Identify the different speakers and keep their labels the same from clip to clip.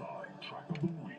Speaker 1: Sci-Fi Track of the Week.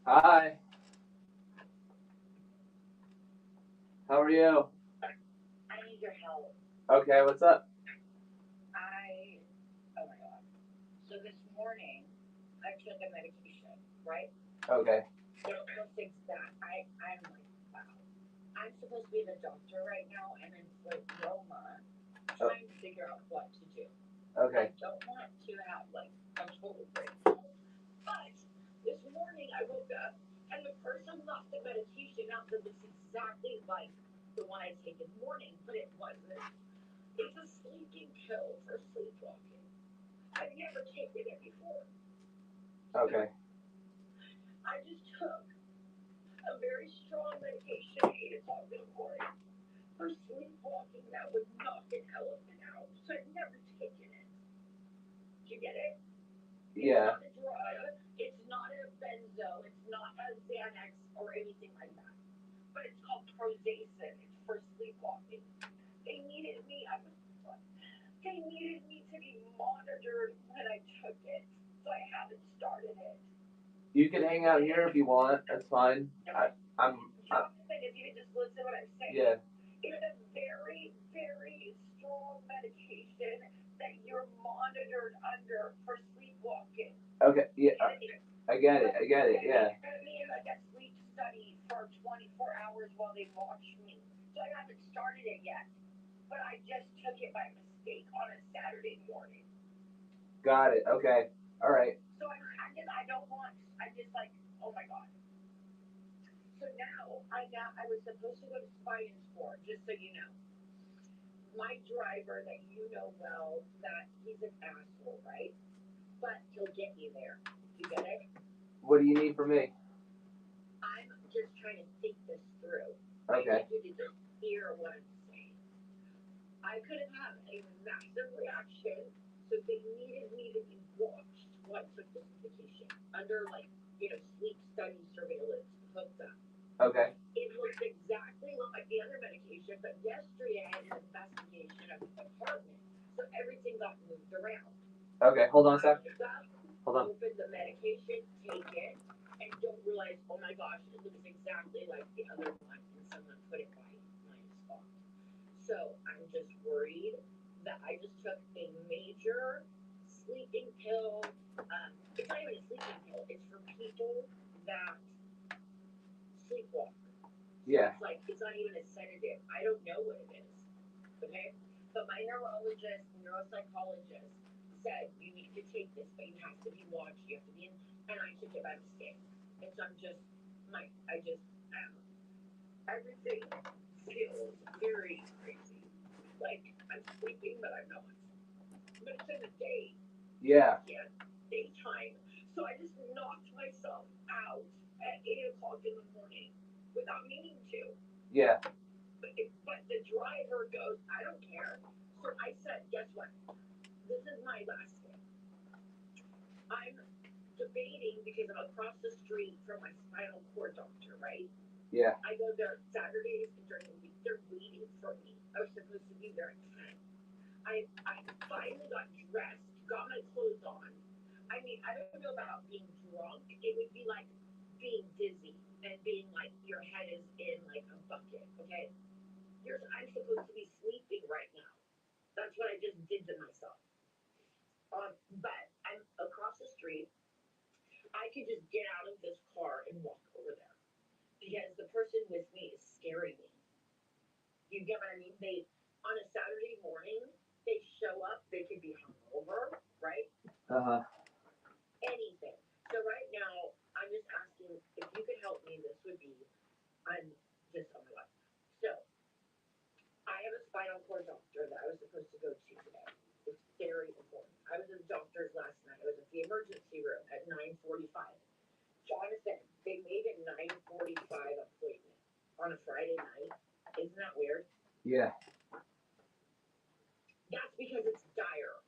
Speaker 2: Hi. How are you?
Speaker 3: I need your help.
Speaker 2: Okay, what's up?
Speaker 3: Oh my god. So this morning, I took a medication, right?
Speaker 2: Okay.
Speaker 3: Don't fix that. I'm like, wow. I'm supposed to be the doctor right now, and in Roma, trying to figure out what to do.
Speaker 2: Okay.
Speaker 3: I don't want to have like a total breakdown. But this morning, I woke up, and the person left the medication out that looks exactly like the one I take in the morning, but it wasn't. It's a sleeping pill for sleepwalking. I've never taken it before.
Speaker 2: Okay.
Speaker 3: I just took a very strong medication, 8 o'clock in the morning, for sleepwalking that would knock an elephant out. So I've never taken it. Do you get it?
Speaker 2: Yeah.
Speaker 3: It's not a drug. It's not a benzo. It's not a Xanax or anything like that. But it's called Prozac. It's for sleepwalking. They needed me. They needed me to be monitored when I took it, so I haven't started it.
Speaker 2: You can hang out here if you want. That's fine.
Speaker 3: Jonathan, if you just listen to what I'm saying.
Speaker 2: Yeah.
Speaker 3: It's a very, very strong medication that you're monitored under for sleepwalking.
Speaker 2: Okay. Yeah. I get it. Yeah.
Speaker 3: I mean, like a sleep study for 24 hours while they watch me. So I haven't started it yet. But I just took it by mistake on a Saturday morning.
Speaker 2: Got it. Okay. All right.
Speaker 3: So I'm just like, oh my god. So now, I was supposed to go to Spine Sport, just so you know. My driver that you know well, that he's an asshole, right? But he'll get you there. You get it?
Speaker 2: What do you need from me?
Speaker 3: I'm just trying to think this through.
Speaker 2: Okay.
Speaker 3: I need you to just hear what I'm saying. I could have had a massive reaction, so they needed me to be watched while I took this medication under sleep study surveillance hooked up.
Speaker 2: Okay.
Speaker 3: It looks exactly like the other medication, but yesterday I had an investigation of the apartment, so everything got moved around.
Speaker 2: Okay, hold on a sec. Hold on.
Speaker 3: Open the medication, take it, and don't realize, oh my gosh, it looks exactly like the other one, and someone put it by my spot. So I'm just worried that I just took a major sleeping pill. It's not even a sleeping pill. It's for people that sleepwalk.
Speaker 2: Yeah.
Speaker 3: It's not even a sedative. I don't know what it is. Okay? But my neurologist, neuropsychologist said, you need to take this, but you have to be watched, you have to be in, and I took it by mistake. And so everything feels very crazy. Like, I'm sleeping, but I'm not. But it's in the day.
Speaker 2: Yeah.
Speaker 3: Yeah, daytime. So I just knocked myself out at 8 o'clock in the morning without meaning to.
Speaker 2: Yeah.
Speaker 3: But the driver goes, I don't care. So I said, guess what? This is my last day. I'm debating because I'm across the street from my spinal cord doctor, right?
Speaker 2: Yeah.
Speaker 3: I go there Saturdays during the week. They're waiting for me. I was supposed to be there at 10. I finally got dressed, got my clothes on. I mean, I don't know about being drunk. It would be like being dizzy and being like your head is in like a bucket, okay? I'm supposed to be sleeping right now. That's what I just did to myself. But I'm across the street. I could just get out of this car and walk over there because the person with me is scaring me. You get what I mean? They on a Saturday morning, they show up. They could be hungover, right? Anything. So right now, I'm just asking if you could help me. This would be, I'm just oh my god. So I have a spinal cord doctor that I was supposed to go to today. It's very important. I was at the doctor's last night. I was at the emergency room at 9:45. Jonathan, they made a 9:45 appointment on a Friday night. Isn't that weird?
Speaker 2: Yeah.
Speaker 3: That's because it's dire.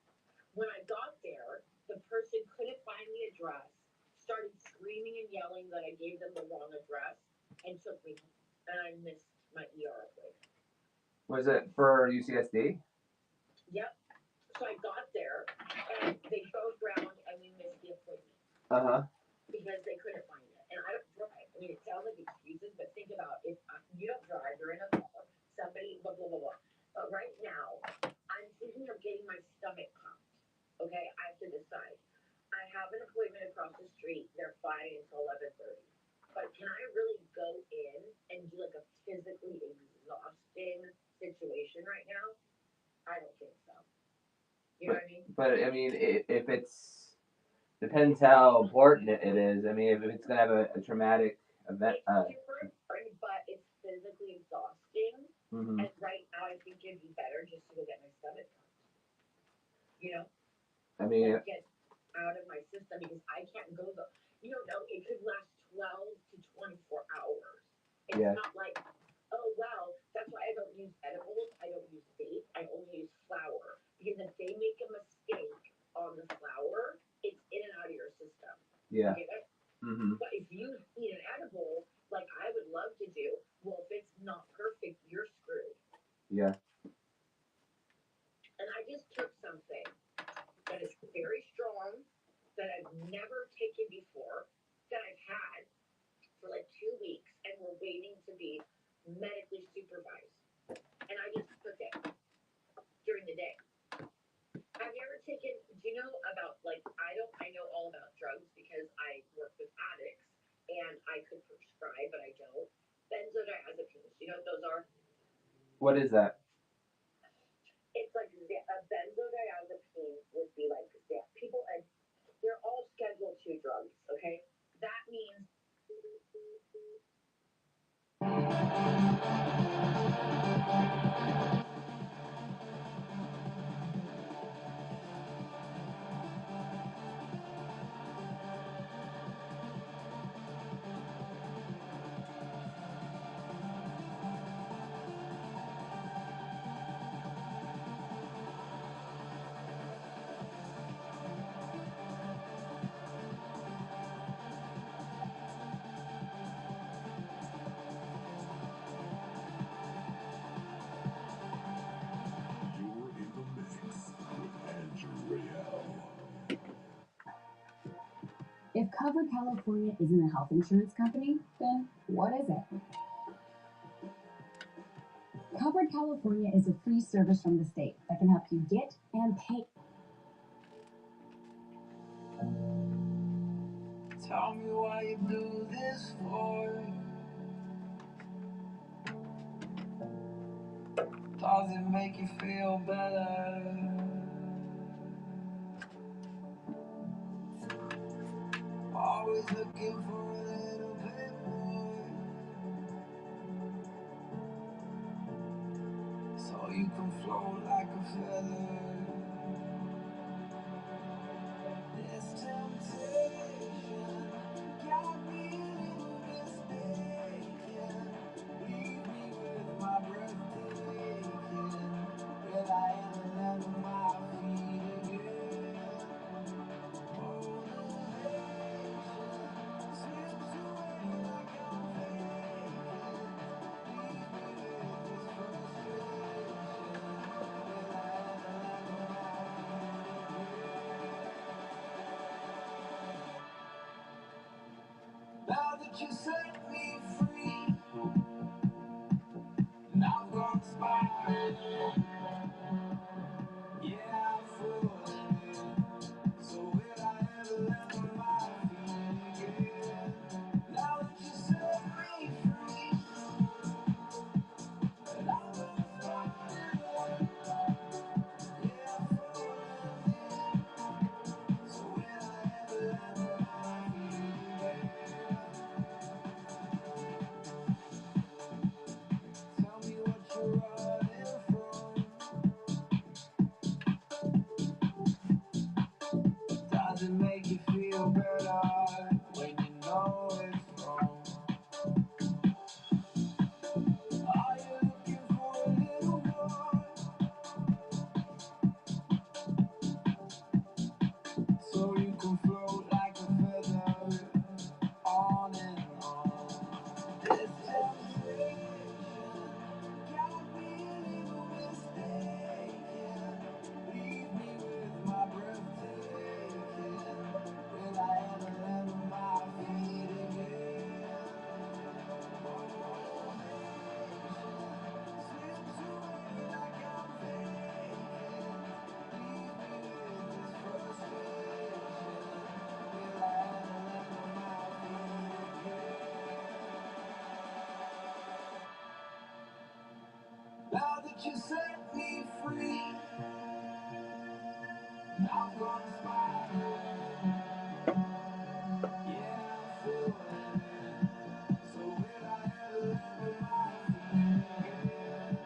Speaker 3: When I got there, the person couldn't find the address, started screaming and yelling that I gave them the wrong address, and took me home. And I missed my ER appointment.
Speaker 2: Was it for UCSD?
Speaker 3: Yep. So I got there, and they drove around, and we missed the appointment. Because they couldn't find it. And I don't drive. I mean, it sounds like excuses, but think about if you don't drive, you're in a car, somebody, blah, blah, blah, blah. But right now, I'm thinking of getting my stomach pumped. Okay, I have to decide. I have an appointment across the street. They're fine until 11:30. But can I really go in and do like a physically exhausting situation right now? I don't think so. You know what I mean?
Speaker 2: But I mean, if it's depends how important it is. I mean, if it's gonna have a traumatic event.
Speaker 3: It's super important, but it's physically exhausting.
Speaker 2: Mm-hmm.
Speaker 3: And right now, I think it'd be better just to go get my stomach pumped. You know?
Speaker 2: I mean,
Speaker 3: like get out of my system because I can't go the. You don't know. It could last 12 to 24 hours. It's not like, oh well. That's why I don't use edibles. I don't use vape. I only use flour because if they make a mistake on the flour, it's in and out of your system.
Speaker 2: Yeah.
Speaker 3: You get it?
Speaker 2: Mm-hmm.
Speaker 3: But if you eat an edible, like I would love to do, well, if it's not perfect, you're screwed.
Speaker 2: Yeah.
Speaker 3: And I just took something that is very strong, that I've never taken before, that I've had for like 2 weeks, and we're waiting to be medically supervised. And I just took it during the day. Have you ever taken, do you know about, like, I know all about drugs because I work with addicts, and I could prescribe, but I don't. Benzodiazepines, you know what those are?
Speaker 2: What is that?
Speaker 3: It's like a benzodiazepine would be like people, and they're all Schedule 2 drugs, okay? That means
Speaker 1: If Covered California isn't a health insurance company, then what is it? Covered California is a free service from the state that can help you get and pay.
Speaker 4: Tell me why you do this for. Does it make you feel better? always looking for a little bit more, so you can float like a feather. This temptation got me a little mistaken. Leave me with my breath taken. Will I ever land on my feet again? Motivation slips away like I'm faking. Leave me with this frustration. Will I ever land on my now that you set me free, now I'm gonna spiral. Yeah, I'm falling in. So will I ever land on my feet again? Now that you set me free, now I'm gonna spiral. Yeah, I'm falling in. So will I ever land on my feet again? Tell me what you're running from. Does it make you feel better when you know it's wrong? Are you looking for a little more, so you can float like a feather on and on? This temptation got me a little mistaken. Leave me with my breath taken. Will I ever land on my feet again? Slips away like I'm faking. Leave me with this frustration. Will I ever land on my feet again? Now that you set me free, now I'm gonna spiral. Yeah, I'm falling in. So will I ever land on my feet again?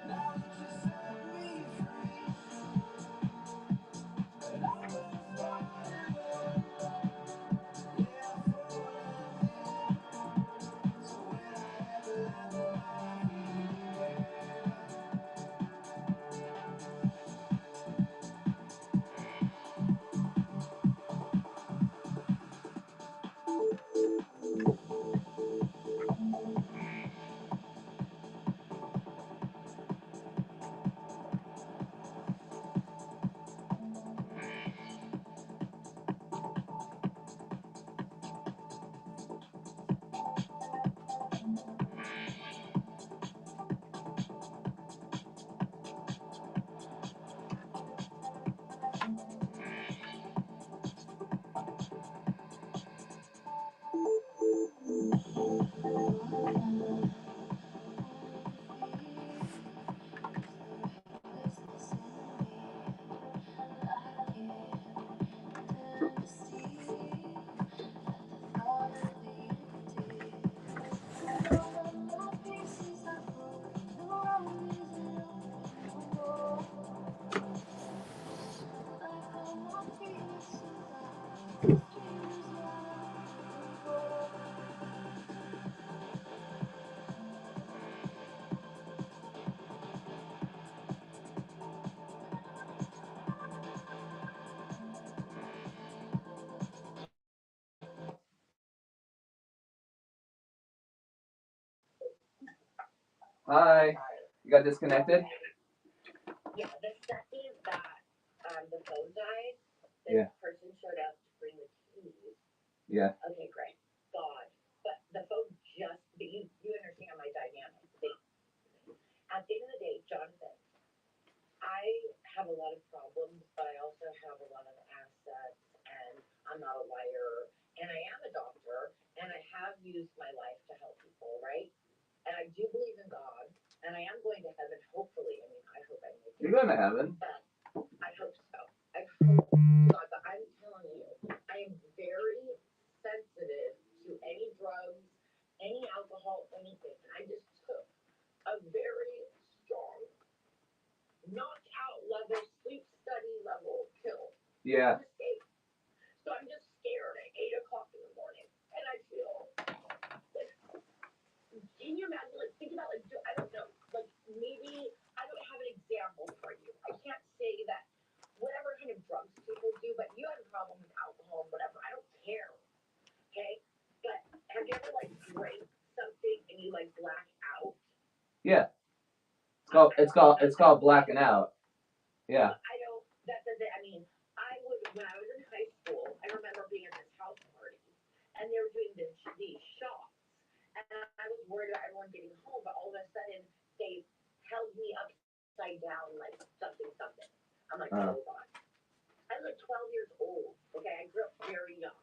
Speaker 4: Now that you set me free, now I'm gonna spiral. Yeah, I'm falling in. So will I ever land on my feet again?
Speaker 2: Hi. You got disconnected?
Speaker 3: Yeah, the second that the phone died,
Speaker 2: Yeah.
Speaker 3: person showed up to bring the keys.
Speaker 2: Yeah.
Speaker 3: Okay, great. God. But the phone just you understand my dynamic. At the end of the day, Jonathan, I have a lot of problems, but I also have a lot of assets and I'm not a liar and I am a doctor and I have used my life to help people, right? And I do believe in God, and I am going to heaven, hopefully. I mean, I hope I make it.
Speaker 2: You're going to heaven.
Speaker 3: But I hope so. I hope to God, but I'm telling you, I am very sensitive maybe I don't have an example for you. I can't say that whatever kind of drugs people do, but you have a problem with alcohol, whatever. I don't care. Okay? But have you ever like drank something and you like black out?
Speaker 2: Yeah. It's called blacking out. Yeah.
Speaker 3: I don't. That doesn't. I mean, I would when I was in high school. I remember being at this house party, and they were doing these shots, and I was worried about everyone getting home. But all of a sudden, they held me upside down like something something. I'm like,
Speaker 2: Uh.
Speaker 3: oh god. I was like 12 years old. Okay, I grew up very young,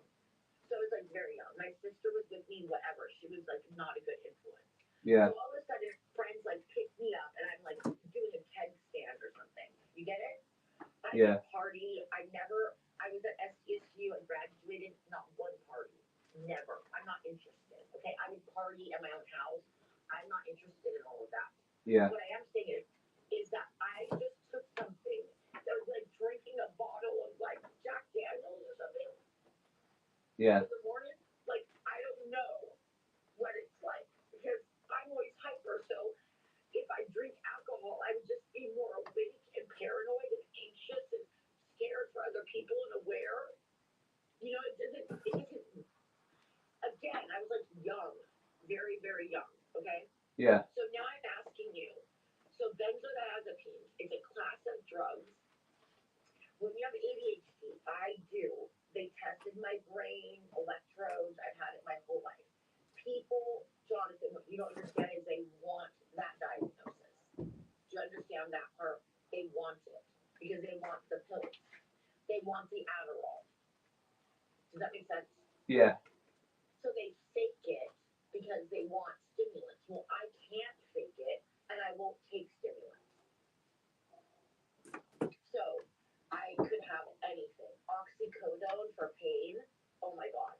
Speaker 3: so I was like very young. My sister was with me, whatever. She was like not a good influence.
Speaker 2: Yeah.
Speaker 3: So all of a sudden, friends like pick me up, and I'm like doing a keg stand or something. You get it? I
Speaker 2: Yeah.
Speaker 3: party. I was at SDSU and graduated, not one party. Never. I'm not interested. Okay, I would party at my own house. I'm not interested in all of that.
Speaker 2: Yeah.
Speaker 3: What I am saying is that I just took something that was like drinking a bottle of like Jack Daniels or something
Speaker 2: Yeah.
Speaker 3: in the morning. Like, I don't know what it's like because I'm always hyper, so if I drink alcohol, I would just be more awake and paranoid and anxious and scared for other people and aware. You know, again, I was like young, very, very young, okay?
Speaker 2: Yeah.
Speaker 3: So now I'm asking you, so benzodiazepines is a class of drugs. When you have ADHD, I do. They tested my brain, electrodes, I've had it my whole life. People, Jonathan, what you don't understand is they want that diagnosis. Do you understand that part? They want it because they want the pills. They want the Adderall. Does that make sense?
Speaker 2: Yeah.
Speaker 3: So they fake it because they want stimulants. Well, I can't fake it, and I won't take stimulants. So I could have anything. Oxycodone for pain. Oh my god.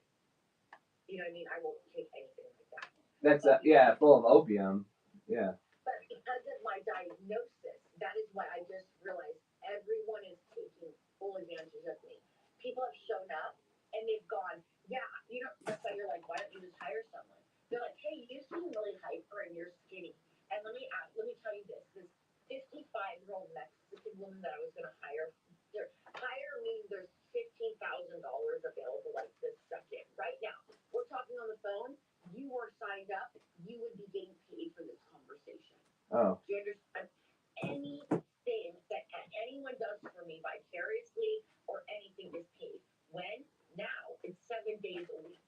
Speaker 3: You know what I mean? I won't take anything like that.
Speaker 2: That's yeah, full of opium. Yeah.
Speaker 3: But because of my diagnosis, that is why I just realized everyone is taking full advantage of me. People have shown up and they've gone, yeah, you know, that's why you're like, why don't you just hire someone? They're like, hey, you seem really hyper and you're skinny. And let me tell you this 55-year-old Mexican woman that I was gonna hire, hire means there's $15,000 available like this second, right now. We're talking on the phone, you were signed up, you would be getting paid for this conversation.
Speaker 2: Oh.
Speaker 3: Do you understand? Anything that anyone does for me vicariously or anything is paid. When? Now. It's 7 days a week.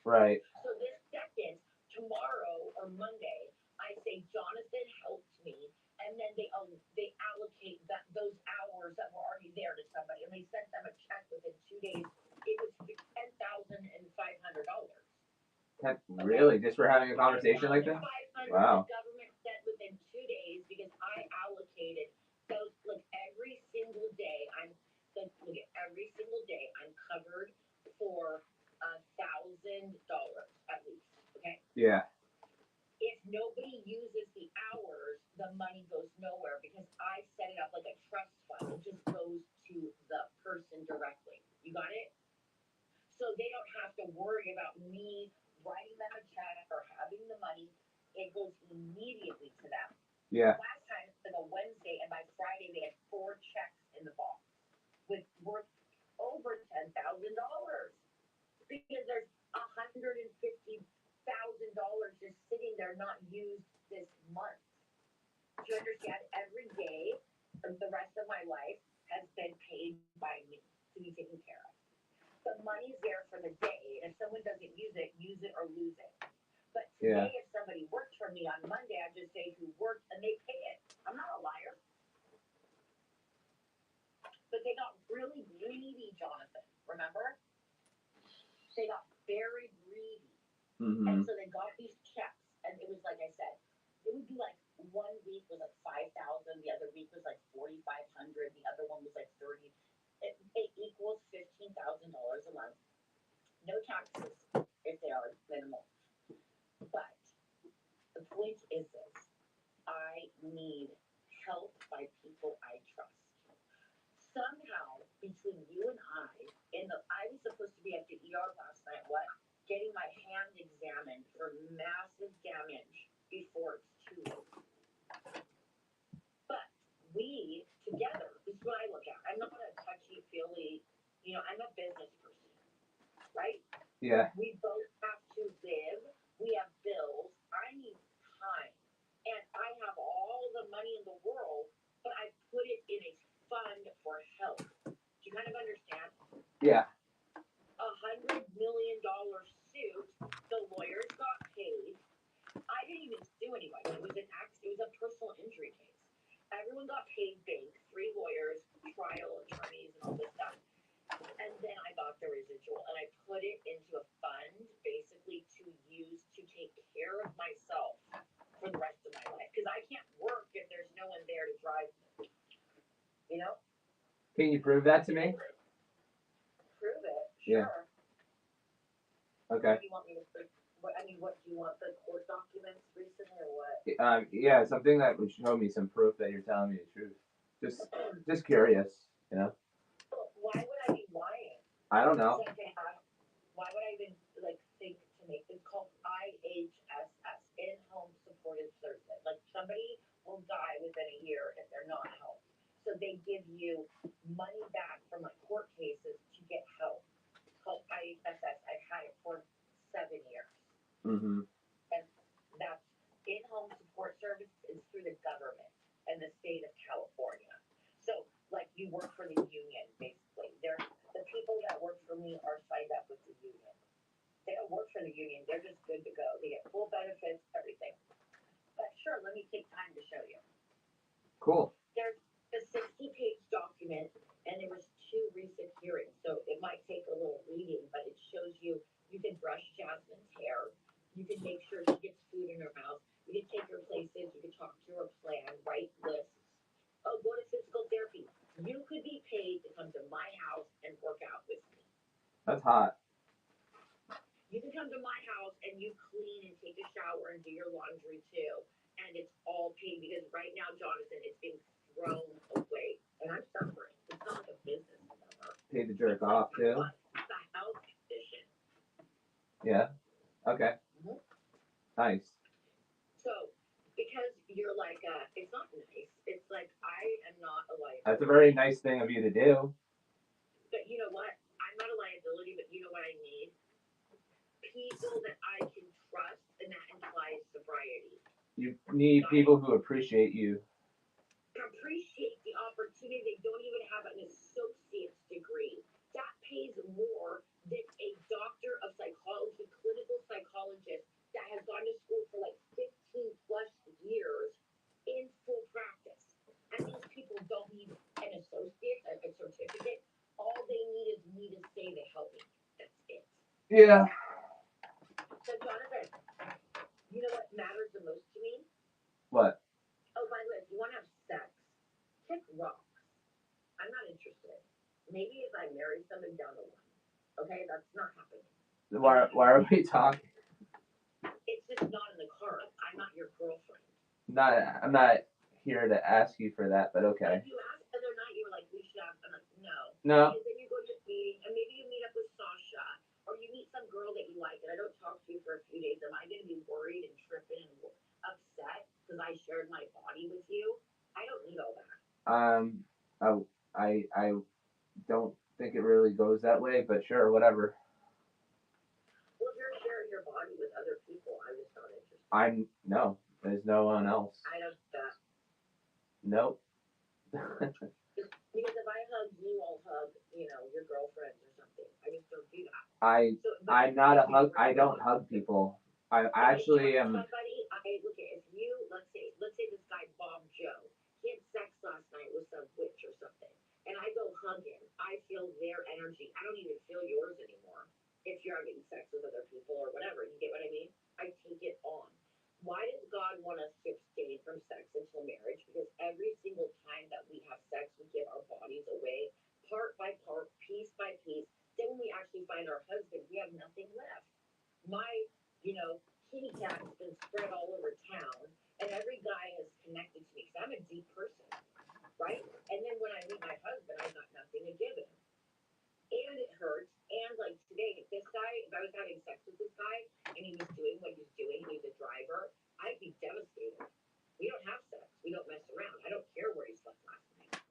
Speaker 2: Right.
Speaker 3: So this second, tomorrow or Monday, I say Jonathan helped me, and then they allocate those hours that were already there to somebody, and they sent them a check within 2 days. It was $10,500.
Speaker 2: Really? Just for having a conversation like that? Wow.
Speaker 3: The government sent within 2 days because I allocated those. Like every single day, every single day I'm covered for $1,000 at least. Okay.
Speaker 2: Yeah.
Speaker 3: If nobody uses the hours, the money goes nowhere because I set it up like a trust fund. It just goes to the person directly. You got it? So they don't have to worry about me writing them a check or having the money. It goes immediately to them.
Speaker 2: Yeah.
Speaker 3: Last time it was a Wednesday, and by Friday they had 4 checks in the box with worth over $10,000 because there's $150,000 just sitting there not used this month. Do you understand? Every day of the rest of my life has been paid by me to be taken care of. The money's there for the day. If someone doesn't use it or lose it. But today, if somebody worked for me on Monday, I just say who worked and they pay it. I'm not a liar. But they got really greedy, Jonathan. Remember? They got very greedy.
Speaker 2: Mm-hmm.
Speaker 3: And so they got these checks. And it was like I said, it would be like 1 week was like 5,000, the other week was like 4,500, the other one was like 30. It equals $15,000 a month. No taxes if they are minimal. But the point is this: I need help by people I trust. Somehow, between you and I was supposed to be at the ER last night, getting my hand examined for massive damage before it's too late. I'm a business person, right?
Speaker 2: Yeah.
Speaker 3: We both have to live. We have bills. I need time. And I have all the money in the world, but I put it in a fund for health. Do you kind of understand?
Speaker 2: Yeah.
Speaker 3: $100 million suit. The lawyers got paid. I didn't even sue anybody. It was a personal injury case. Everyone got paid big. 3 lawyers, trial attorneys, and all this stuff. And then I got the residual, and I put it into a fund, basically to use to take care of myself for the rest of my life. Because I can't work if there's no one there to drive me. You know?
Speaker 2: Can you prove that to me?
Speaker 3: Prove it.
Speaker 2: Yeah.
Speaker 3: Sure.
Speaker 2: Okay.
Speaker 3: What do you want me to prove? What do you want, the court documents recently or what?
Speaker 2: Yeah, something that would show me some proof that you're telling me the truth. Just curious, you know.
Speaker 3: Why would I be lying?
Speaker 2: I don't know.
Speaker 3: Why would I even think to make this called IHSS, in-home supportive services? Like somebody will die within a year if they're not helped. So they give you money back from court cases to get help. It's called IHSS. I've had it for 7 years.
Speaker 2: Mm-hmm.
Speaker 3: And that's in-home support services is through the government and the state of California. So you work for the union, basically. The people that work for me are signed up with the union. They don't work for the union. They're just good to go. They get full benefits, everything. But sure, let me take time to show you.
Speaker 2: Cool.
Speaker 3: There's a 60-page document, and there was 2 recent hearings. So it might take a little reading, but it shows you can brush Jasmine's hair. You can make sure she gets food in her mouth. You can take her places. You can talk to her plan, write lists. Oh, go to physical therapy. You could be paid to come to my house and work out with me.
Speaker 2: That's hot.
Speaker 3: You can come to my house and you clean and take a shower and do your laundry too. And it's all paid because right now, Jonathan, it's being thrown away. And I'm suffering. It's not like a business endeavor.
Speaker 2: Paid to jerk off too.
Speaker 3: It's a health condition.
Speaker 2: Yeah. Okay.
Speaker 3: Mm-hmm.
Speaker 2: Nice.
Speaker 3: So, because you're it's not nice. It's I am not a liability.
Speaker 2: That's a very nice thing of you to do.
Speaker 3: But you know what? I'm not a liability, but you know what I need? People that I can trust, and that implies sobriety.
Speaker 2: You need people who appreciate you.
Speaker 3: Appreciate the opportunity. They don't even have an associate's degree. That pays more than a doctor of psychology, clinical psychologist that has gone to school for 15 plus years in full practice. And these people don't need an associate, a certificate. All they need is me to say they help me. That's it.
Speaker 2: Yeah.
Speaker 3: So Jonathan, you know what matters the most to me?
Speaker 2: What?
Speaker 3: Oh, by the way, if you want to have sex, pick rocks. I'm not interested. Maybe if I marry somebody down the line. Okay, that's not happening.
Speaker 2: Why are we talking?
Speaker 3: It's just not in the cards. I'm not your girlfriend.
Speaker 2: I'm not here to ask you for that, but okay.
Speaker 3: If you ask the other night, you were like, we should have. I'm like, no.
Speaker 2: No.
Speaker 3: And then you go to this meeting, and maybe you meet up with Sasha, or you meet some girl that you like, and I don't talk to you for a few days. Am I going to be worried and tripping and upset because I shared my body with you? I don't need all that.
Speaker 2: I don't think it really goes that way, but sure, whatever.
Speaker 3: Well, if you're sharing your body with other people, I'm just not interested.
Speaker 2: No, there's no one else.
Speaker 3: I don't.
Speaker 2: Nope.
Speaker 3: Because if I hug you, I'll hug, your girlfriends or something. I just don't do that.
Speaker 2: I'm not a hug. I don't hug people. I actually am.
Speaker 3: Somebody, look at let's say this guy Bob Joe, he had sex last night with some witch or something, and I go hug him. I feel their energy. I don't even feel yours anymore. If you're having sex with other people or whatever, you get what I mean? I take it on. Why does God want us to abstain from sex until marriage? Because every single time that we have sex, we give our bodies away, part by part, piece by piece. Then when we actually find our husband, we have nothing left. My, kitty cat has been spread all over town, and every guy has connected to me because I'm a deep person, right? And then when I meet my husband, I've got nothing to give him. And it hurts. And today, if I was having sex with this guy and he was doing what he's doing, he's a driver, I'd be devastated. We don't have sex. We don't mess around. I don't care where he slept last night.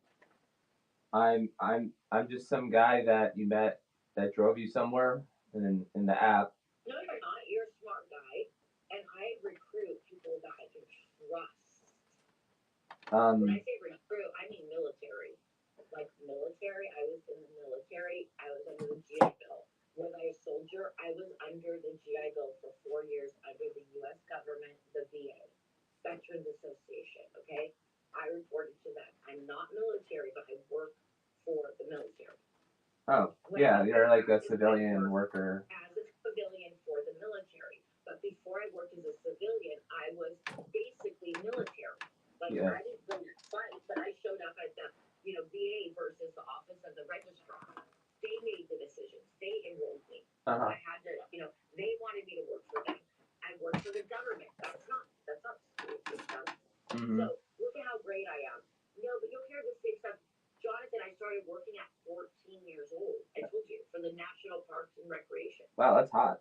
Speaker 2: I'm just some guy that you met that drove you somewhere in the app.
Speaker 3: No, you're not. You're a smart guy, and I recruit people that I can trust. When I say recruit, I mean military. Like military, I was in the military. I was under the GI Bill. Was I a soldier? I was under the GI Bill for 4 years under the U.S. government, the VA, Veterans Association. Okay, I reported to them. I'm not military, but I work for the military.
Speaker 2: Oh, yeah, you're like a civilian worker.
Speaker 3: As a civilian for the military. But before I worked as a civilian, I was basically military. Like
Speaker 2: Yeah.
Speaker 3: I didn't go fight, but I showed up at the VA versus the office of the registrar. They made the decisions. They enrolled me.
Speaker 2: Uh-huh.
Speaker 3: I had to, they wanted me to work for them. I worked for the government. That's not stupid stuff.
Speaker 2: Mm-hmm.
Speaker 3: So look at how great I am. No, but you'll hear the same stuff. Jonathan, I started working at 14 years old. I told you, for the National Parks and Recreation.
Speaker 2: Wow, that's hot.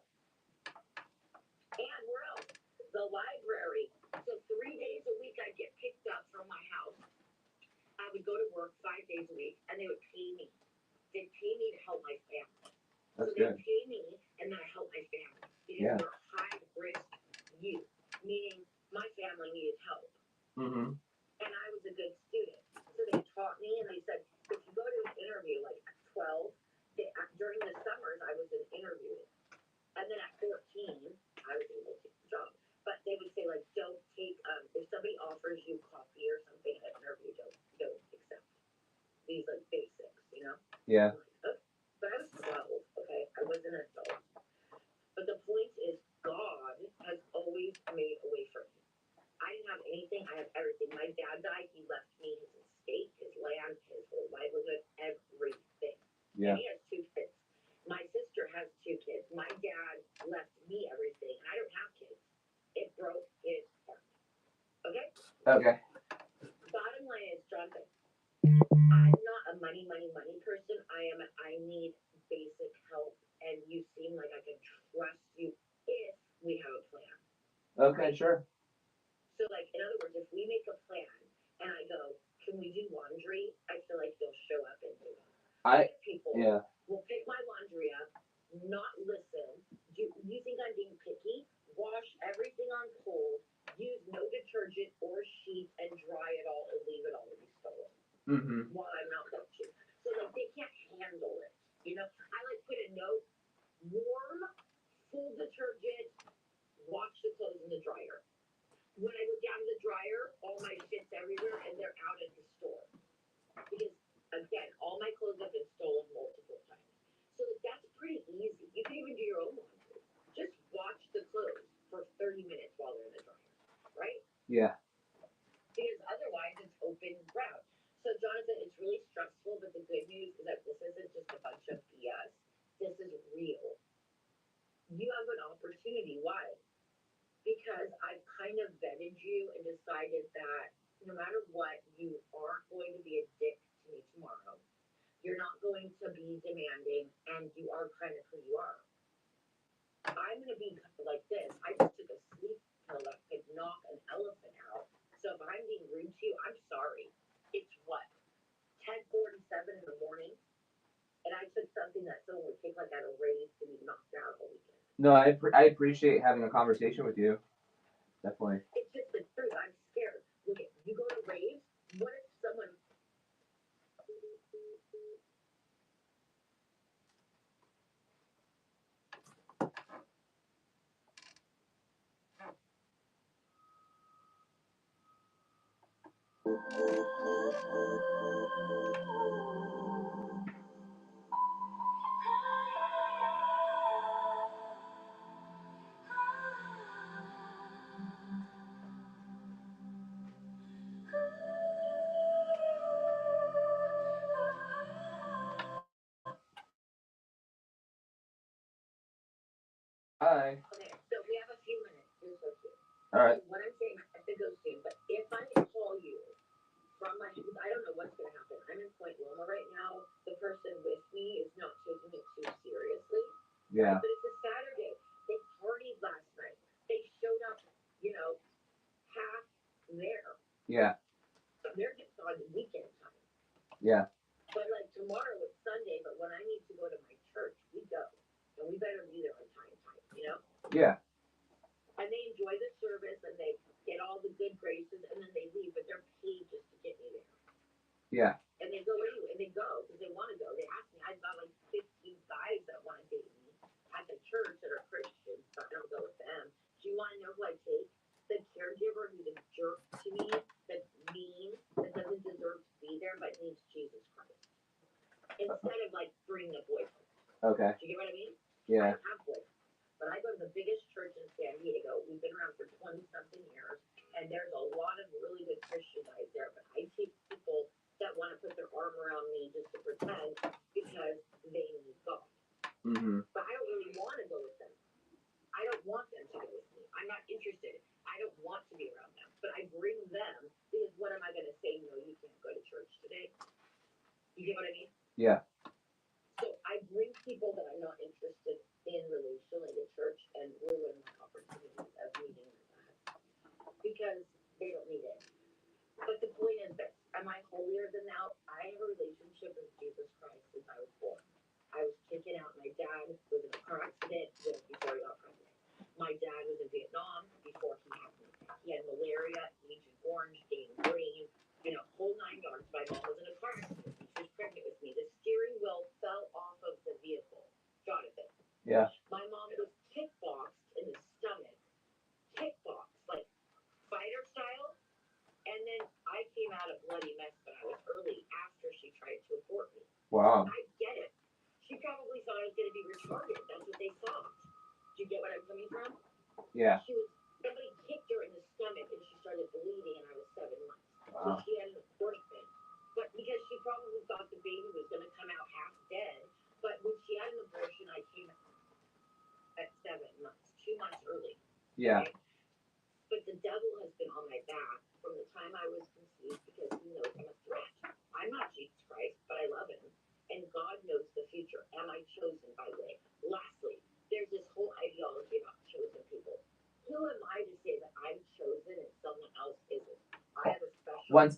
Speaker 3: And where else? The library. So 3 days a week I'd get picked up from my house. I would go to work 5 days a week, and they would pay me. They'd pay me to help my family.
Speaker 2: That's
Speaker 3: so
Speaker 2: good.
Speaker 3: They'd pay me, and then I help my family. Because they're high-risk youth, meaning my family needed help.
Speaker 2: Mm-hmm.
Speaker 3: And I was a good student. So they taught me, and they said, if you go to an interview, like at 12, during the summers, I was interviewing. And then at 14, I was able to take the job. But they would say, like, don't take, if somebody offers you coffee or something at an interview, don't accept these, like, basics,
Speaker 2: Yeah.
Speaker 3: Like, but I was 12, okay? I was an adult. But the point is, God has always made a way for me. I didn't have anything. I have everything. My dad died. He left me his estate, his land, his whole livelihood, everything.
Speaker 2: Yeah.
Speaker 3: And he has 2 kids. My sister has 2 kids. My dad left me everything, and I don't have kids. It broke his heart. Okay?
Speaker 2: Okay.
Speaker 3: Bottom line is, Jonathan, I'm not a money person. I need basic help, and you seem like I can trust you if we have a plan.
Speaker 2: Okay, sure.
Speaker 3: So, like, in other words, if we make a plan and I go, can we do laundry? I feel like you'll show up and do it. People will pick my laundry up, not listen. Do you think I'm being picky? Wash everything on cold, use no detergent or sheet, and dry it all and leave it all to be stolen.
Speaker 2: Mm-hmm.
Speaker 3: While I'm not watching. So, like, they can't handle it. I, like, put a note, warm, full detergent, wash the clothes in the dryer. When I go down to the dryer, all my shit's everywhere, and they're out at the store. Because, again, all my clothes have been stolen multiple times. So, like, that's pretty easy. You can even do your own laundry. Just watch the clothes for 30 minutes while they're in the dryer, right?
Speaker 2: Yeah.
Speaker 3: Because otherwise, it's open ground. So, Jonathan, it's really stressful, but the good news is that this isn't just a bunch of BS. This is real. You have an opportunity. Why? Because I've kind of vetted you and decided that no matter what, you aren't going to be a dick to me tomorrow. You're not going to be demanding, and you are kind of who you are. I'm going to be like this. I just took a sleep pill that could knock an elephant out. So if I'm being rude to you, I'm sorry. It's what? 10:47 in the morning? And I took something that someone would take like at a rave to be knocked out all weekend.
Speaker 2: No, I appreciate having a conversation with you. Definitely.
Speaker 3: It's just the truth. I'm scared. Look, you go to raves. What if someone?
Speaker 2: Hi.
Speaker 3: Okay, so we have a few minutes. Here's what's here.
Speaker 2: All right.
Speaker 3: What I'm saying, I have to go soon. But if I call you from my, I don't know what's going to happen. I'm in Point Loma right now. The person with me is not taking it too seriously.
Speaker 2: Yeah.
Speaker 3: But it's a Saturday. They partied last night. They showed up, half there.
Speaker 2: Yeah.
Speaker 3: They're just on weekend time.
Speaker 2: Yeah.
Speaker 3: But like tomorrow it's
Speaker 2: Yeah.
Speaker 3: And they enjoy the service and they get all the good graces and then they leave, but they're paid just to get me there.
Speaker 2: Yeah.
Speaker 3: And they go anyway, and they go because they want to go. They ask me. I've got like 15 guys that want to date me at the church that are Christians, but I don't go with them. Do you want to know who I take? The caregiver who's a jerk to me, that's mean, that doesn't deserve to be there, but needs Jesus Christ. Instead of like bringing a boyfriend.
Speaker 2: Okay.
Speaker 3: Do you get what I mean?
Speaker 2: Yeah.
Speaker 3: I don't have boyfriends. But I go to the biggest church in San Diego. We've been around for 20-something years, and there's a lot of really good Christian guys there. But I take people that want to put their arm around me just to pretend because they need God.
Speaker 2: Mm-hmm.
Speaker 3: But I don't really want to go with them. I don't want them to go with me. I'm not interested. I don't want to be around them. But I bring them because what am I going to say? No, you can't go to church today. You get what I mean?
Speaker 2: Yeah.
Speaker 3: So I bring people that I'm not interested in relationally to church and ruin my opportunities of meeting their God because they don't need it. But the point is this: am I holier than thou? I have a relationship with Jesus Christ since I was born. I was taken out. My dad was in a car accident before he got pregnant. My dad was in Vietnam before he had me. He had malaria, Agent Orange, gangrene, whole 9 yards. My mom was in a car accident. She was pregnant with me. The steering wheel fell off of the vehicle. Jonathan.
Speaker 2: Yeah.
Speaker 3: My mom was kickboxed in the stomach. Kickboxed, like fighter style. And then I came out a bloody mess, but I was early after she tried to abort me.
Speaker 2: Wow.
Speaker 3: I get it. She probably thought I was going to be retarded. That's what they thought. Do you get what I'm coming from?
Speaker 2: Yeah.
Speaker 3: Somebody kicked her in the stomach and she started bleeding and I was 7 months.
Speaker 2: Wow.
Speaker 3: So she had an abortion. But because she probably thought the baby was going to come out half dead. But when she had an abortion, I came at 7 months, 2 months early.
Speaker 2: Yeah.
Speaker 3: Okay? But the devil has been on my back from the time I was conceived because he knows I'm a threat. I'm not Jesus Christ, but I love him. And God knows the future. Am I chosen, by the way? Lastly, there's this whole ideology about chosen people. Who am I to say that I'm chosen and someone else isn't? I have a special...
Speaker 2: One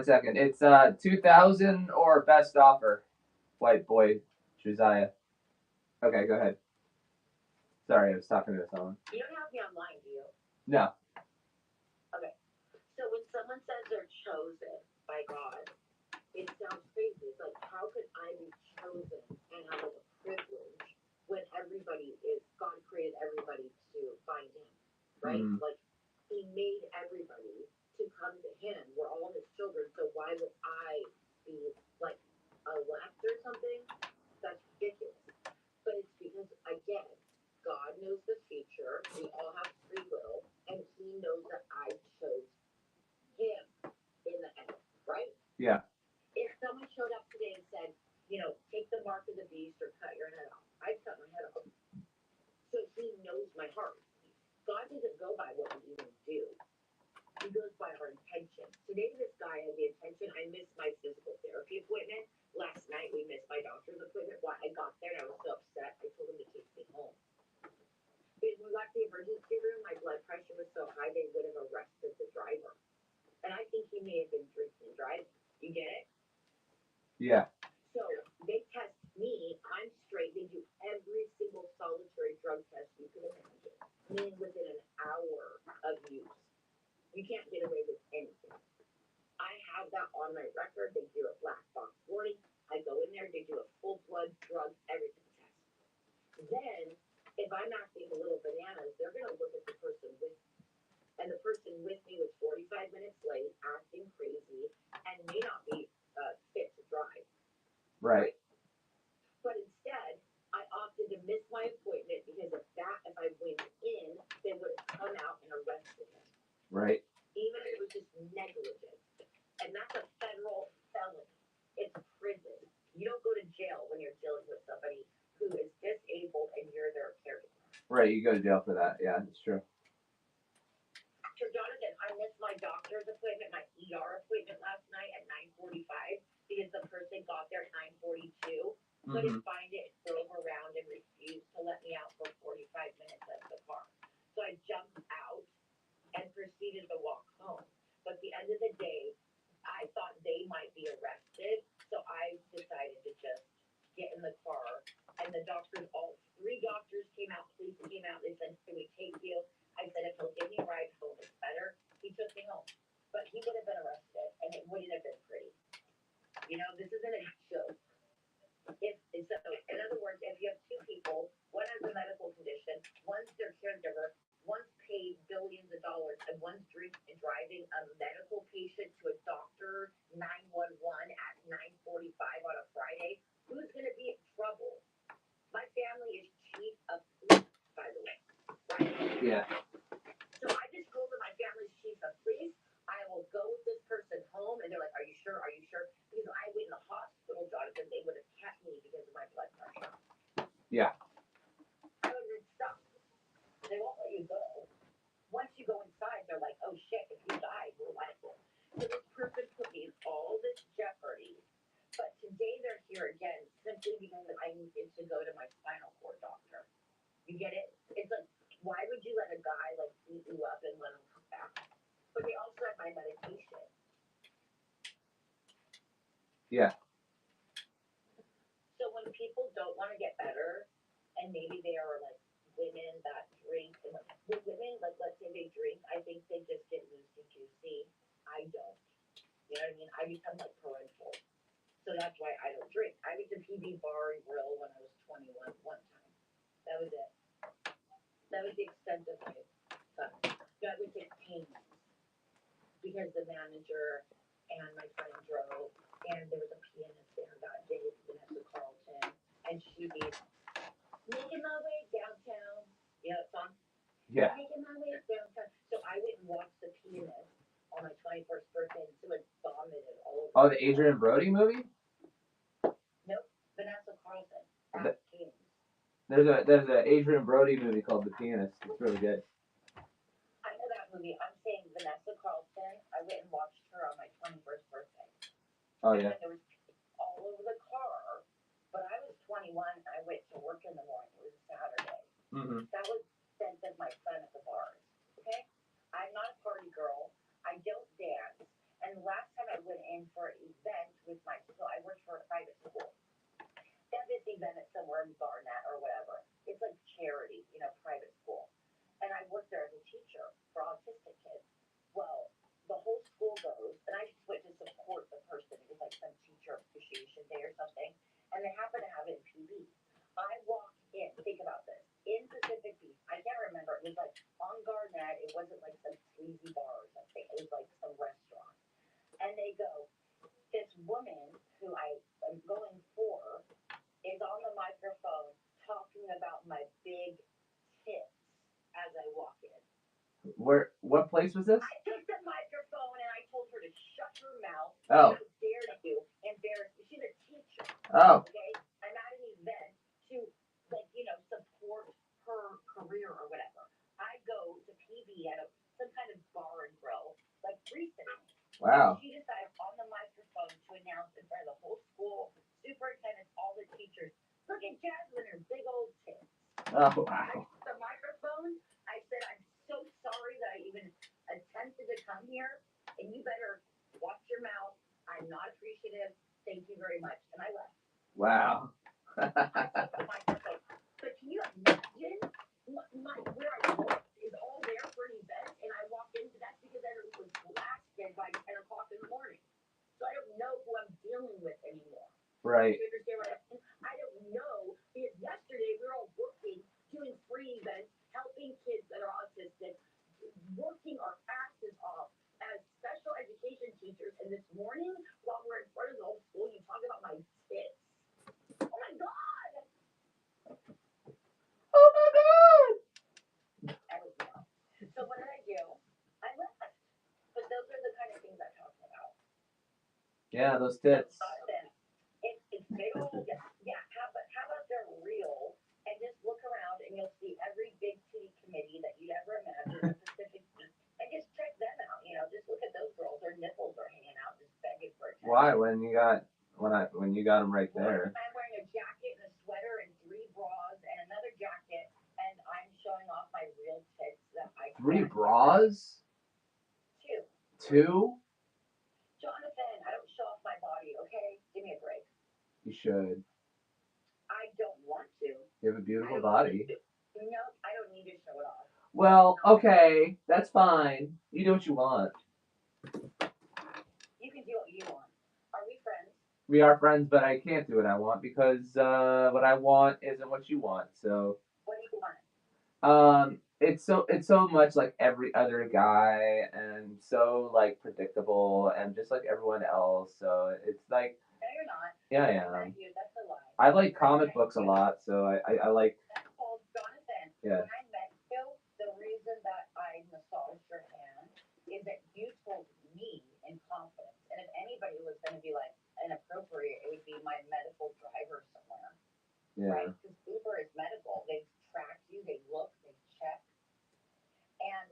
Speaker 2: second. It's 2,000 or best offer. White boy, Josiah. Okay, go ahead. Sorry, I was talking to someone.
Speaker 3: You don't have me online, do you?
Speaker 2: No.
Speaker 3: Okay. So when someone says they're chosen by God, it sounds crazy. It's like, how could I be chosen and have like a privilege when everybody is, God created everybody to find him, right?
Speaker 2: Mm-hmm.
Speaker 3: Like, he made everybody to come to him. We're all his children, so why would I be like elect or something? That's ridiculous. But it's because, again, God knows the future. We all have free will, and he knows that I chose him in the end, right?
Speaker 2: Yeah.
Speaker 3: If someone showed up today and said, take the mark of the beast or cut your head off, I'd cut my head off. So he knows my heart. God doesn't go by what we even do. He goes by our intention. Today, this guy had the intention. I missed my physical therapy appointment. Last night, we missed my doctor's appointment. Why I got there and I was so upset. I told him to take me home. When we left the emergency room, my blood pressure was so high they would have arrested the driver. And I think he may have been drinking and driving. You get it?
Speaker 2: Yeah.
Speaker 3: So they test me. I'm straight. They do every single solitary drug test you can imagine. Meaning within an hour of use. You can't get away with anything. I have that on my record. They do a black box warning. I go in there. They do a full blood drug everything test. Then, if I'm acting a little bananas, they're going to look at the person with me. And the person with me was 45 minutes late, acting crazy, and may not be fit to drive.
Speaker 2: Right.
Speaker 3: But instead, I opted to miss my appointment because if I went in, they would have come out and arrested him.
Speaker 2: Right.
Speaker 3: Even if it was just negligence. And that's a federal felony. It's prison. You don't go to jail when you're dealing with somebody who is disabled and you're their caregiver.
Speaker 2: Right, you go to jail for that. Yeah, that's true.
Speaker 3: So Jonathan, I missed my doctor's appointment, my ER appointment last night at 9:45 because the person got there at 9:42, couldn't find it, drove around and refused to let me out for 45 minutes at the car. So I jumped out and proceeded to walk home. But at the end of the day, I thought they might be arrested, so I decided to just get in the car. And the doctors, all 3 doctors came out, police came out, they said, can we take you? I said, if he'll give me a ride home, it's better. He took me home. But he would have been arrested, and it wouldn't have been pretty. You know, this isn't a joke. So, in other words, if you have two people, one has a medical condition, one's their caregiver, one's paid billions of dollars, and one's drinking and driving a medical patient to a doctor 911 at 9:45 on a Friday, who's going to be in trouble? My family is chief of police, by the way. Right?
Speaker 2: Yeah.
Speaker 3: So I just told them my family's chief of police. I will go with this person home, and they're like, "Are you sure? Are you sure?" Because I went in the hospital, Jonathan. They would have kept me because of my blood pressure.
Speaker 2: Yeah.
Speaker 3: I would have been stuck. They won't let you go. Once you go inside, they're like, "Oh shit! If you die, we're liable." So this person put me in all this jeopardy. But today they're here again simply because I needed to go to my spinal cord doctor. You get it? It's like, why would you let a guy like beat you up and let him come back? But they also have my medication.
Speaker 2: Yeah.
Speaker 3: So when people don't want to get better, and maybe they are like women that drink, and like, with women, like let's say they drink, I think they just get loosey goosey. I don't. You know what I mean? I become like parental. So that's why I don't drink. I went to PB Bar and Grill when I was 21 one time. That was it. That was the extent of my fun. I would take pains because the manager and my friend drove, and there was a pianist there that day, Vanessa Carlton, and she'd be making my way downtown. You know that song?
Speaker 2: Yeah.
Speaker 3: Making my way downtown. So I went and watched the pianist on my 21st birthday, and someone vomited all over.
Speaker 2: Oh, the Adrian Brody movie?
Speaker 3: Nope, Vanessa Carlton.
Speaker 2: The-
Speaker 3: Pianist.
Speaker 2: There's a Adrian Brody movie called The Pianist. It's really good.
Speaker 3: I know that movie. I'm saying Vanessa Carlton. I went and watched her on my 21st birthday.
Speaker 2: Oh yeah.
Speaker 3: And there was all over the car. But I was 21. I went to work in the morning. It was a Saturday.
Speaker 2: Mhm.
Speaker 3: That was spent with my son at the bars. Okay? I'm not a party girl. I don't dance. And the last time I went in for an event with my so I worked for a private school. They have this event at somewhere in Barnett or whatever. It's like charity, you know, private school. And I worked there as a teacher for autistic kids. Well, the whole school goes, and I just went to support the person. It was like some teacher appreciation day or something. And they happen to have it in PB. I walked in, think about this, in Pacific Beach. I can't remember. It was like on Garnett. It wasn't like some sleazy bar or something. It was like some restaurant. And they go, this woman who I am going for is on the microphone talking about my big tits as I walk in.
Speaker 2: What place was this?
Speaker 3: I took the microphone and I told her to shut her mouth.
Speaker 2: Oh.
Speaker 3: How dare you embarrass me? She's a teacher.
Speaker 2: Oh.
Speaker 3: Okay? I'm at an event to, like, you know, support her career or whatever. I go to PB at some kind of bar and grill, like recently.
Speaker 2: Wow.
Speaker 3: She decides on the microphone to announce in front of the whole school, superintendents, all the teachers, look at Jasmine, her big old tits.
Speaker 2: Oh
Speaker 3: I
Speaker 2: wow.
Speaker 3: took the microphone. I said, I'm so sorry that I even attempted to come here, and you better watch your mouth. I'm not appreciative. Thank you very much. And I left.
Speaker 2: Wow.
Speaker 3: I took the microphone. But can you imagine where I work is all there for an event, and I walked into that because I was blasted by 10 o'clock in the morning. So I don't know who I'm dealing with anymore.
Speaker 2: Right.
Speaker 3: You understand what I'm saying? I don't know because yesterday we were all working, doing free events, helping kids that are autistic, working our asses off as special education teachers. And this morning, while we're in front of the whole school, you talk about my tits. Oh my God!
Speaker 2: Oh my God.
Speaker 3: I was wrong. So what did I do? I left. But those are the kind of things I'm talking about.
Speaker 2: Yeah, those tits.
Speaker 3: It's big old, yeah. How about they're real? And just look around and you'll see every big titty committee that you'd ever imagine in the Pacific Beach. And just check them out. You know, just look at those girls. Their nipples are hanging out, just begging for attention.
Speaker 2: Why? When you got them right there.
Speaker 3: I'm wearing a jacket and a sweater and 3 bras and another jacket, and I'm showing off my real tits that I.
Speaker 2: 3 bras?
Speaker 3: 2.
Speaker 2: 2?
Speaker 3: Jonathan, I don't show off my body, okay? Give me a break.
Speaker 2: You should.
Speaker 3: I don't want to.
Speaker 2: You have a beautiful body.
Speaker 3: No, I don't need to show it off.
Speaker 2: Well, okay, that's fine. You do what you want.
Speaker 3: You can do what you want. Are we friends?
Speaker 2: We are friends, but I can't do what I want because what I want isn't what you want. So,
Speaker 3: What do you want?
Speaker 2: it's so much like every other guy, and so like predictable, and just like everyone else. So it's like,
Speaker 3: No, you're not.
Speaker 2: yeah, I
Speaker 3: That's
Speaker 2: am.
Speaker 3: you. That's a lie.
Speaker 2: I like comic books a lot, so I like,
Speaker 3: That's called Jonathan.
Speaker 2: yeah.
Speaker 3: When I met you, the reason that I massaged your hand is that you told me in confidence. And if anybody was going to be like inappropriate, it would be my medical driver somewhere, right?
Speaker 2: Yeah.
Speaker 3: Because Uber is medical. They track you, they look, they check. And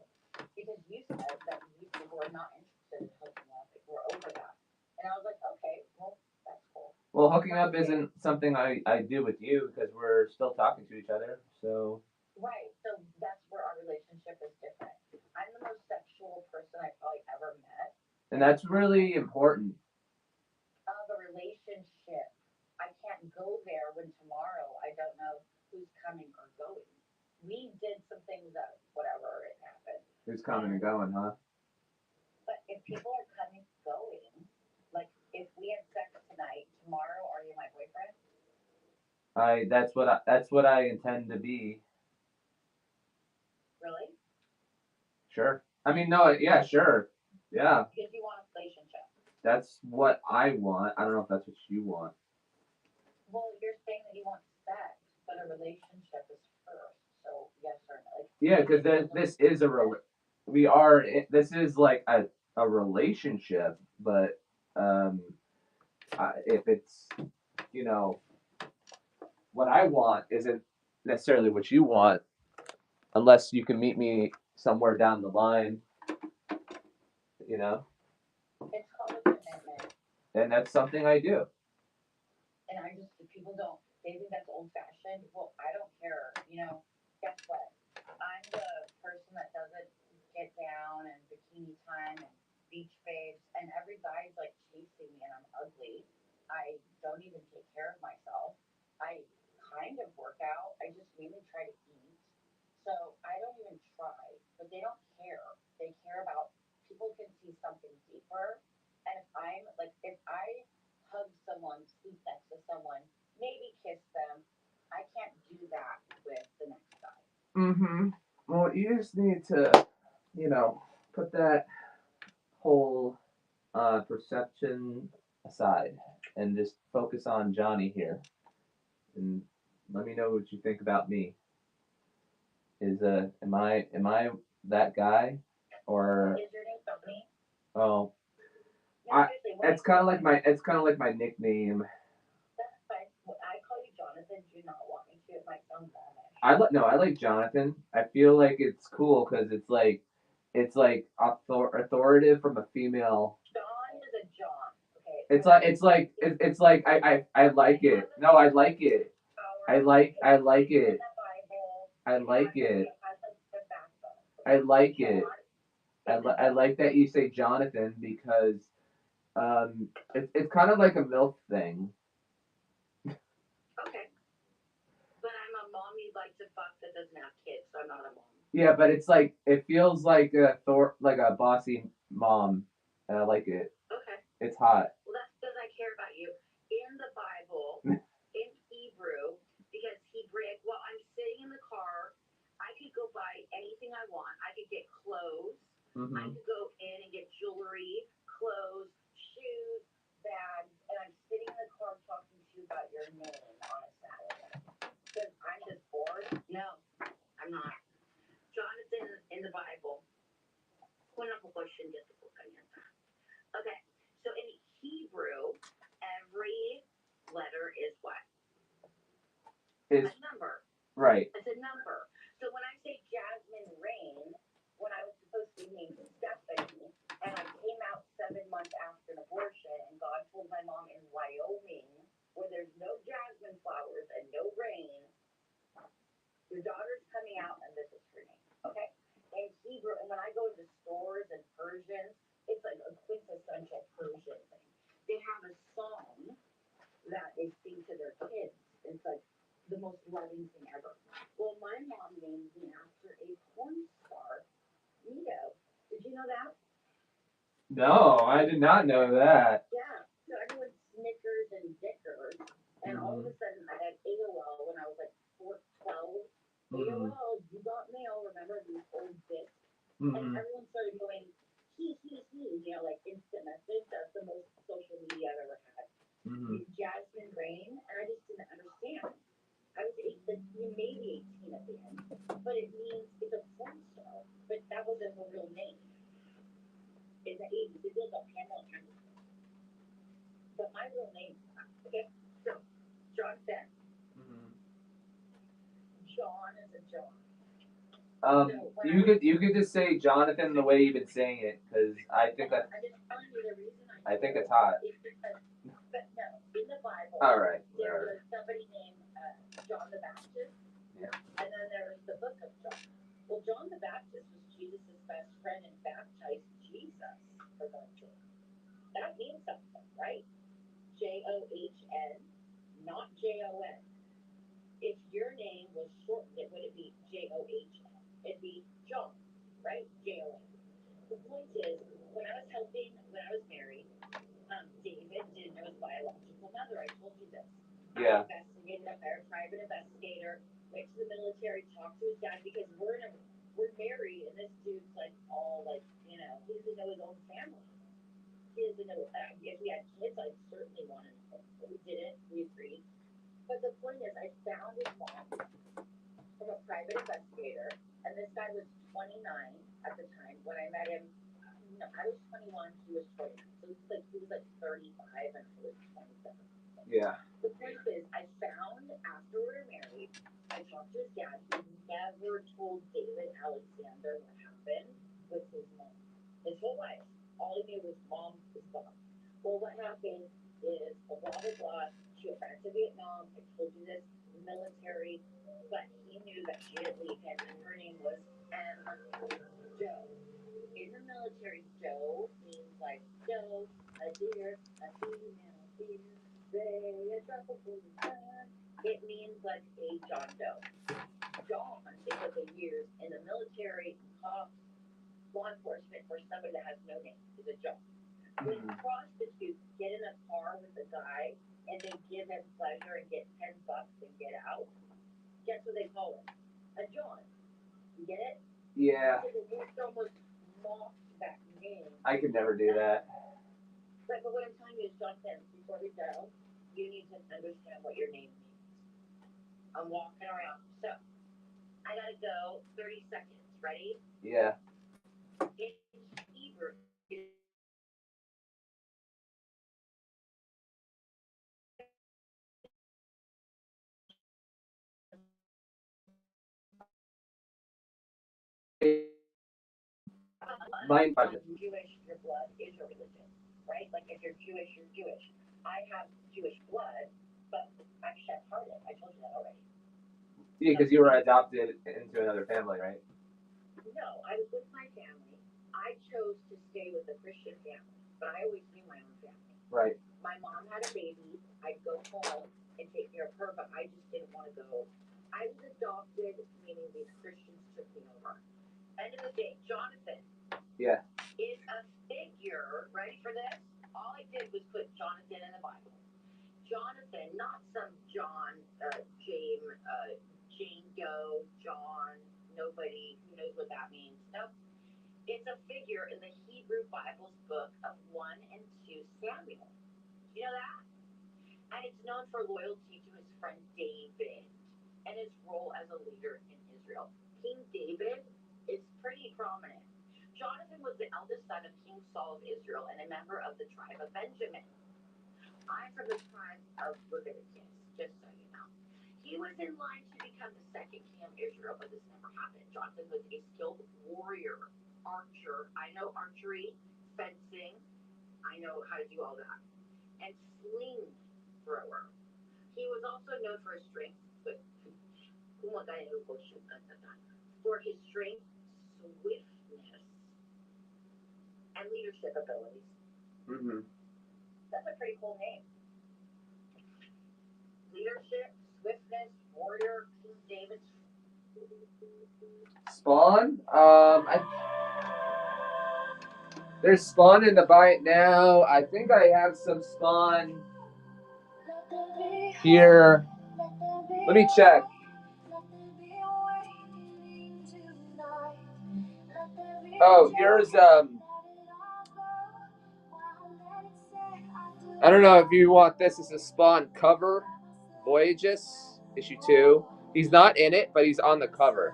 Speaker 3: because you said that you people are not interested in hooking up, if we're over that. And I was like, okay, well, that's cool.
Speaker 2: Well, hooking up isn't something I do with you because we're still talking to each other. So.
Speaker 3: Right. So that's where our relationship is different. I'm the most sexual person I probably ever met.
Speaker 2: And that's really important.
Speaker 3: Of a relationship. I can't go there when tomorrow I don't know who's coming or going. We did some things that whatever it happened.
Speaker 2: Who's coming and going, huh?
Speaker 3: But if people are coming going, like if we had sex tonight, tomorrow are you my boyfriend?
Speaker 2: That's what I intend to be.
Speaker 3: Really?
Speaker 2: Sure. I mean, no, yeah, sure. Yeah.
Speaker 3: Because you want a relationship.
Speaker 2: That's what I want. I don't know if that's what you want.
Speaker 3: Well, you're saying that you want sex, but a relationship is first. So yes or no? Like,
Speaker 2: Yeah, because this is this is like a relationship, but um, if it's, you know, what I want isn't necessarily what you want, unless you can meet me somewhere down the line, you know,
Speaker 3: it's called a commitment.
Speaker 2: and that's something I do.
Speaker 3: And I just, people don't, they think that's old fashioned. Well, I don't care. You know, guess what? I'm the person that doesn't get down and bikini time and beach babes, and every guy's like chasing me, and I'm ugly. I don't even take care of myself. I kind of work out. I just mainly try to eat. So I don't even try, but they don't care. They care about people can see something deeper. And if I'm like, if I hug someone, sleep next to someone, maybe kiss them, I can't do that with the next guy.
Speaker 2: Mm-hmm. Well, you just need to, put that whole perception aside and just focus on Johnny here, and let me know what you think about me. Am I that guy, or
Speaker 3: Is your name Tony?
Speaker 2: oh,
Speaker 3: No,
Speaker 2: I
Speaker 3: seriously,
Speaker 2: it's kind of like my nickname.
Speaker 3: that's fine. When I call you Jonathan, do you not want me to? It might sound momish.
Speaker 2: I like Jonathan. I feel like it's cool because it's like authoritative from a female.
Speaker 3: John is a John. Okay.
Speaker 2: It's like I like it. No, I like it. I like it. I like it. I like it. I like that you say Jonathan because it's kind of like a MILF thing.
Speaker 3: Okay. But I'm a mom you'd like to fuck that doesn't have kids, so I'm not a mom.
Speaker 2: Yeah, but it's like it feels like like a bossy mom, and I like it.
Speaker 3: Okay.
Speaker 2: It's hot.
Speaker 3: Well, that's because I care about you. In the Bible, in Hebrew, because while I'm sitting in the car, I could go buy anything I want. I could get clothes.
Speaker 2: Mm-hmm.
Speaker 3: I could go in and get jewelry, clothes, shoes, bags, and I'm sitting in the car talking to you about your name on a Saturday. Because I'm just bored? No, I'm not. Jonathan in the Bible. Okay, so in Hebrew, every letter is what?
Speaker 2: Is
Speaker 3: a number.
Speaker 2: right.
Speaker 3: It's a number. So when I say Jasmine Rain, when I was supposed to be named Stephanie, and I came out 7 months after an abortion, and God told my mom in Wyoming, where there's no jasmine flowers and no rain, your daughter's coming out, and this is her name. Okay? In Hebrew, and when I go into stores and Persians, it's like a quintessential Persian thing. They have a song that they sing to their kids. It's like the most loving thing ever. Well, my mom named me after a porn star, Nito. Did you know that?
Speaker 2: No, I did not know that.
Speaker 3: Yeah. So everyone snickers and dickers. And all of a sudden, I had AOL when I was like 12. AOL, you got mail, remember these old bits? And everyone started going, he, you know, like instant message. That's the most social media I've ever had. Jasmine Rain, and I just didn't understand. I was maybe 18 at the end, but it means it's a porn star. But that wasn't her real name. In the 80s, it was a Pamela Anderson. But my real name, okay, so Jonathan. John is a John.
Speaker 2: You could just say Jonathan the way you've been saying it, because I think that.
Speaker 3: I'm just telling you the reason
Speaker 2: I think it's hot.
Speaker 3: It's because, but no, in the Bible,
Speaker 2: All right.
Speaker 3: there was somebody named John the Baptist.
Speaker 2: Yeah.
Speaker 3: And then there was the book of John. Well, John the Baptist was Jesus' best friend and baptized Jesus for God's sake. That means something, right? John, not Jon. If your name was shortened, it wouldn't be John. It'd be John, right? Jon. The point is, when I was married, David didn't know his biological mother. I told you this.
Speaker 2: Yeah.
Speaker 3: I investigated, I hired a private investigator, went to the military, talked to his dad, because we're married, and this dude's like all like, you know, he doesn't know his own family. He doesn't know, if we had kids, I certainly wanted to know. But we didn't, we agreed. But the point is, I found his mom from a private investigator, and this guy was 29 at the time. When I met him, no, I was 21, he was 29. So he was like 35, and I was 27.
Speaker 2: Yeah.
Speaker 3: The point is, I found after we were married, I talked to his dad. He never told David Alexander what happened with his mom. His whole life, all he knew was mom is gone. Well, what happened is blah blah blah. She went back to Vietnam. I told you this, military, but he knew that she didn't leave him, and her name was Joe. In the military, Joe means like Joe, a deer, a female deer, say a tropical sun. It means like a John Doe. John, because of years in the military, cops, law enforcement, for somebody that has no name is a John. When prostitutes get in a car with a guy and they give him pleasure and get $10 and get out, guess what they call him? A John. You get it?
Speaker 2: Yeah.
Speaker 3: It's almost mocked that name.
Speaker 2: I could never do that.
Speaker 3: But what I'm telling you is, Jonathan, before we go, you need to understand what your name means. I'm walking around. So, I gotta go. 30 seconds. Ready?
Speaker 2: Yeah.
Speaker 3: In Hebrew,
Speaker 2: Mind budget.
Speaker 3: Jewish, your blood is your religion, right? Like if you're Jewish, you're Jewish. I have Jewish blood, but I'm Sephardic. I told you that already.
Speaker 2: Yeah, because you were adopted into another family, right?
Speaker 3: No, I was with my family. I chose to stay with a Christian family, but I always knew my own family.
Speaker 2: Right.
Speaker 3: My mom had a baby. I'd go home and take care of her, but I just didn't want to go. I was adopted, meaning these Christians took me over. End of the day, Jonathan.
Speaker 2: Yeah.
Speaker 3: Is a figure. Ready for this? All I did was put Jonathan in the Bible. Jonathan, not some John, Jane Doe, John, nobody who knows what that means. Nope. It's a figure in the Hebrew Bible's book of 1 and 2 Samuel. You know that? And it's known for loyalty to his friend David and his role as a leader in Israel. King David is pretty prominent. Jonathan was the eldest son of King Saul of Israel and a member of the tribe of Benjamin. I'm from the tribe of Leviticus, just so you know. He was in line to become the second king of Israel, but this never happened. Jonathan was a skilled warrior, archer. I know archery, fencing. I know how to do all that. And sling thrower. He was also known for his strength, swiftness, and leadership abilities.
Speaker 2: Mm-hmm.
Speaker 3: That's a pretty cool name. Leadership, swiftness, order King David's.
Speaker 2: Spawn? There's Spawn in the buy it now. I think I have some Spawn here. Let me check. Oh, here's I don't know if you want this as a Spawn cover. Voyages, issue 2. He's not in it, but he's on the cover.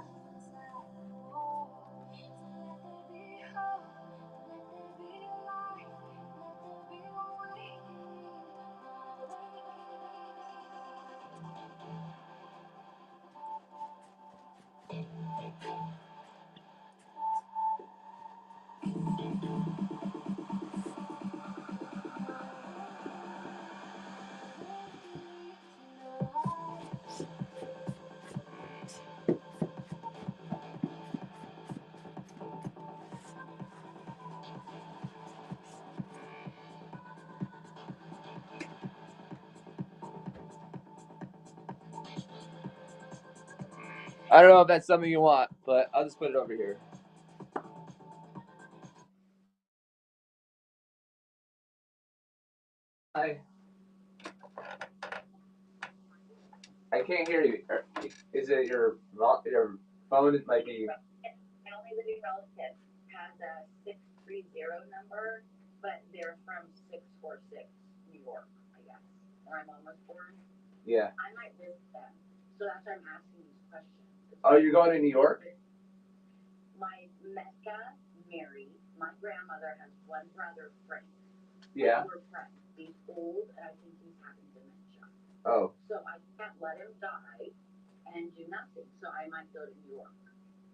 Speaker 2: I don't know if that's something you want, but I'll just put it over here. I can't hear you. Is it your phone? It might be.
Speaker 3: My only living relative has a 630 number, but they're from 646 New York, I guess, where my mom was born.
Speaker 2: Yeah.
Speaker 3: I might visit them, so that's why I'm asking these questions.
Speaker 2: Oh, you're going to New York?
Speaker 3: My Mecca married. My grandmother has one brother, Frank.
Speaker 2: Yeah.
Speaker 3: We're friends. He's old, and I think he's having dementia.
Speaker 2: Oh.
Speaker 3: So I can't let him die and do nothing. So I might go to New York.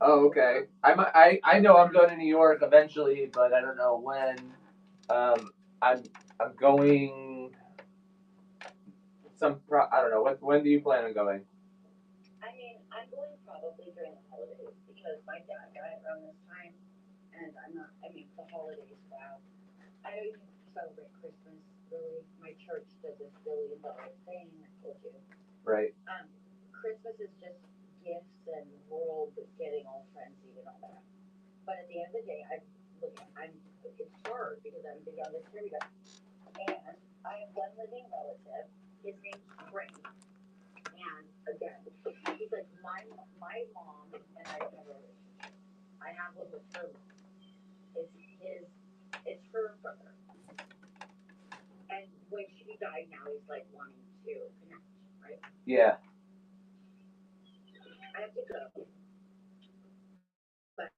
Speaker 2: Oh, okay. I know I'm going to New York eventually, but I don't know when. I'm going. I don't know. When do you plan on going?
Speaker 3: I mean, I'm going probably during the holidays because my dad died around this time, and I'm not. I mean, the holidays. Wow. I know you can celebrate Christmas. Really, my church does this $1 billion thing. I told you.
Speaker 2: Right.
Speaker 3: Christmas is just gifts and world getting all frenzied and all that. But at the end of the day, it's hard because I'm the youngest here, and I have one living relative. His name's Frank, and again, he's like my mom and I have a relationship. I have one with her mom. It's her brother, and when she died, now he's like wanting to connect, right?
Speaker 2: Yeah.
Speaker 3: I have to go, but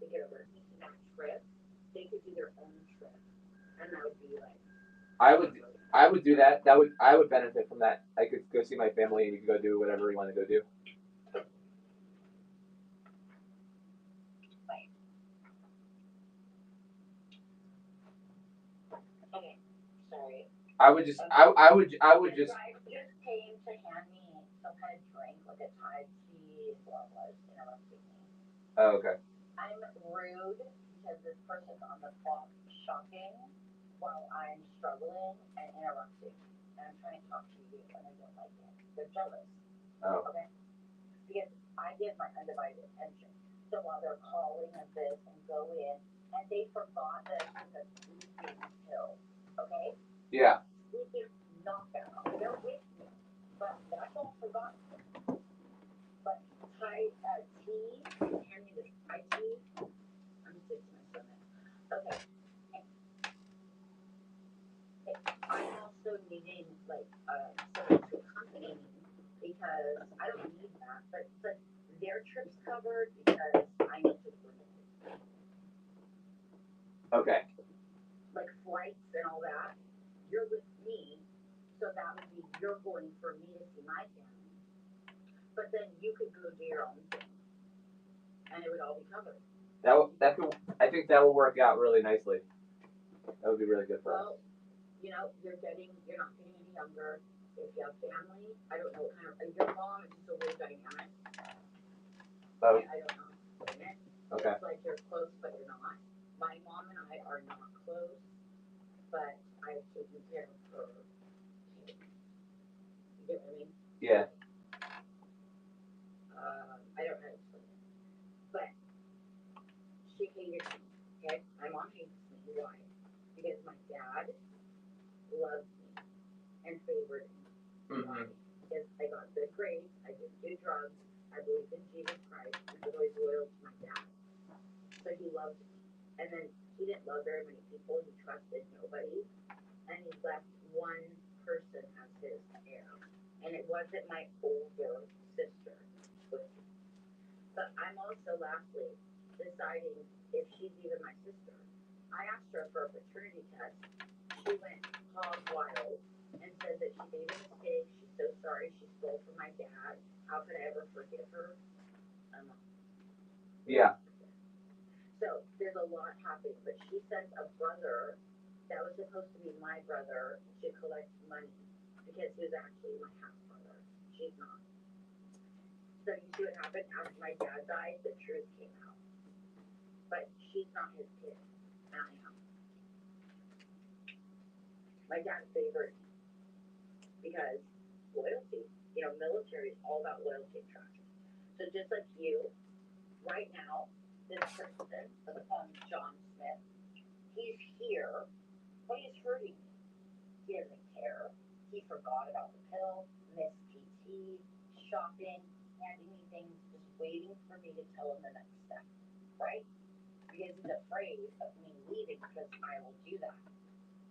Speaker 3: to get over that trip, they could do their own trip, and that would be like.
Speaker 2: I would do that. I would benefit from that. I could go see my family, and you could go do whatever you want to go do.
Speaker 3: Okay, sorry.
Speaker 2: I would just.
Speaker 3: The guy just came to hand me some kind of drink, like a Thai tea, is what it was, interrupting me.
Speaker 2: Oh, okay.
Speaker 3: I'm rude because this person's on the clock shopping while I'm struggling and interrupting. And I'm trying to talk to you, and I don't like it. They're jealous.
Speaker 2: Oh.
Speaker 3: Okay? Because I give my undivided attention. So while they're calling of this and go in, and they forgot that I took a sleeping pill. Okay?
Speaker 2: Yeah.
Speaker 3: Sleeping knockout. They're with me. But that's all forgotten. But Thai tea, hand me this Thai tea. I'm sick to my stomach. Okay. I'm also needing like someone to accompany me because I don't need that, but their trip's covered because I need to work.
Speaker 2: Okay.
Speaker 3: Like flights and all that, you're with me, so that would be you're going for me to see my family. But then you could go do your own thing, and it would all be covered.
Speaker 2: I think that will work out really nicely. That would be really good for us.
Speaker 3: Well, you're not getting any younger. If you have family, I don't know what kind of your mom is just a weird dynamic.
Speaker 2: Oh.
Speaker 3: I don't know.
Speaker 2: Okay.
Speaker 3: It's like you're close, but you're not. My mom and I are not close. but I've taken care of her. You get what I mean?
Speaker 2: Yeah.
Speaker 3: I don't know how to explain it, but she hated me. Okay, my mom hates me. Why? Because my dad loved me and favored me. Why?
Speaker 2: Mm-hmm.
Speaker 3: Because I got good grades, I didn't do drugs, I believed in Jesus Christ, and I was always loyal to my dad. So he loved me. And then he didn't love very many people, he trusted nobody, and he left one person as his heir. And it wasn't my older sister with me. But I'm also lastly deciding if she's even my sister. I asked her for a paternity test. She went hog wild and said that she made a mistake. She's so sorry she stole from my dad. How could I ever forgive her? I'm not.
Speaker 2: Yeah.
Speaker 3: So there's a lot happening, but she sent a brother that was supposed to be my brother to collect money because he was actually my half brother. She's not. So you see what happened after my dad died? The truth came out. But she's not his kid. And I am. My dad favored me because loyalty. You know, military is all about loyalty and trust. So just like you, right now, this person, let's call him John Smith, he's here, but he's hurting me. He doesn't care. He forgot about the pill, missed PT, shopping, handing me things, just waiting for me to tell him the next step, right? Because he's afraid of me leaving because I will do that.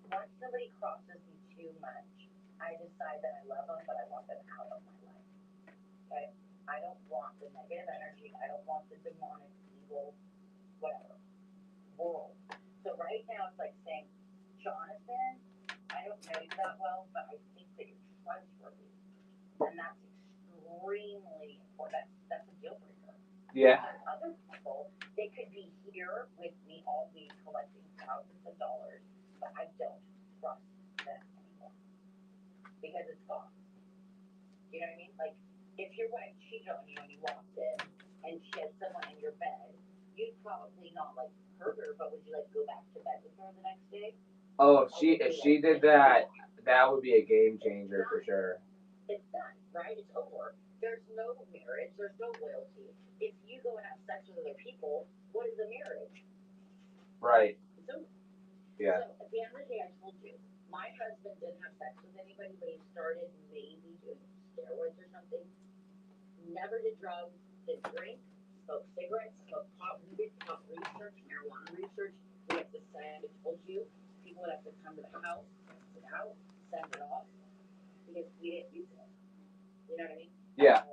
Speaker 3: Once somebody crosses me too much, I decide that I love them, but I want them out of my life. Okay? I don't want the negative energy. I don't want the demonic, evil, whatever, world. So right now it's like saying, Jonathan, I don't know you that well, but I think that you're trustworthy. And that's extremely important. That's a deal breaker.
Speaker 2: Yeah.
Speaker 3: Because other people, they could be here with me all week collecting thousands of dollars, but I don't trust them anymore because it's gone. You know what I mean? Like, if your wife cheated on you and you walked in and she had someone in your bed, you'd probably not like hurt her, but would you like go back to bed with her the next day?
Speaker 2: Oh, if she did that, that would be a game changer for sure.
Speaker 3: It's done, right? It's over. There's no marriage. There's no loyalty. If you go and have sex with other people, what is a marriage?
Speaker 2: Right.
Speaker 3: It's over.
Speaker 2: Yeah.
Speaker 3: So at the end of the day, I told you, my husband didn't have sex with anybody, but he started maybe doing steroids or something. Never did drugs, didn't drink, smoked cigarettes, smoked pot. We did pot research, marijuana research. We have to send, I told you, people would have to come to the house, test it out, send it off, because we didn't use it. You know what I mean?
Speaker 2: Yeah.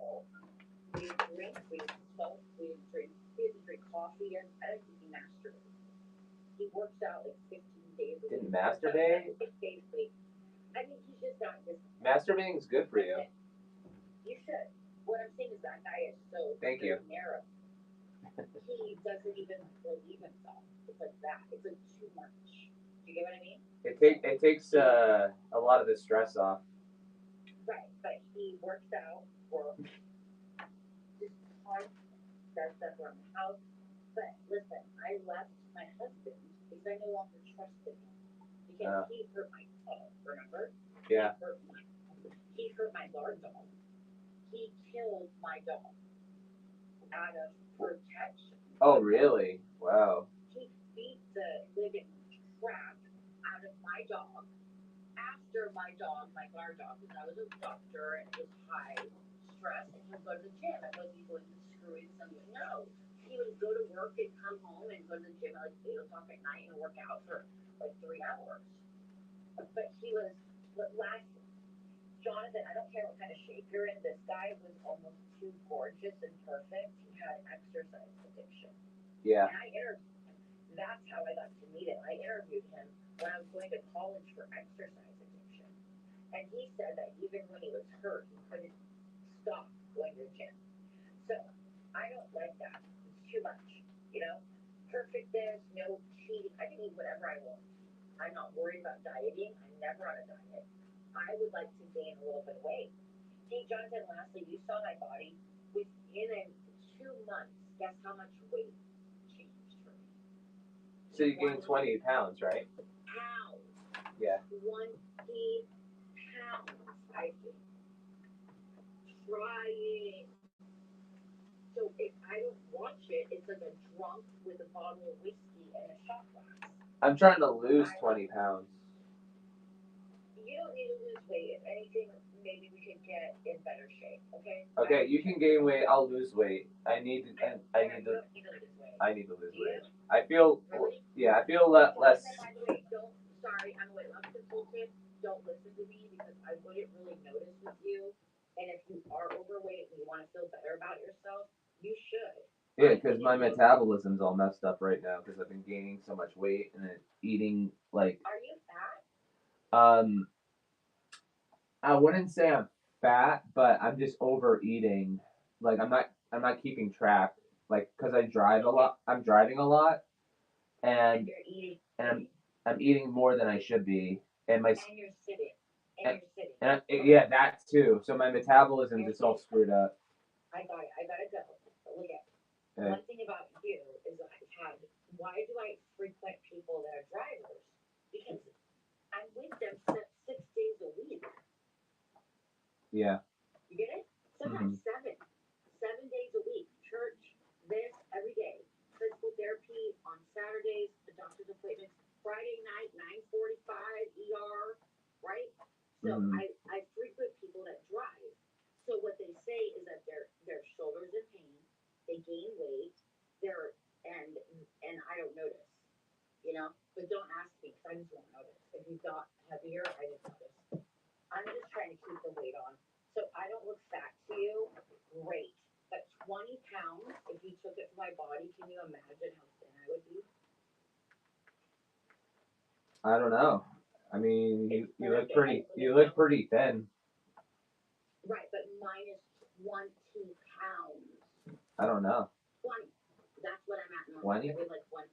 Speaker 3: We didn't drink, we didn't smoke, we didn't drink coffee. I don't think he masturbated. He works out like 15 days a week.
Speaker 2: Didn't masturbate?
Speaker 3: 6 days a week. I mean, he's just not this.
Speaker 2: Masturbating is good for you.
Speaker 3: You should. What I'm saying is that guy is so
Speaker 2: Thank you.
Speaker 3: narrow. He doesn't even believe himself. It's like that. It's like too much. Do you get what I mean?
Speaker 2: It takes a lot of the stress off.
Speaker 3: Right, but he works out, works, just hard, does stuff around the house. But listen, I left my husband because I no longer trusted him. Because he hurt my dog, remember?
Speaker 2: Yeah.
Speaker 3: He hurt my guard dog. He killed my dog out of protection.
Speaker 2: Oh, really? Wow.
Speaker 3: He beat the living crap out of my dog after my dog, my guard dog, because I was a doctor and it was high stress, and he would go to the gym. And was he going to screw in something? No. He would go to work and come home and go to the gym at like 8 o'clock at night and work out for like 3 hours. But he was, last, Jonathan, I don't care what kind of shape you're in, this guy was almost too gorgeous and perfect. He had exercise addiction.
Speaker 2: Yeah.
Speaker 3: And I interviewed him. That's how I got to meet him. I interviewed him when I was going to college for exercise addiction. And he said that even when he was hurt, he couldn't stop going to the gym. So I don't like that. It's too much. You know? Perfectness, no cheating. I can eat whatever I want. I'm not worried about dieting. I'm never on a diet. I would like to gain a little bit of weight. Hey, Jonathan, lastly, you saw my body. Within 2 months, guess how much weight changed for me?
Speaker 2: So you gained 20 pounds, right?
Speaker 3: Pounds.
Speaker 2: Yeah.
Speaker 3: 20 pounds, I think. Trying. So if I don't watch it, it's like a drunk with a bottle of whiskey and a shot glass.
Speaker 2: I'm trying to lose 20 pounds.
Speaker 3: You don't need to lose weight. If anything, maybe we could get in better shape. Okay.
Speaker 2: Okay, you can gain weight. I'll lose weight. I need to. I need
Speaker 3: You
Speaker 2: to.
Speaker 3: don't need to lose weight.
Speaker 2: I need to lose
Speaker 3: Do you?
Speaker 2: weight. I feel.
Speaker 3: Really?
Speaker 2: Yeah, I feel
Speaker 3: By
Speaker 2: less.
Speaker 3: the way, don't. Sorry, I'm a weight loss consultant. Don't listen to me because I wouldn't really notice with you. And if you are overweight and you want to feel better about yourself, you should.
Speaker 2: Yeah, because my metabolism's all messed up right now because I've been gaining so much weight and then eating like.
Speaker 3: Are you fat?
Speaker 2: I wouldn't say I'm fat, but I'm just overeating. Like I'm not keeping track. Like because I drive a lot. I'm driving a lot, and
Speaker 3: You're eating.
Speaker 2: and I'm eating more than I should be, and my
Speaker 3: And you're sitting. And you're sitting.
Speaker 2: and yeah, that too. So my metabolism is all screwed up.
Speaker 3: I got it. I gotta go. But look at
Speaker 2: Okay.
Speaker 3: one thing about you is I've had. Why do I frequent people that are drivers? Because I'm with them 6 days a week.
Speaker 2: Yeah.
Speaker 3: You get it? Sometimes 7 days a week. Church, this every day. Physical therapy on Saturdays. The doctor's appointments. Friday night, 9:45 ER. Right. So I frequent people that drive. So what they say is that their shoulders in pain. They gain weight. They're and I don't notice. You know, but don't ask me because I just won't notice. If you got heavier, I didn't notice. I'm just trying to keep the weight on. So I don't look fat to you. Great. But 20 pounds, if you took it from my body, can you imagine how thin I would be?
Speaker 2: I don't know. I mean, you look pretty thin.
Speaker 3: Right, but minus 20 pounds.
Speaker 2: I don't know.
Speaker 3: 20. That's what I'm at now.
Speaker 2: 20?
Speaker 3: I weigh like 1.5.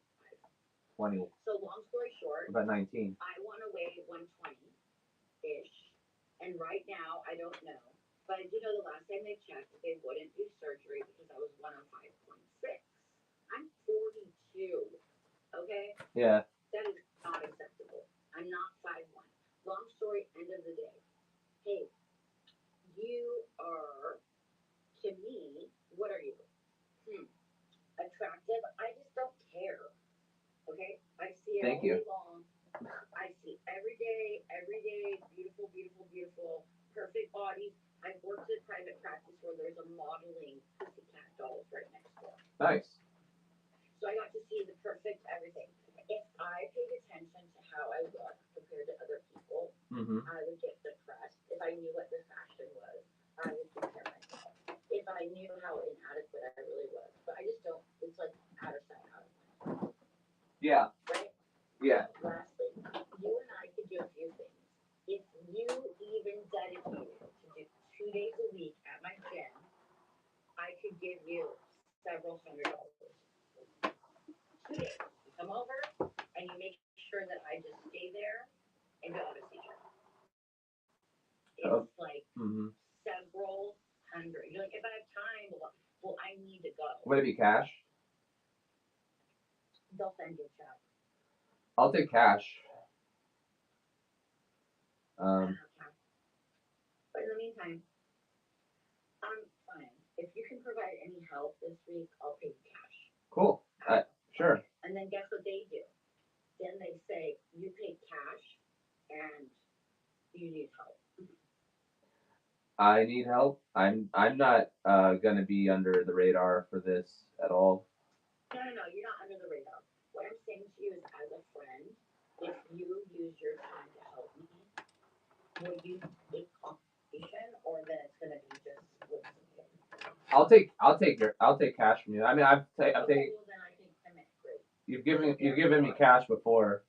Speaker 2: 20.
Speaker 3: So long story short,
Speaker 2: About 19.
Speaker 3: I want to weigh 120-ish. And right now, I don't know. But I do know the last time they checked, they wouldn't do surgery because I was 105.6. I'm 42. Okay?
Speaker 2: Yeah.
Speaker 3: That is not acceptable. I'm not 5'1". Long story, end of the day. Hey, you are, to me, what are you? Attractive? I just don't care. Okay? I see it
Speaker 2: Thank
Speaker 3: all
Speaker 2: you.
Speaker 3: day long. I see every day, beautiful, beautiful, beautiful, perfect bodies. I've worked in private practice where there's a modeling pussycat dolls right next door.
Speaker 2: Nice.
Speaker 3: So I got to see the perfect everything. If I paid attention to how I look compared to other people, I would get depressed. If I knew what the fashion was, I would compare myself. If I knew how inadequate I really was. But I just don't, it's like out of sight, out of mind.
Speaker 2: Yeah.
Speaker 3: Right?
Speaker 2: Yeah.
Speaker 3: Lastly, you and I could do a few things. If you even dedicated to do 2 days a week at my gym, I could give you several $100. 2 days. You come over and you make sure that I just stay there and you'll have a seizure. It's like several hundred. You're like, if I have time, well, I need to go.
Speaker 2: Would it be cash?
Speaker 3: They'll send you a check.
Speaker 2: I'll take cash.
Speaker 3: I don't have cash. But in the meantime, I'm fine. If you can provide any help this week, I'll pay you cash.
Speaker 2: Cool. Sure.
Speaker 3: Okay. And then guess what they do? Then they say you pay cash and you need help.
Speaker 2: I need help. I'm not gonna be under the radar for this at all.
Speaker 3: No, you're not under the radar. What I'm saying to you is, as a friend, if you use your time to help me, will you take compensation, or then it's gonna be just with something?
Speaker 2: I'll take cash from you. I mean, I've taken.
Speaker 3: Well, then I think commit. Great.
Speaker 2: You've given me cash before,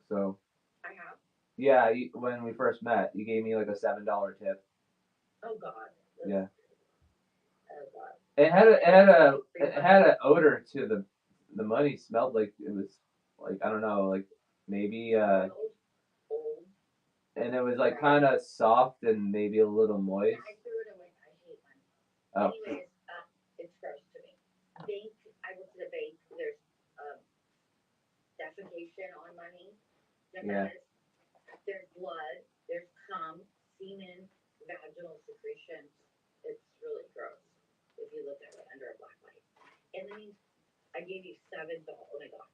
Speaker 2: so.
Speaker 3: I have.
Speaker 2: Yeah, when we first met, you gave me like a $7 tip.
Speaker 3: Oh God.
Speaker 2: Yeah.
Speaker 3: Oh God.
Speaker 2: It had an odor to the money. Smelled like it was like I don't know, like maybe
Speaker 3: Old.
Speaker 2: and it was like kind of soft and maybe a little moist.
Speaker 3: I threw it away. I hate money.
Speaker 2: Oh.
Speaker 3: Anyways, it's gross to me. Bank. I went to the bank. There's defecation on money.
Speaker 2: Yeah.
Speaker 3: There's blood, there's cum, semen, vaginal secretions. It's really gross if you look at it under a black light. And then I gave you $7. Oh my god.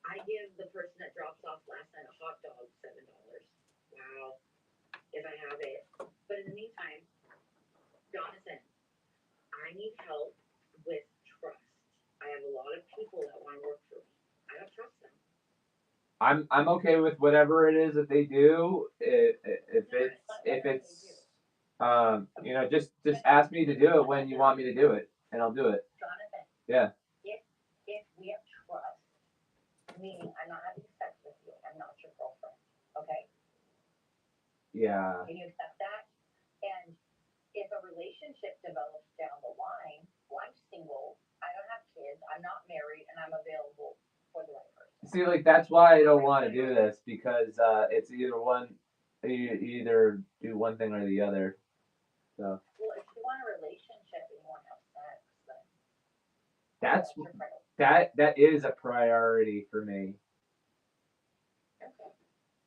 Speaker 3: I give the person that drops off last night a hot dog $7. Wow. If I have it. But in the meantime, Jonathan, I need help with trust. I have a lot of people that want to work for me. I don't trust them.
Speaker 2: I'm okay with whatever it is that they do. If it's you know, just ask me to do it when you want me to do it, and I'll do it.
Speaker 3: Jonathan.
Speaker 2: Yeah.
Speaker 3: If we have trust, meaning I'm not having sex with you, I'm not your girlfriend. Okay?
Speaker 2: Yeah.
Speaker 3: Can you accept that? And if a relationship develops down the line, well, I'm single, I don't have kids, I'm not married, and I'm available for the right person.
Speaker 2: See, like that's why I don't want to do this because it's either one, you either do one thing or the other. So.
Speaker 3: Well, if you want a relationship and you want to have sex, then
Speaker 2: That's
Speaker 3: your priority.
Speaker 2: that is a priority for me.
Speaker 3: Okay.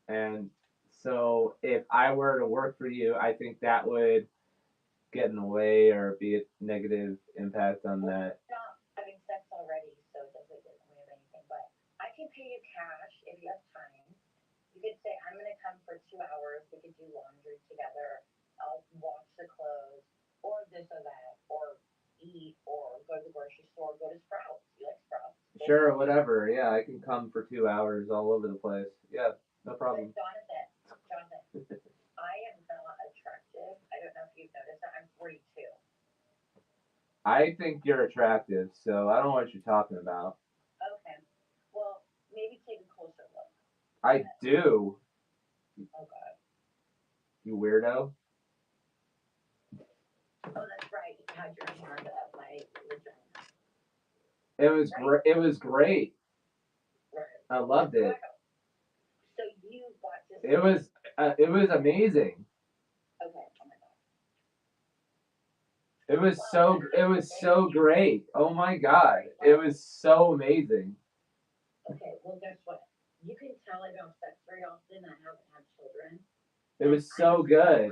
Speaker 2: And so if I were to work for you, I think that would get in the way or be a negative impact on that.
Speaker 3: I'm not having sex already, so it doesn't get in the way of anything. But I can pay you cash if you have time. You could say, I'm going to come for 2 hours. We could do laundry together. I'll wash the clothes, or this or that, or eat, or go to the grocery store, go to Sprouts. You like Sprouts?
Speaker 2: Sure, whatever. Yeah, I can come for 2 hours all over the place. Yeah, no problem.
Speaker 3: Jonathan, I am not attractive. I don't know if you've noticed that. I'm 42.
Speaker 2: I think you're attractive, so I don't know what you're talking about.
Speaker 3: Okay. Well, maybe take a closer look.
Speaker 2: I do.
Speaker 3: Okay.
Speaker 2: You weirdo.
Speaker 3: Oh, that's right. You had your hand up my vagina.
Speaker 2: It was great. It was great.
Speaker 3: Right.
Speaker 2: I loved it.
Speaker 3: So you got to.
Speaker 2: It was amazing.
Speaker 3: Okay. Oh my god.
Speaker 2: It was so great. Oh my god. It was so amazing.
Speaker 3: Okay, well guess what? You can tell I don't have sex very often. I haven't had children.
Speaker 2: It was so good.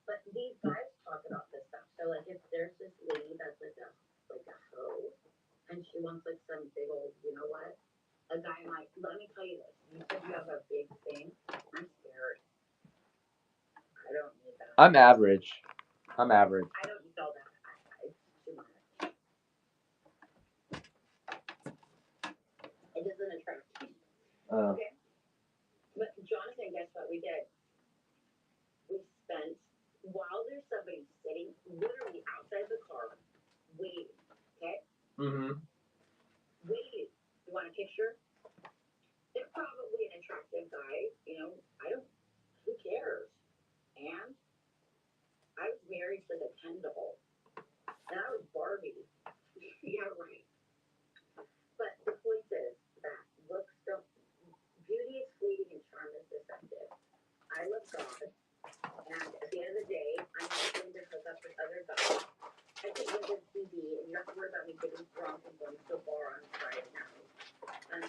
Speaker 3: But these guys talk about this stuff. So like if there's this lady that's like a hoe and she wants like some big old, you know what? A guy might, let me tell you this. You said you have a big thing. I'm scared. I don't need that.
Speaker 2: I'm average. I'm average.
Speaker 3: I don't need all that. It's too much. It doesn't attract me. Okay. But Jonathan, guess what we did? We spent, while there's somebody sitting literally outside the car, waiting. Okay?
Speaker 2: Mm-hmm.
Speaker 3: Waiting. You want a picture? They're probably an attractive guy. You know, who cares? And I was married to the Ken doll. And I was Barbie. Yeah, right. But the point is that looks don't, beauty is fleeting and charm is deceptive. I love God. And at the end of the day, I'm not going to hook up with other guys. I could live in TV and you don't have to worry about me getting drunk and going to a bar on Friday night.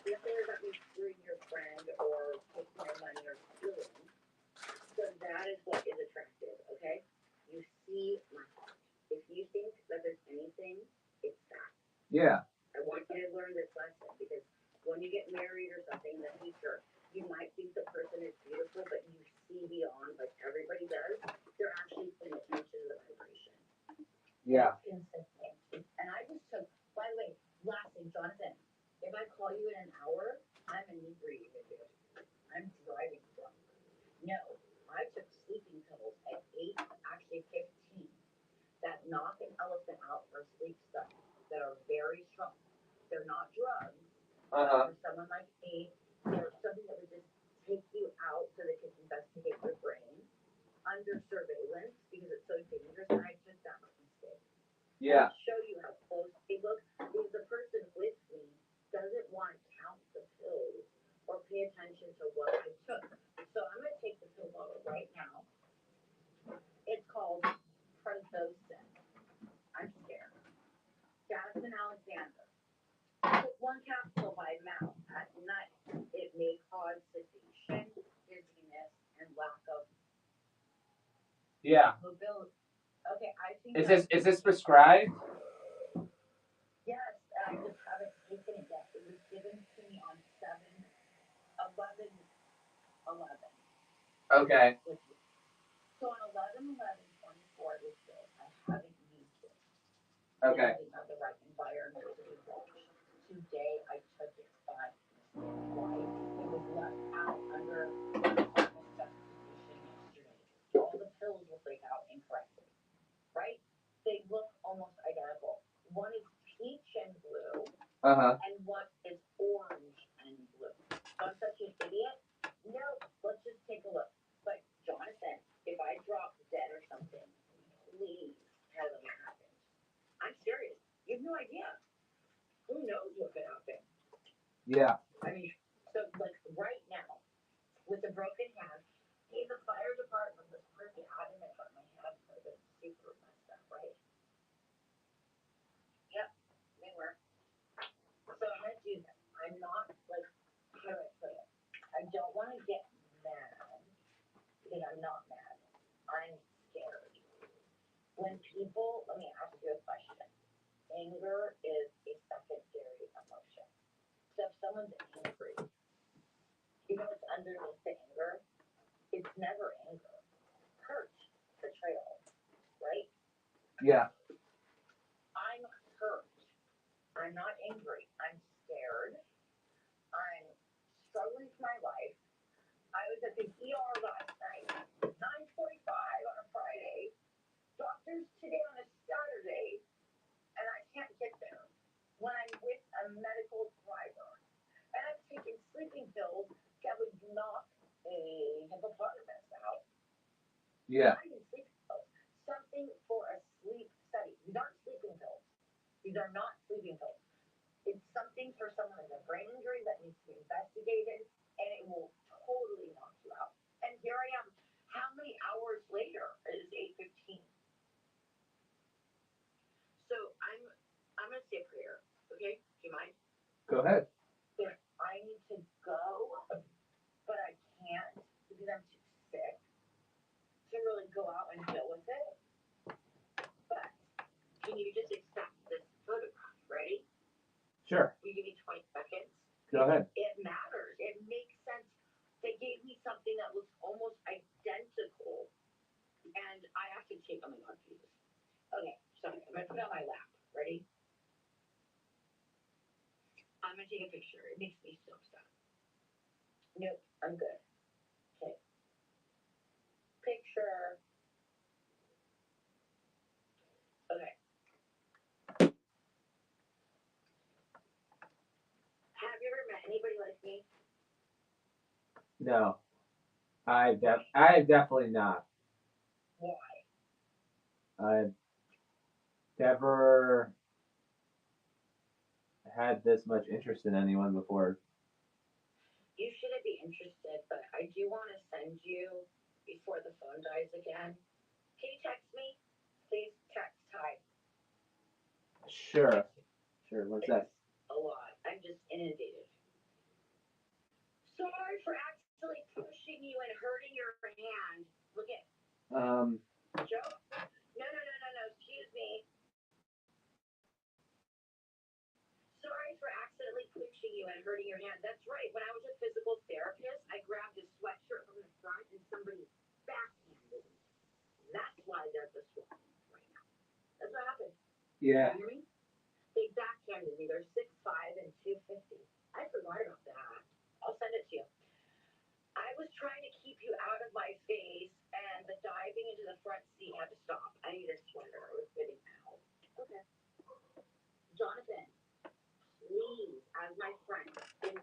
Speaker 3: You have to worry about me screwing your friend or taking their money or stealing. So that is what is attractive, okay? You see my heart. If you think that there's anything, it's that.
Speaker 2: Yeah.
Speaker 3: I want you to learn this lesson because when you get married or something in the future, you might think the person is beautiful, but you see beyond, like everybody does. They're actually paying attention to the vibration.
Speaker 2: Yeah.
Speaker 3: It's consistent. And I just took, by the way, last thing, Jonathan, if I call you in an hour, I'm inebriated. I'm driving drunk. No, I took sleeping pills at 8, actually 15, that knock an elephant out for sleep stuff that are very strong. They're not drugs. For someone like me, they're something that would just take you out so they could investigate your brain under surveillance because it's so dangerous. And I took that mistake.
Speaker 2: Yeah.
Speaker 3: To show you how close they look. Because the person with me doesn't want to count the pills or pay attention to what I took. So I'm going to take the pill bottle right now. It's called Prozocin. I'm scared. Jasmine Alexander. Take 1 capsule by mouth at night. It may cause sedation, dizziness,
Speaker 2: Yeah.
Speaker 3: Mobility. Okay, I think
Speaker 2: Is this prescribed?
Speaker 3: yes, and I just haven't taken it yet. It was given to me on 7/11/11.
Speaker 2: Okay.
Speaker 3: So on 11/11/24 it was good. I haven't used it.
Speaker 2: Okay.
Speaker 3: I didn't have the right environment to do that. Today I took it by why? It was left out under department specification yesterday. All the pills were laid out incorrectly, right? They look almost identical. One is peach and blue, and one is orange and blue. So I'm such an idiot. No, let's just take a look. But Jonathan, if I drop dead or something, please tell them what happened. I'm serious. You have no idea. Who knows what could happen?
Speaker 2: Yeah.
Speaker 3: I mean, so like right now, with the broken hand, hey, the fire department was pretty adamant on my hand for the super messed up, right? Yep, they were. So I'm gonna do this. I'm not like, how do I put it? I don't want to get mad because I'm not mad. I'm scared. When people, let me ask you a question. Anger is a secondary emotion. So if someone's angry, even if it's underneath the anger, it's never anger. Hurt, betrayal, right?
Speaker 2: Yeah.
Speaker 3: I'm hurt. I'm not angry. I'm scared. I'm struggling for my life. I was at the ER last night, 9:45 on a Friday. Doctors today on a Saturday, and I can't get there when I'm with a medical driver. And I've taken sleeping pills that would knock a hippopotamus out.
Speaker 2: Yeah.
Speaker 3: Not even sleeping pills. Something for a sleep study. These aren't sleeping pills. These are not sleeping pills. It's something for someone with a brain injury that needs to be investigated, and it will totally knock you out. And here I am. How many hours later? It is 8:15. So I'm gonna say a prayer. Okay? Do you mind?
Speaker 2: Go ahead.
Speaker 3: If I need to go, but I can't because I'm too sick to really go out and deal with it. But can you just accept this photograph? Ready?
Speaker 2: Sure.
Speaker 3: You give me 20 seconds.
Speaker 2: Go ahead.
Speaker 3: It matters. It makes sense. They gave me something that looks almost identical, and I have to take. Oh my God, Jesus. Okay, sorry. I'm gonna put it on my lap. Ready? I'm gonna take a picture. It makes me so upset. Nope, I'm good. Okay. Picture. Okay. Have you ever met anybody like me?
Speaker 2: No. I definitely not.
Speaker 3: Why?
Speaker 2: I've never had this much interest in anyone before.
Speaker 3: You shouldn't be interested, but I do want to send you before the phone dies again. Can you text me? Please text hi.
Speaker 2: Sure. Sure. What's that?
Speaker 3: A lot. I'm just inundated. Sorry for actually pushing you and hurting your hand. Look at Joe. No. Excuse me. Sorry for accidentally pushing you and hurting your hand. That's right. When I was a physical therapist, I grabbed a sweatshirt from the front and somebody backhanded me. That's why there's a swap right now. That's what happened.
Speaker 2: Yeah.
Speaker 3: You hear me? They backhanded me. They're 6'5" and 250. I forgot about that. I'll send it to you. I was trying to keep you out of my face, and the diving into the front seat had to stop. I need a sweater. I was getting out. Okay. Jonathan, please, as my friend, in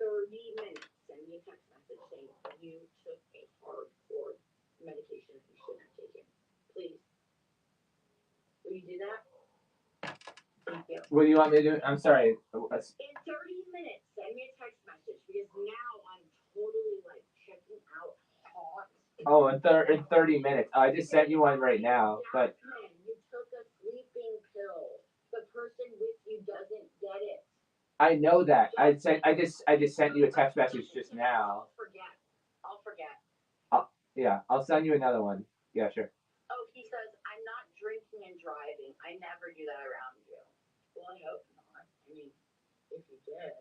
Speaker 3: 30 minutes, send me a text message saying you took a hardcore medication that you shouldn't have taken. Please. Will you do that? Thank you.
Speaker 2: What do you want me to do? I'm sorry.
Speaker 3: In 30 minutes, send me a text message because now I'm totally like checking out hot.
Speaker 2: Oh, in 30 minutes. I just sent you one right now, but
Speaker 3: You took a sleeping pill. The person with you doesn't get it.
Speaker 2: I know that. I just sent you a text message just now.
Speaker 3: I'll forget.
Speaker 2: Yeah, I'll send you another one. Yeah, sure.
Speaker 3: driving. I never do that around you. Well, I hope not. I mean, if you did,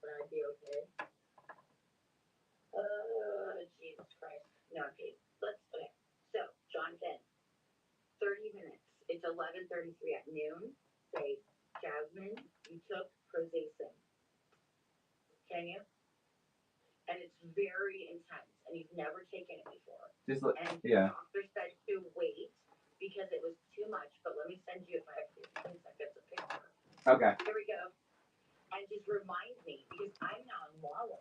Speaker 3: would I be okay? Jesus Christ. No, okay. Okay. So, Jonathan, 30 minutes. It's 11:33 at noon. Say, Jasmine, you took Prozasin. Can you? And it's very intense, and you've never taken it before.
Speaker 2: Just look.
Speaker 3: And
Speaker 2: Yeah.
Speaker 3: the doctor said to wait because it was too much. But let me send you, if I have 15 seconds, a picture.
Speaker 2: Okay.
Speaker 3: Here we go. And just remind me, because I'm now in Lala.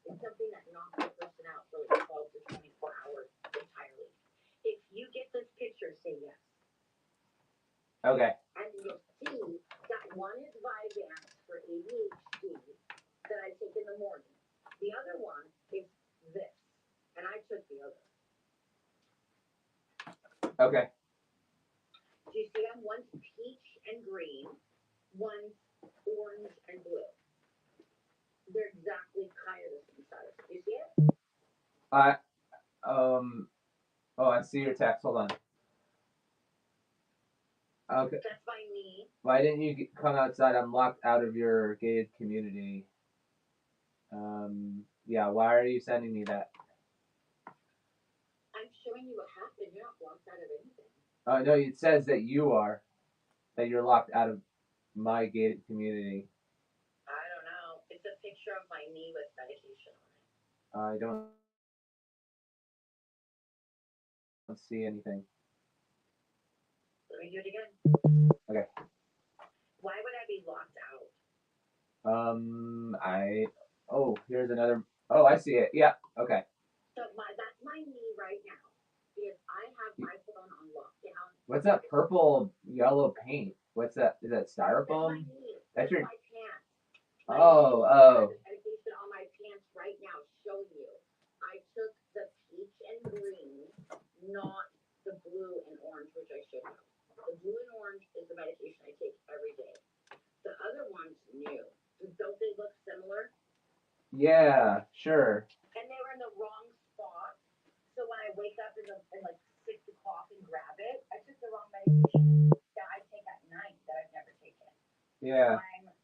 Speaker 3: It's something that knocks a person out for like 12 to 24 hours entirely. If you get this picture, say yes.
Speaker 2: Okay.
Speaker 3: And you'll see that one is Vyvanse for ADHD that I take in the morning. The other one is this, and I took the other.
Speaker 2: Okay.
Speaker 3: Do you see them? One's peach and green, one's orange and blue. They're exactly kind of the same size. Do you see it?
Speaker 2: Oh, I see your text. Hold on. Okay.
Speaker 3: That's my knee.
Speaker 2: Why didn't you come outside? I'm locked out of your gated community. Yeah. Why are you sending me that?
Speaker 3: I'm showing you what happened. You're not locked out of anything.
Speaker 2: Oh no, it says that you're locked out of my gated community.
Speaker 3: I don't know. It's a picture of my knee with medication on it.
Speaker 2: I don't see anything.
Speaker 3: Let me do it again.
Speaker 2: Okay.
Speaker 3: Why would I be locked out?
Speaker 2: Oh, here's another. Oh, I see it. Yeah. Okay.
Speaker 3: So that's my knee right now because I have my phone on lockdown.
Speaker 2: What's that purple yellow paint? What's that? Is that
Speaker 3: That's my
Speaker 2: styrofoam?
Speaker 3: knee.
Speaker 2: That's your.
Speaker 3: My pants.
Speaker 2: Oh,
Speaker 3: I
Speaker 2: oh.
Speaker 3: have medication on my pants right now showing you. I took the peach and green, not the blue and orange, which I should have. The blue and orange is the medication I take every day. The other one's new. Don't they look similar?
Speaker 2: Yeah, sure.
Speaker 3: And they were in the wrong spot. So when I wake up in like 6 o'clock and grab it, I took the wrong medication that I take at night that I've never taken.
Speaker 2: Yeah.
Speaker 3: I'm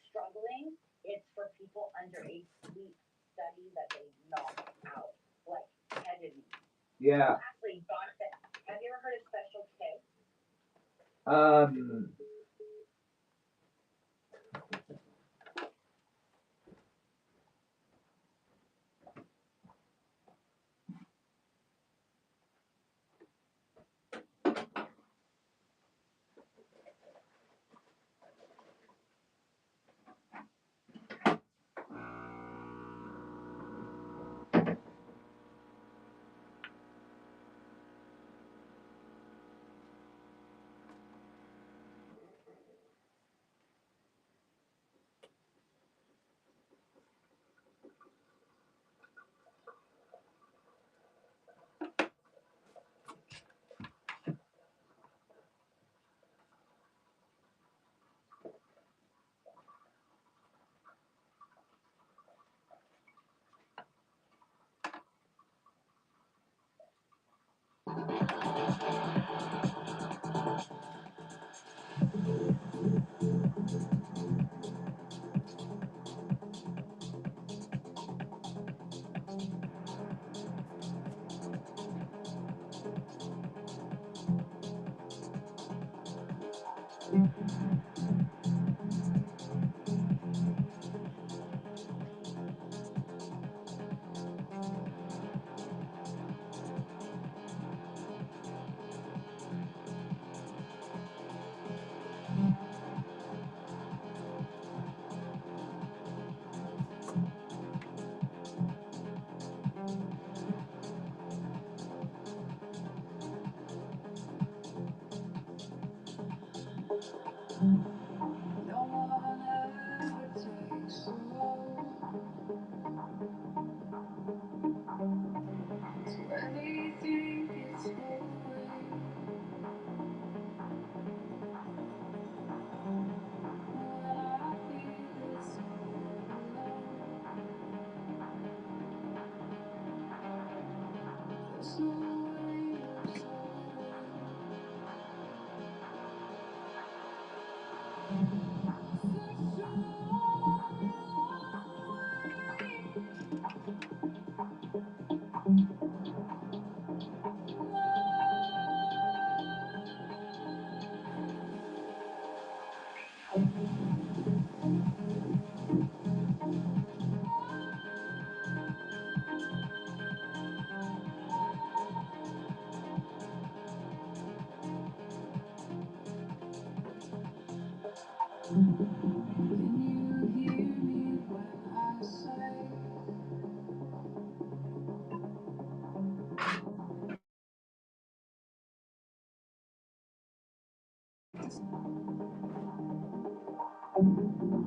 Speaker 3: struggling. It's for people under a sleep study that they knock out, like ketamine.
Speaker 2: Yeah.
Speaker 3: Lastly, Jonathan, have you ever heard of Special K?
Speaker 4: No one ever takes a walk. It's when they think it's over. When I feel it's all alone, there's no way of solving. Can you hear me when I say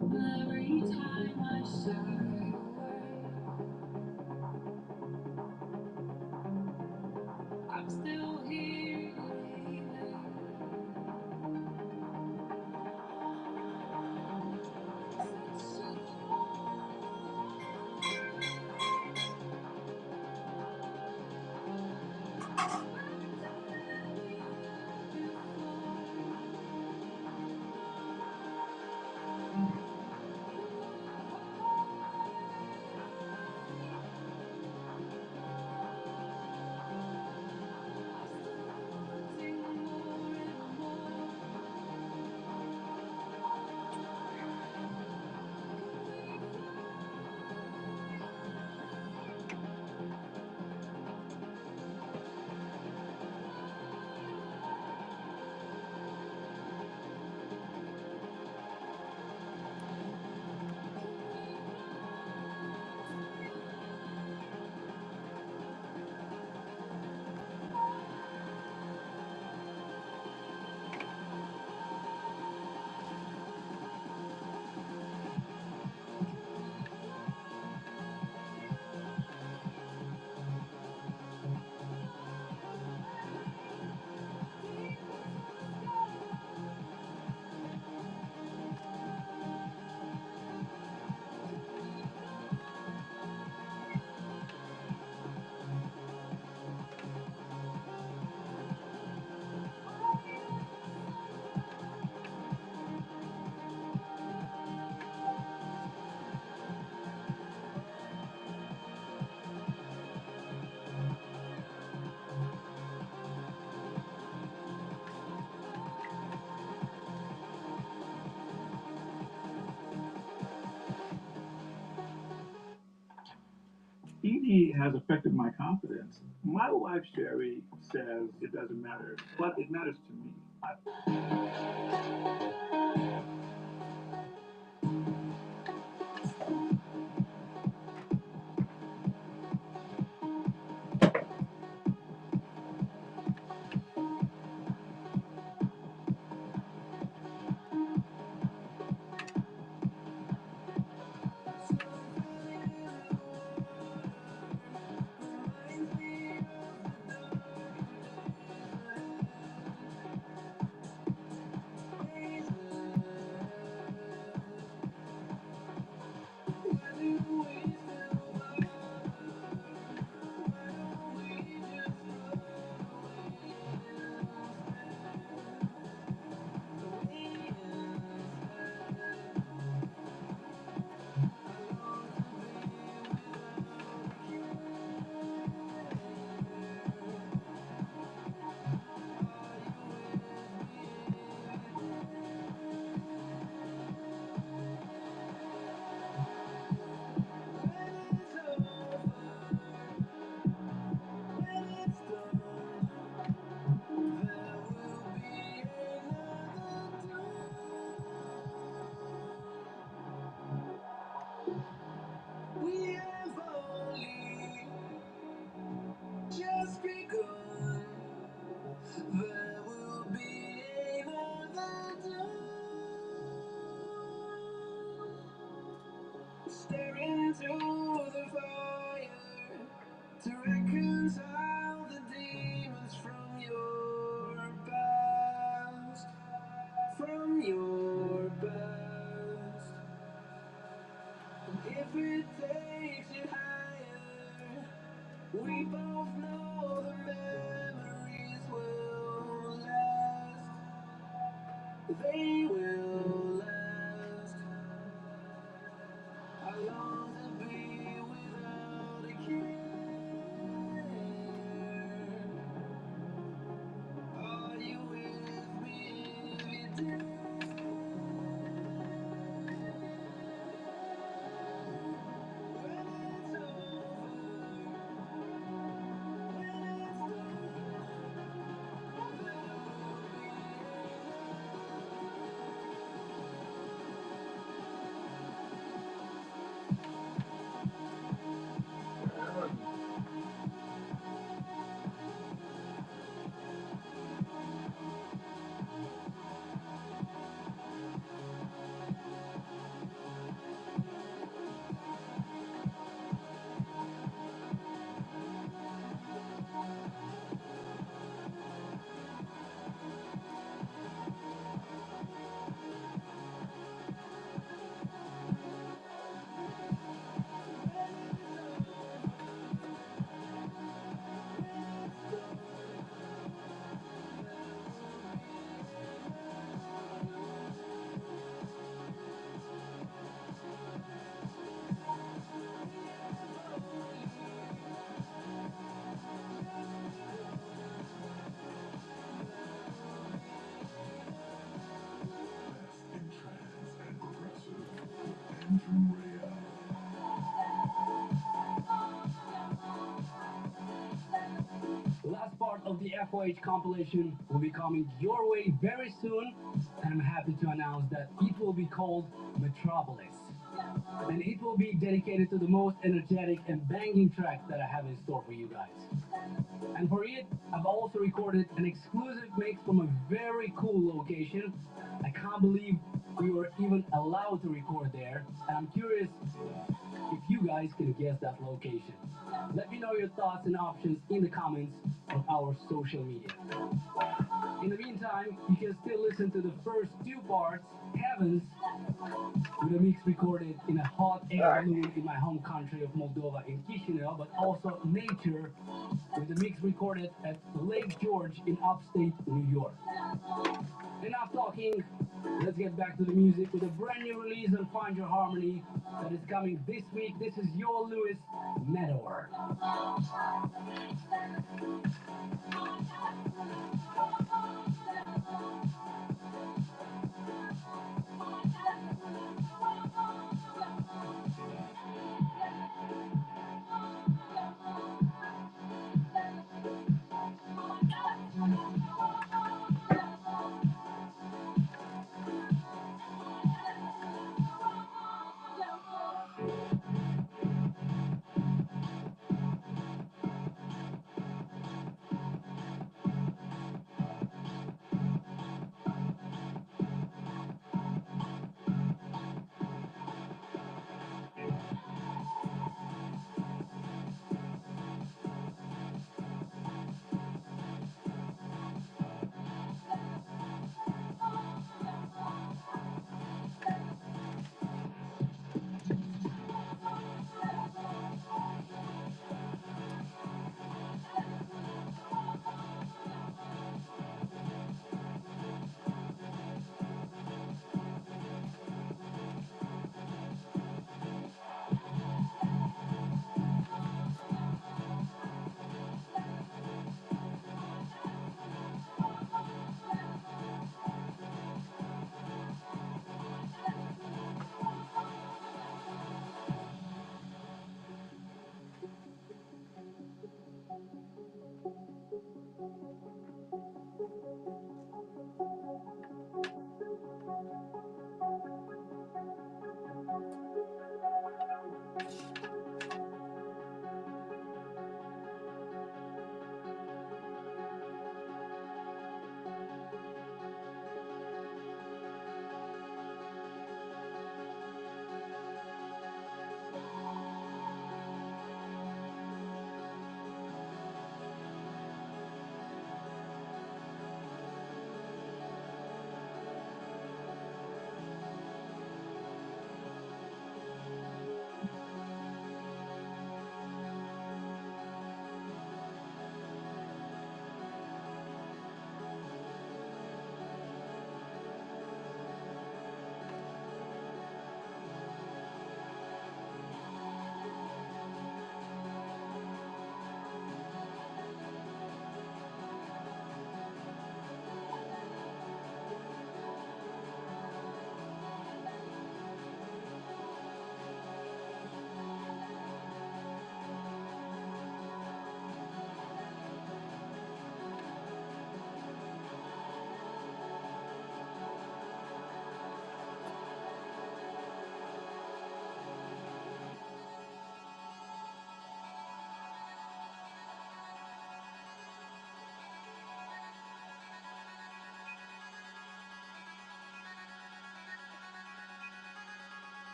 Speaker 4: every time I shy away, I'm still here waiting.
Speaker 5: Indy has affected my confidence. My wife, Sherry, says it doesn't matter, but it matters to me.
Speaker 4: We have only just begun. There will be another dawn. Staring through the fire to reconcile the demons from your past. From your past. And if it takes you higher, we both know the memories will last. They will last. I long to be without a care. Are you with me if you dare?
Speaker 6: part of the FOH compilation will be coming your way very soon, and I'm happy to announce that it will be called Metropolis. And it will be dedicated to the most energetic and banging tracks that I have in store for you guys. And for it, I've also recorded an exclusive mix from a very cool location. I can't believe we were even allowed to record there, and I'm curious if you guys can guess that location. Let me know your thoughts and options in the comments on our social media. In the meantime, you can still listen to the first two parts, Heavens, with a mix recorded in a hot air balloon in my home country of Moldova in Chisinau, but also Nature with a mix recorded at Lake George in upstate New York. Enough talking, let's get back to the music with a brand new release on Find Your Harmony that is coming this week. This is Your Lewis Meadower.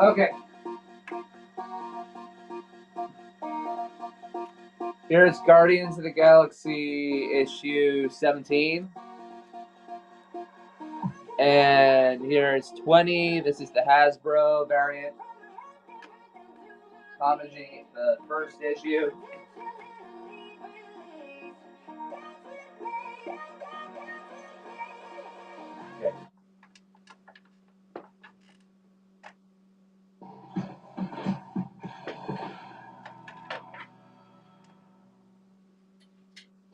Speaker 2: Okay. Here's Guardians of the Galaxy issue 17. And here's 20. This is the Hasbro variant. Homaging the first issue. Okay.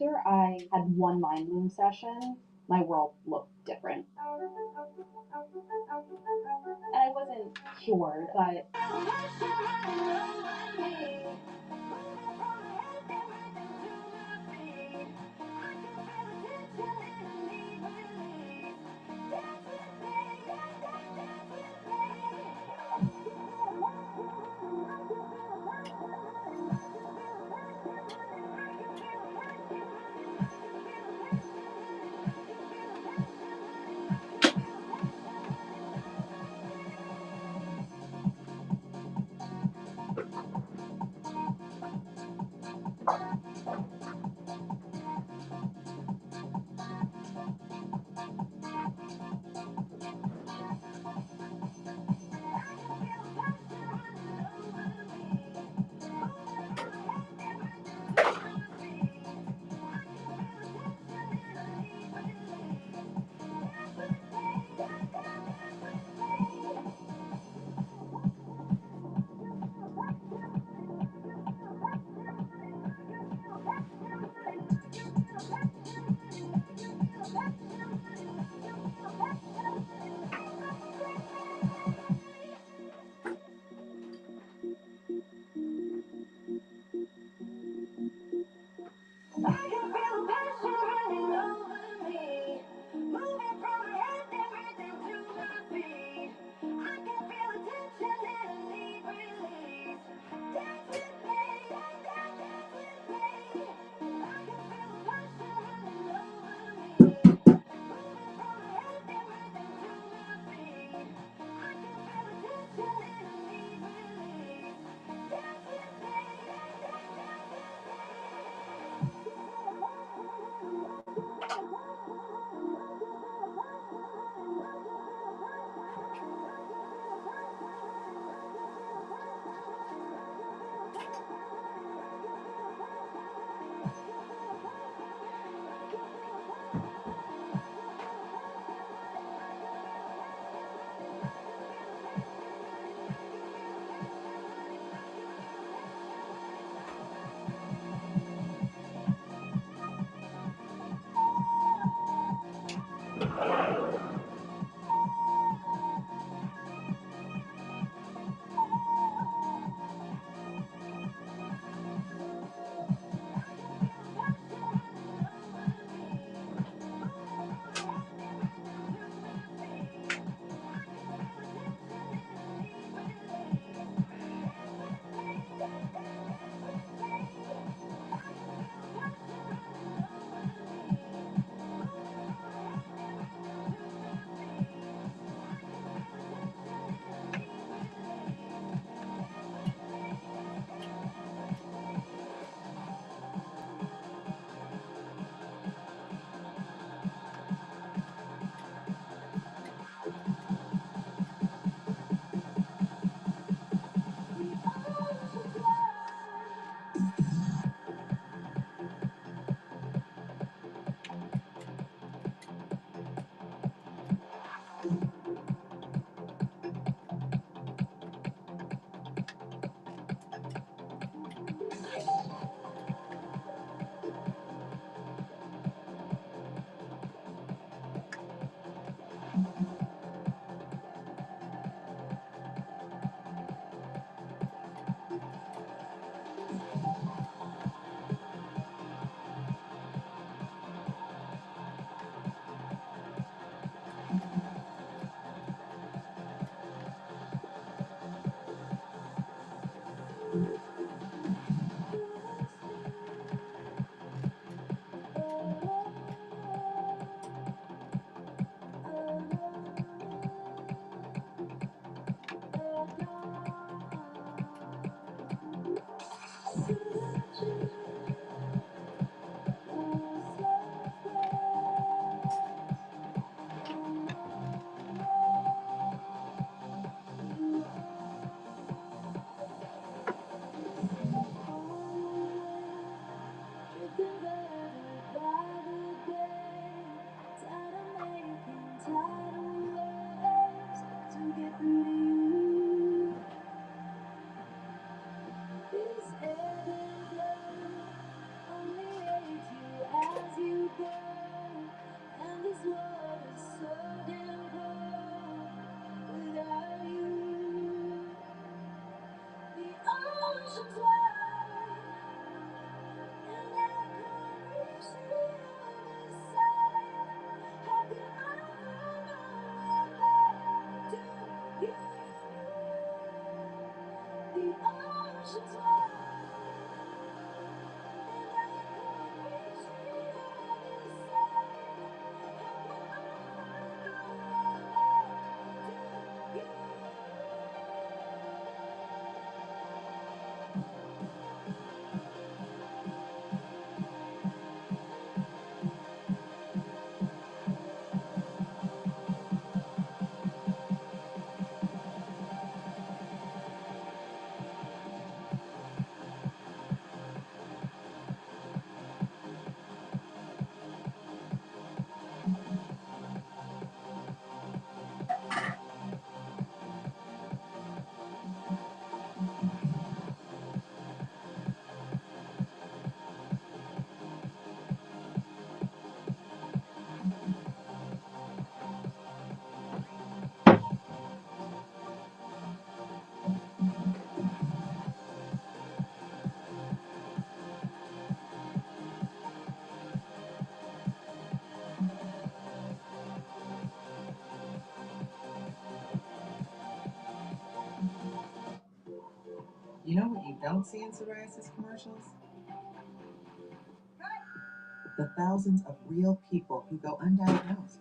Speaker 7: After I had one mind bloom session, my world looked different. And I wasn't cured, but
Speaker 8: You know what you don't see in psoriasis commercials? The thousands of real people who go undiagnosed.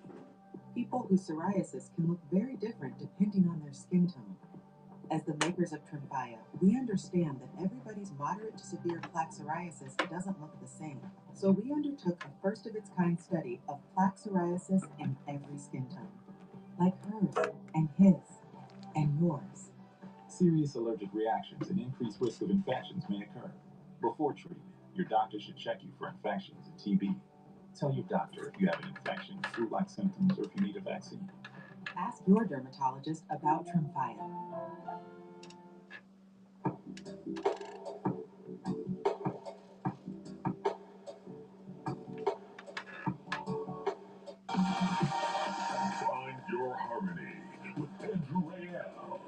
Speaker 8: People whose psoriasis can look very different depending on their skin tone. As the makers of Tremfya, we understand that everybody's moderate to severe plaque psoriasis doesn't look the same. So we undertook a first-of-its-kind study of plaque psoriasis in every skin tone. Like hers, and his, and yours.
Speaker 5: Serious allergic reactions and increased risk of infections may occur. Before treatment, your doctor should check you for infections and TB. Tell your doctor if you have an infection, flu-like symptoms, or if you need a vaccine.
Speaker 8: Ask your dermatologist about Tremfya.
Speaker 9: Find your harmony with Andrew Rayel.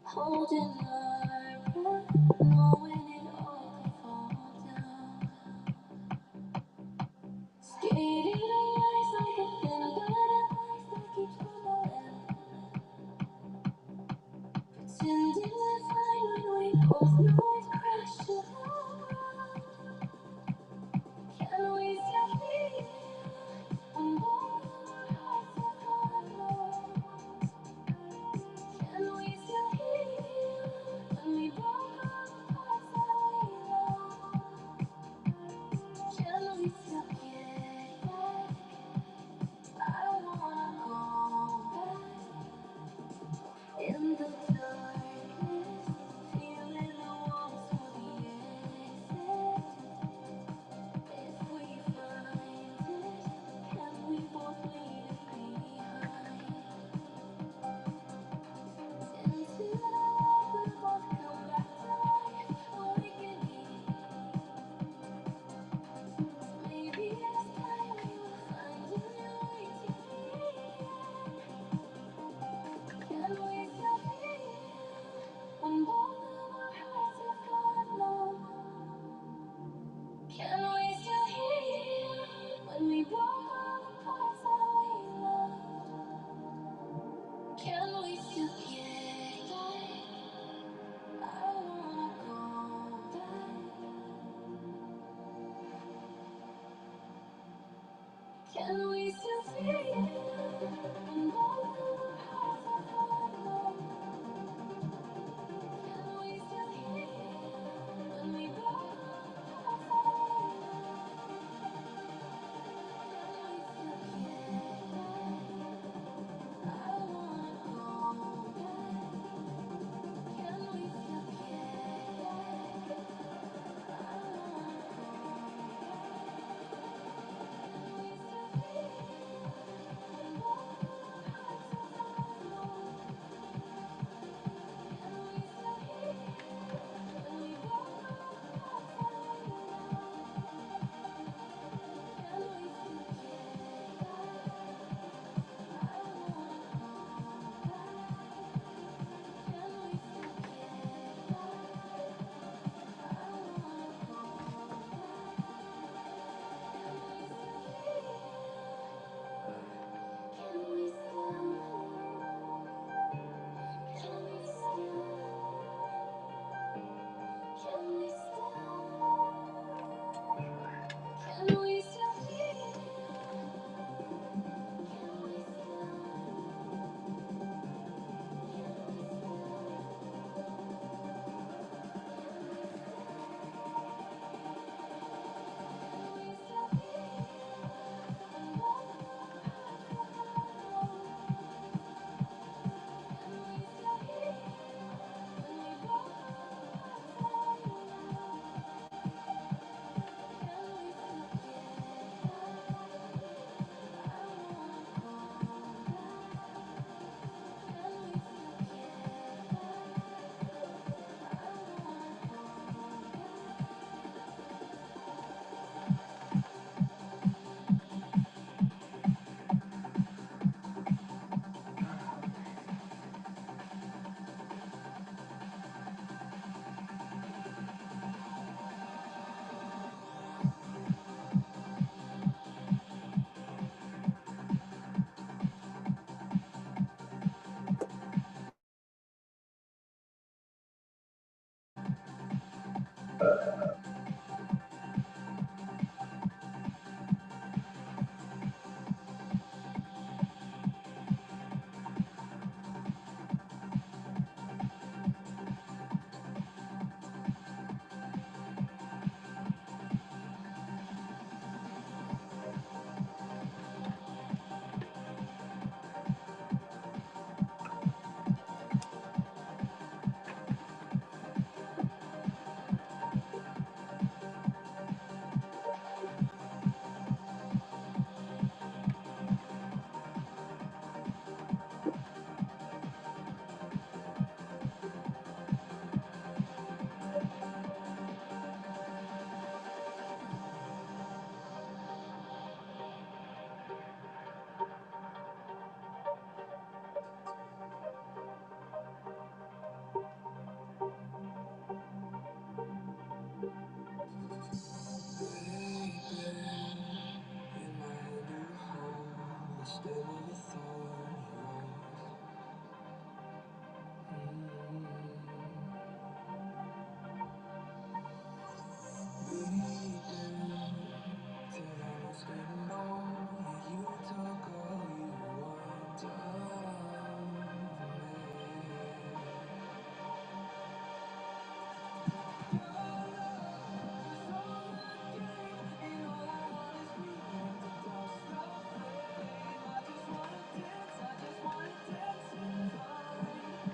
Speaker 4: Holding my breath, knowing it all could fall down. Skating away something but a ice that keeps crumbling. Pretending we're fine when we both know it's crashing down. Can we still feel when both our hearts are closed? Can we still heal when we broke all the parts that we loved? Can we still get back? I don't wanna go back. In the darkness, feeling the walls for the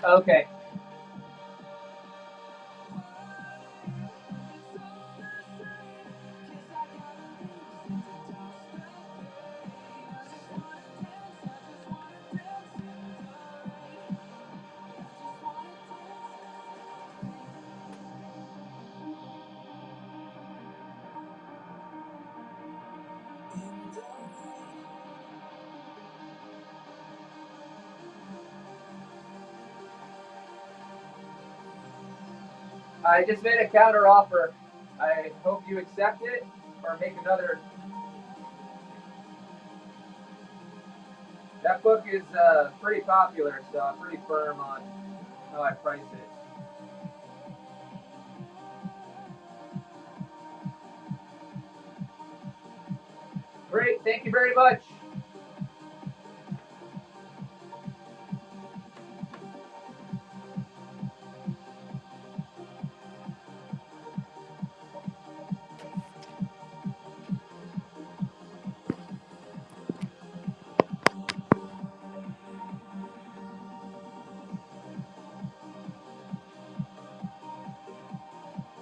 Speaker 2: Okay. I just made a counter offer. I hope you accept it or make another. That book is pretty popular, so I'm pretty firm on how I price it. Great, thank you very much.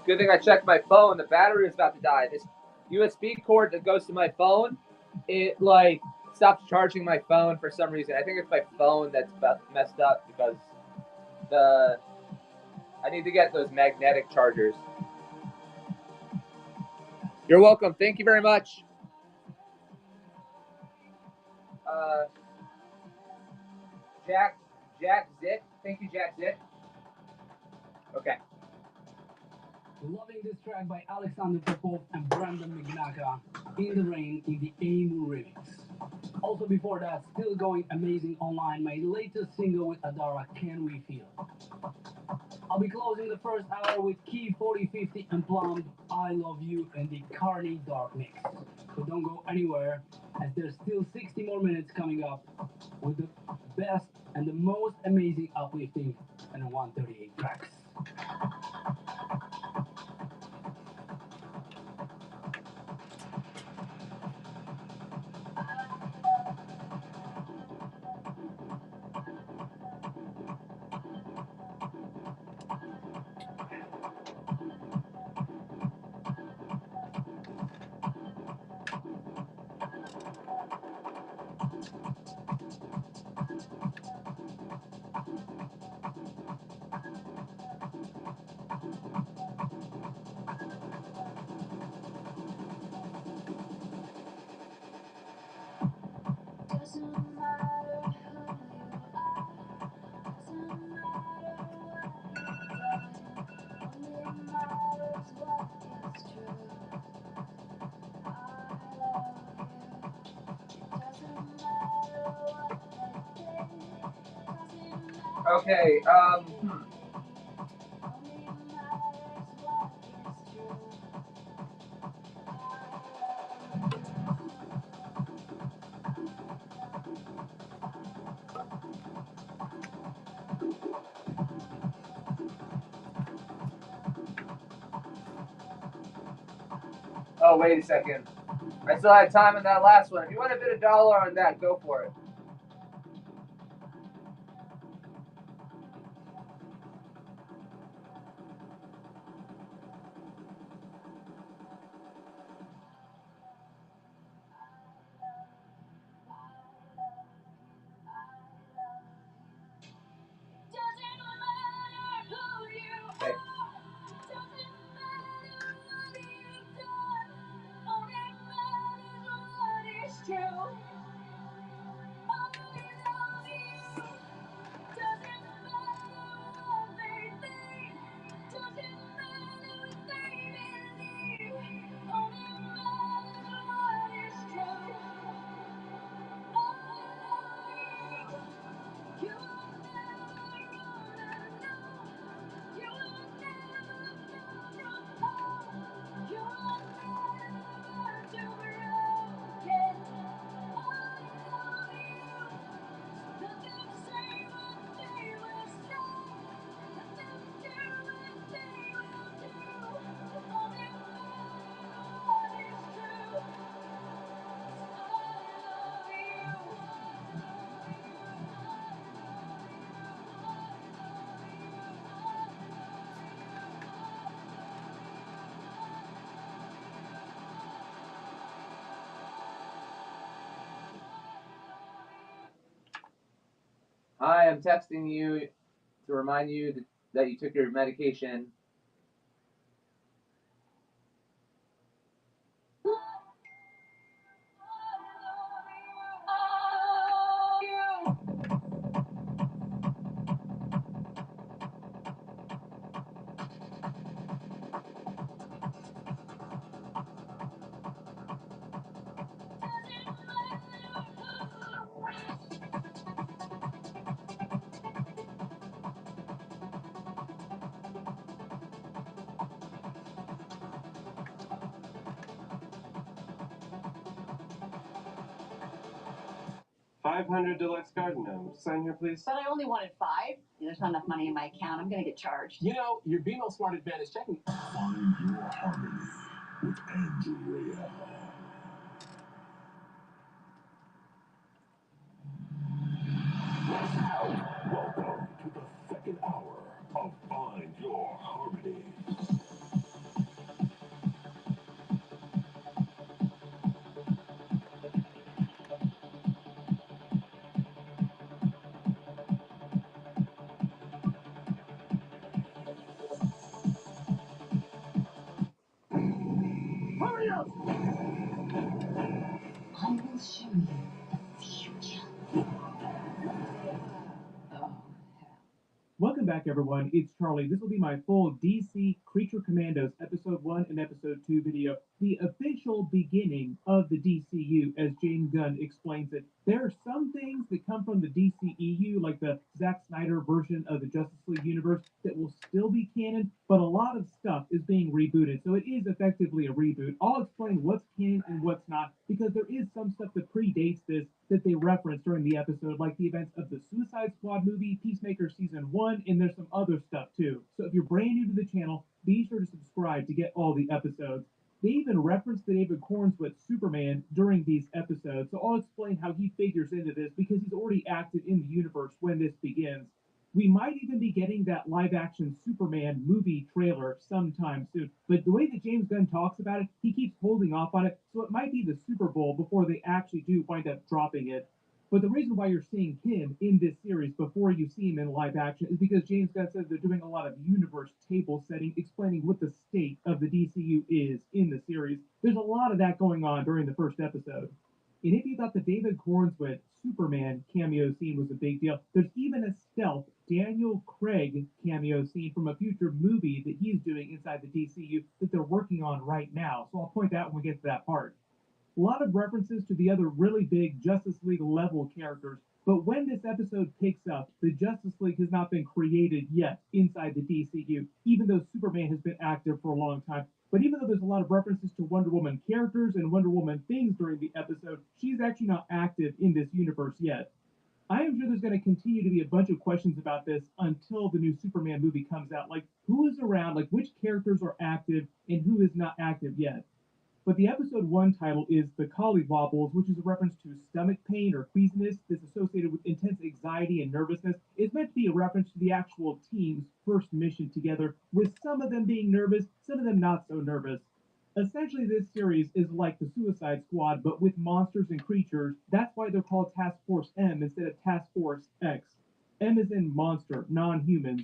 Speaker 2: Good thing I checked my phone. The battery was about to die. This USB cord that goes to my phone, it like stops charging my phone for some reason. I think it's my phone that's messed up because I need to get those magnetic chargers. You're welcome. Thank you very much. Jack Zit. Thank you, Jack Zit. Okay.
Speaker 6: Loving this track by Alexander Popov and Brandon McNaga, In the Rain in the Emu remix. Also before that, still going amazing online, my latest single with Adara, Can We Feel? I'll be closing the first hour with Key 4050 and Plum, I Love You, and the Carney Dark mix. So don't go anywhere, as there's still 60 more minutes coming up with the best and the most amazing uplifting and 138 tracks.
Speaker 2: Okay. Oh, wait a second. I still had time on that last one. If you want to bid $1 on that, go for it. Okay. I am texting you to remind you that you took your medication.
Speaker 10: $500 deluxe garden gnome. Sign here, please.
Speaker 11: But I only wanted 5. There's not enough money in my account. I'm gonna get charged.
Speaker 6: You know, your BMO Smart Advantage checking.
Speaker 9: Find your harmony with Andrew Rayel. Welcome to the second hour of Find Your Harmony. Hurry up!
Speaker 1: I will show you the future.
Speaker 12: Welcome back, everyone. It's Charlie. This will be my full DC Creature Commandos Episode 1 and Episode 2 video. The official beginning of the DCU, as James Gunn explains it. There are some things that come from the DCEU, like the Zack Snyder version of the Justice League universe, that will still be canon, but a lot of stuff is being rebooted, so it is effectively a reboot. I'll explain what's canon and what's not, because there is some stuff that predates this that they reference during the episode, like the events of the Suicide Squad movie, Peacemaker Season 1, and there's some other stuff too. So if you're brand new to the channel, be sure to subscribe to get all the episodes. They even referenced David Cornswit's Superman during these episodes, so I'll explain how he figures into this because he's already acted in the universe when this begins. We might even be getting that live-action Superman movie trailer sometime soon. But the way that James Gunn talks about it, he keeps holding off on it, so it might be the Super Bowl before they actually do wind up dropping it. But the reason why you're seeing him in this series before you see him in live action is because James Gunn says they're doing a lot of universe table setting, explaining what the state of the DCU is in the series. There's a lot of that going on during the first episode. And if you thought the David Cornswit Superman cameo scene was a big deal, there's even a stealth Daniel Craig cameo scene from a future movie that he's doing inside the DCU that they're working on right now. So I'll point that when we get to that part. A lot of references to the other really big Justice League level characters, but when this episode picks up, the Justice League has not been created yet inside the DCU, even though Superman has been active for a long time. But even though there's a lot of references to Wonder Woman characters and Wonder Woman things during the episode, she's actually not active in this universe yet. I am sure there's going to continue to be a bunch of questions about this until the new Superman movie comes out. Like, who is around, like, which characters are active and who is not active yet? But the episode 1 title is The Collywobbles, which is a reference to stomach pain or queasiness that's associated with intense anxiety and nervousness. It's meant to be a reference to the actual team's first mission together, with some of them being nervous, some of them not so nervous. Essentially, this series is like the Suicide Squad, but with monsters and creatures. That's why they're called Task Force M instead of Task Force X. M is in monster, non-humans.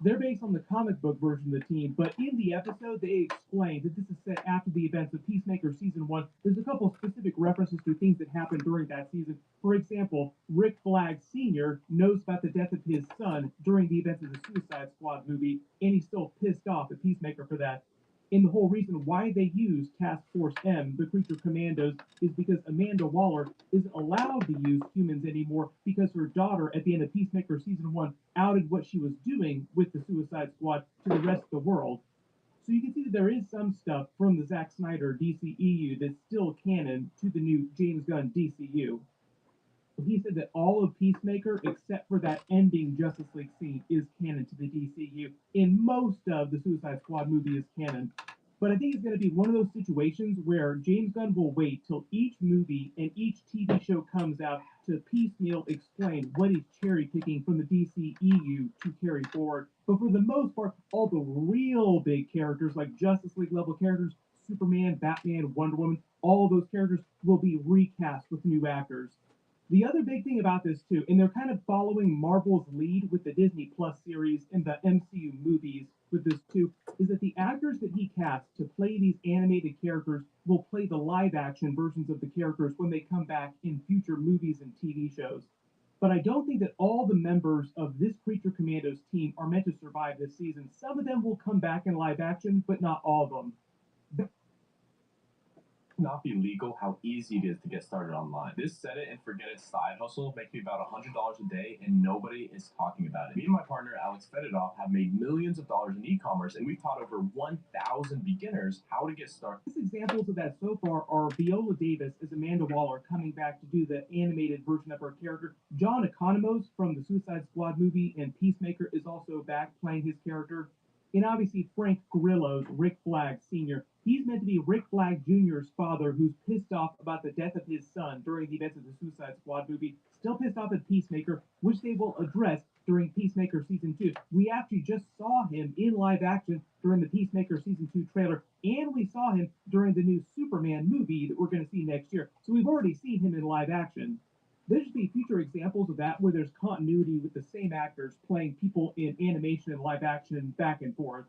Speaker 12: They're based on the comic book version of the team, but in the episode, they explain that this is set after the events of Peacemaker Season 1. There's a couple of specific references to things that happened during that season. For example, Rick Flag Sr. knows about the death of his son during the events of the Suicide Squad movie, and he's still pissed off at Peacemaker for that. And the whole reason why they use Task Force M, the Creature Commandos, is because Amanda Waller isn't allowed to use humans anymore because her daughter, at the end of Peacemaker Season 1, outed what she was doing with the Suicide Squad to the rest of the world. So you can see that there is some stuff from the Zack Snyder DCEU that's still canon to the new James Gunn DCU. He said that all of Peacemaker, except for that ending Justice League scene, is canon to the DCU. And most of the Suicide Squad movie is canon. But I think it's going to be one of those situations where James Gunn will wait till each movie and each TV show comes out to piecemeal explain what he's cherry picking from the DCEU to carry forward. But for the most part, all the real big characters, like Justice League level characters, Superman, Batman, Wonder Woman, all of those characters will be recast with new actors. The other big thing about this too, and they're kind of following Marvel's lead with the Disney Plus series and the MCU movies with this too, is that the actors that he casts to play these animated characters will play the live action versions of the characters when they come back in future movies and TV shows. But I don't think that all the members of this Creature Commandos team are meant to survive this season. Some of them will come back in live action, but not all of them.
Speaker 13: Not be legal how easy it is to get started online. This set it and forget it side hustle makes me about $100 a day and nobody is talking about it. Me and my partner Alex Fedotov have made millions of dollars in e-commerce and we've taught over 1,000 beginners how to get started.
Speaker 12: Examples of that so far are Viola Davis as Amanda Waller coming back to do the animated version of her character. John Economos from the Suicide Squad movie and Peacemaker is also back playing his character. And obviously Frank Grillo's Rick Flag Sr. He's meant to be Rick Flag Jr.'s father who's pissed off about the death of his son during the events of the Suicide Squad movie. Still pissed off at Peacemaker, which they will address during Peacemaker Season 2. We actually just saw him in live action during the Peacemaker Season 2 trailer, and we saw him during the new Superman movie that we're going to see next year. So we've already seen him in live action. There should be future examples of that where there's continuity with the same actors playing people in animation and live action back and forth.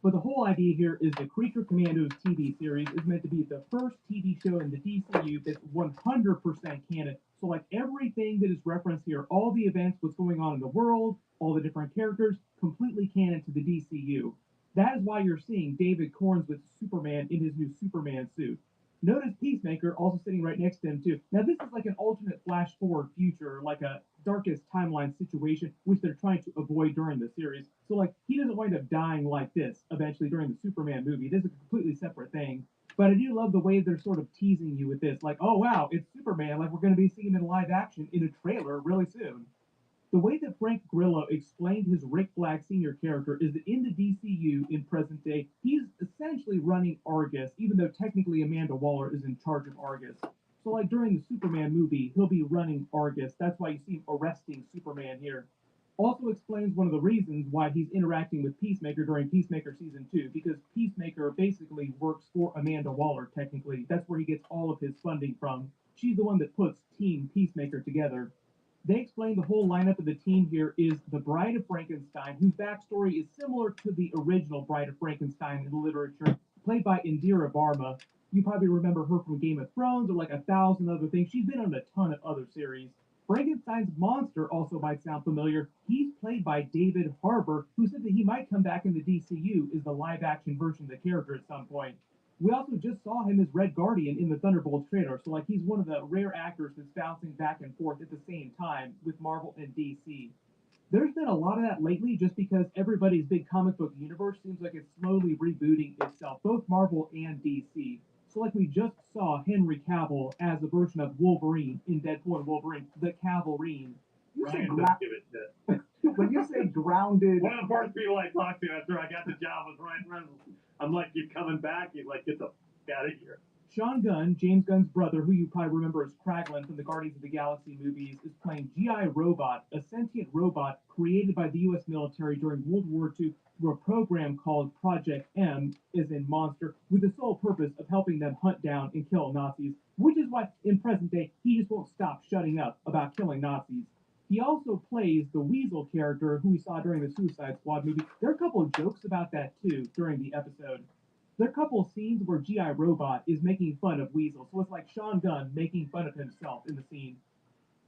Speaker 12: But the whole idea here is the Creature Commandos TV series is meant to be the first TV show in the DCU that's 100% canon. So like everything that is referenced here, all the events, what's going on in the world, all the different characters, completely canon to the DCU. That is why you're seeing David Corns with Superman in his new Superman suit. Notice Peacemaker also sitting right next to him too. Now this is like an alternate flash forward future, like a darkest timeline situation, which they're trying to avoid during the series. So like he doesn't wind up dying like this eventually during the Superman movie. This is a completely separate thing. But I do love the way they're sort of teasing you with this, like, oh wow, it's Superman, like we're going to be seeing him in live action in a trailer really soon. The way that Frank Grillo explained his Rick Flag Sr. character is that in the DCU in present day, he's essentially running Argus, even though technically Amanda Waller is in charge of Argus. So like during the Superman movie, he'll be running Argus. That's why you see him arresting Superman here. Also explains one of the reasons why he's interacting with Peacemaker during Peacemaker Season 2, because Peacemaker basically works for Amanda Waller, technically. That's where he gets all of his funding from. She's the one that puts Team Peacemaker together. They explain the whole lineup of the team here is the Bride of Frankenstein, whose backstory is similar to the original Bride of Frankenstein in the literature, played by Indira Varma. You probably remember her from Game of Thrones or like 1,000 other things. She's been on a ton of other series. Frankenstein's monster also might sound familiar. He's played by David Harbour, who said that he might come back in the DCU as the live-action version of the character at some point. We also just saw him as Red Guardian in the Thunderbolts trailer, so like he's one of the rare actors that's bouncing back and forth at the same time with Marvel and DC. There's been a lot of that lately just because everybody's big comic book universe seems like it's slowly rebooting itself, both Marvel and DC. So like we just saw Henry Cavill as a version of Wolverine in Deadpool and Wolverine, the Cavalrine.
Speaker 14: Ryan doesn't give it shit.
Speaker 12: When you say grounded...
Speaker 14: One of the first people I talked to after I got the job was Ryan Reynolds. I'm like, you coming back? He's like, get the out of here.
Speaker 12: Sean Gunn, James Gunn's brother, who you probably remember as Kraglin from the Guardians of the Galaxy movies, is playing G.I. Robot, a sentient robot created by the U.S. military during World War II through a program called Project M, as in Monster, with the sole purpose of helping them hunt down and kill Nazis, which is why, in present day, he just won't stop shutting up about killing Nazis. He also plays the Weasel character who we saw during the Suicide Squad movie. There are a couple of jokes about that, too, during the episode. There are a couple of scenes where G.I. Robot is making fun of Weasel, so it's like Sean Gunn making fun of himself in the scene.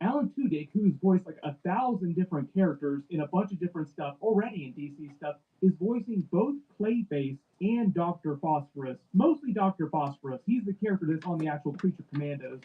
Speaker 12: Alan Tudyk, who's voiced like 1,000 different characters in a bunch of different stuff already in DC stuff, is voicing both Clayface and Dr. Phosphorus. Mostly Dr. Phosphorus. He's the character that's on the actual Creature Commandos.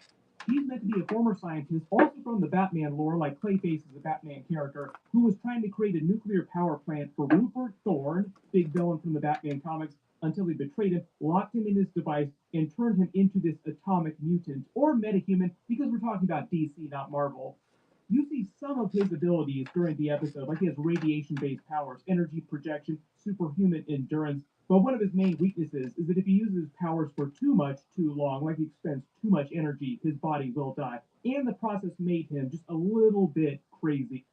Speaker 12: He's meant to be a former scientist, also from the Batman lore, like Clayface is a Batman character, who was trying to create a nuclear power plant for Rupert Thorne, big villain from the Batman comics, until he betrayed him, locked him in his device, and turned him into this atomic mutant, or metahuman, because we're talking about DC, not Marvel. You see some of his abilities during the episode, like he has radiation-based powers, energy projection, superhuman endurance, but one of his main weaknesses is that if he uses his powers for too long, like he expends too much energy, his body will die. And the process made him just a little bit crazy.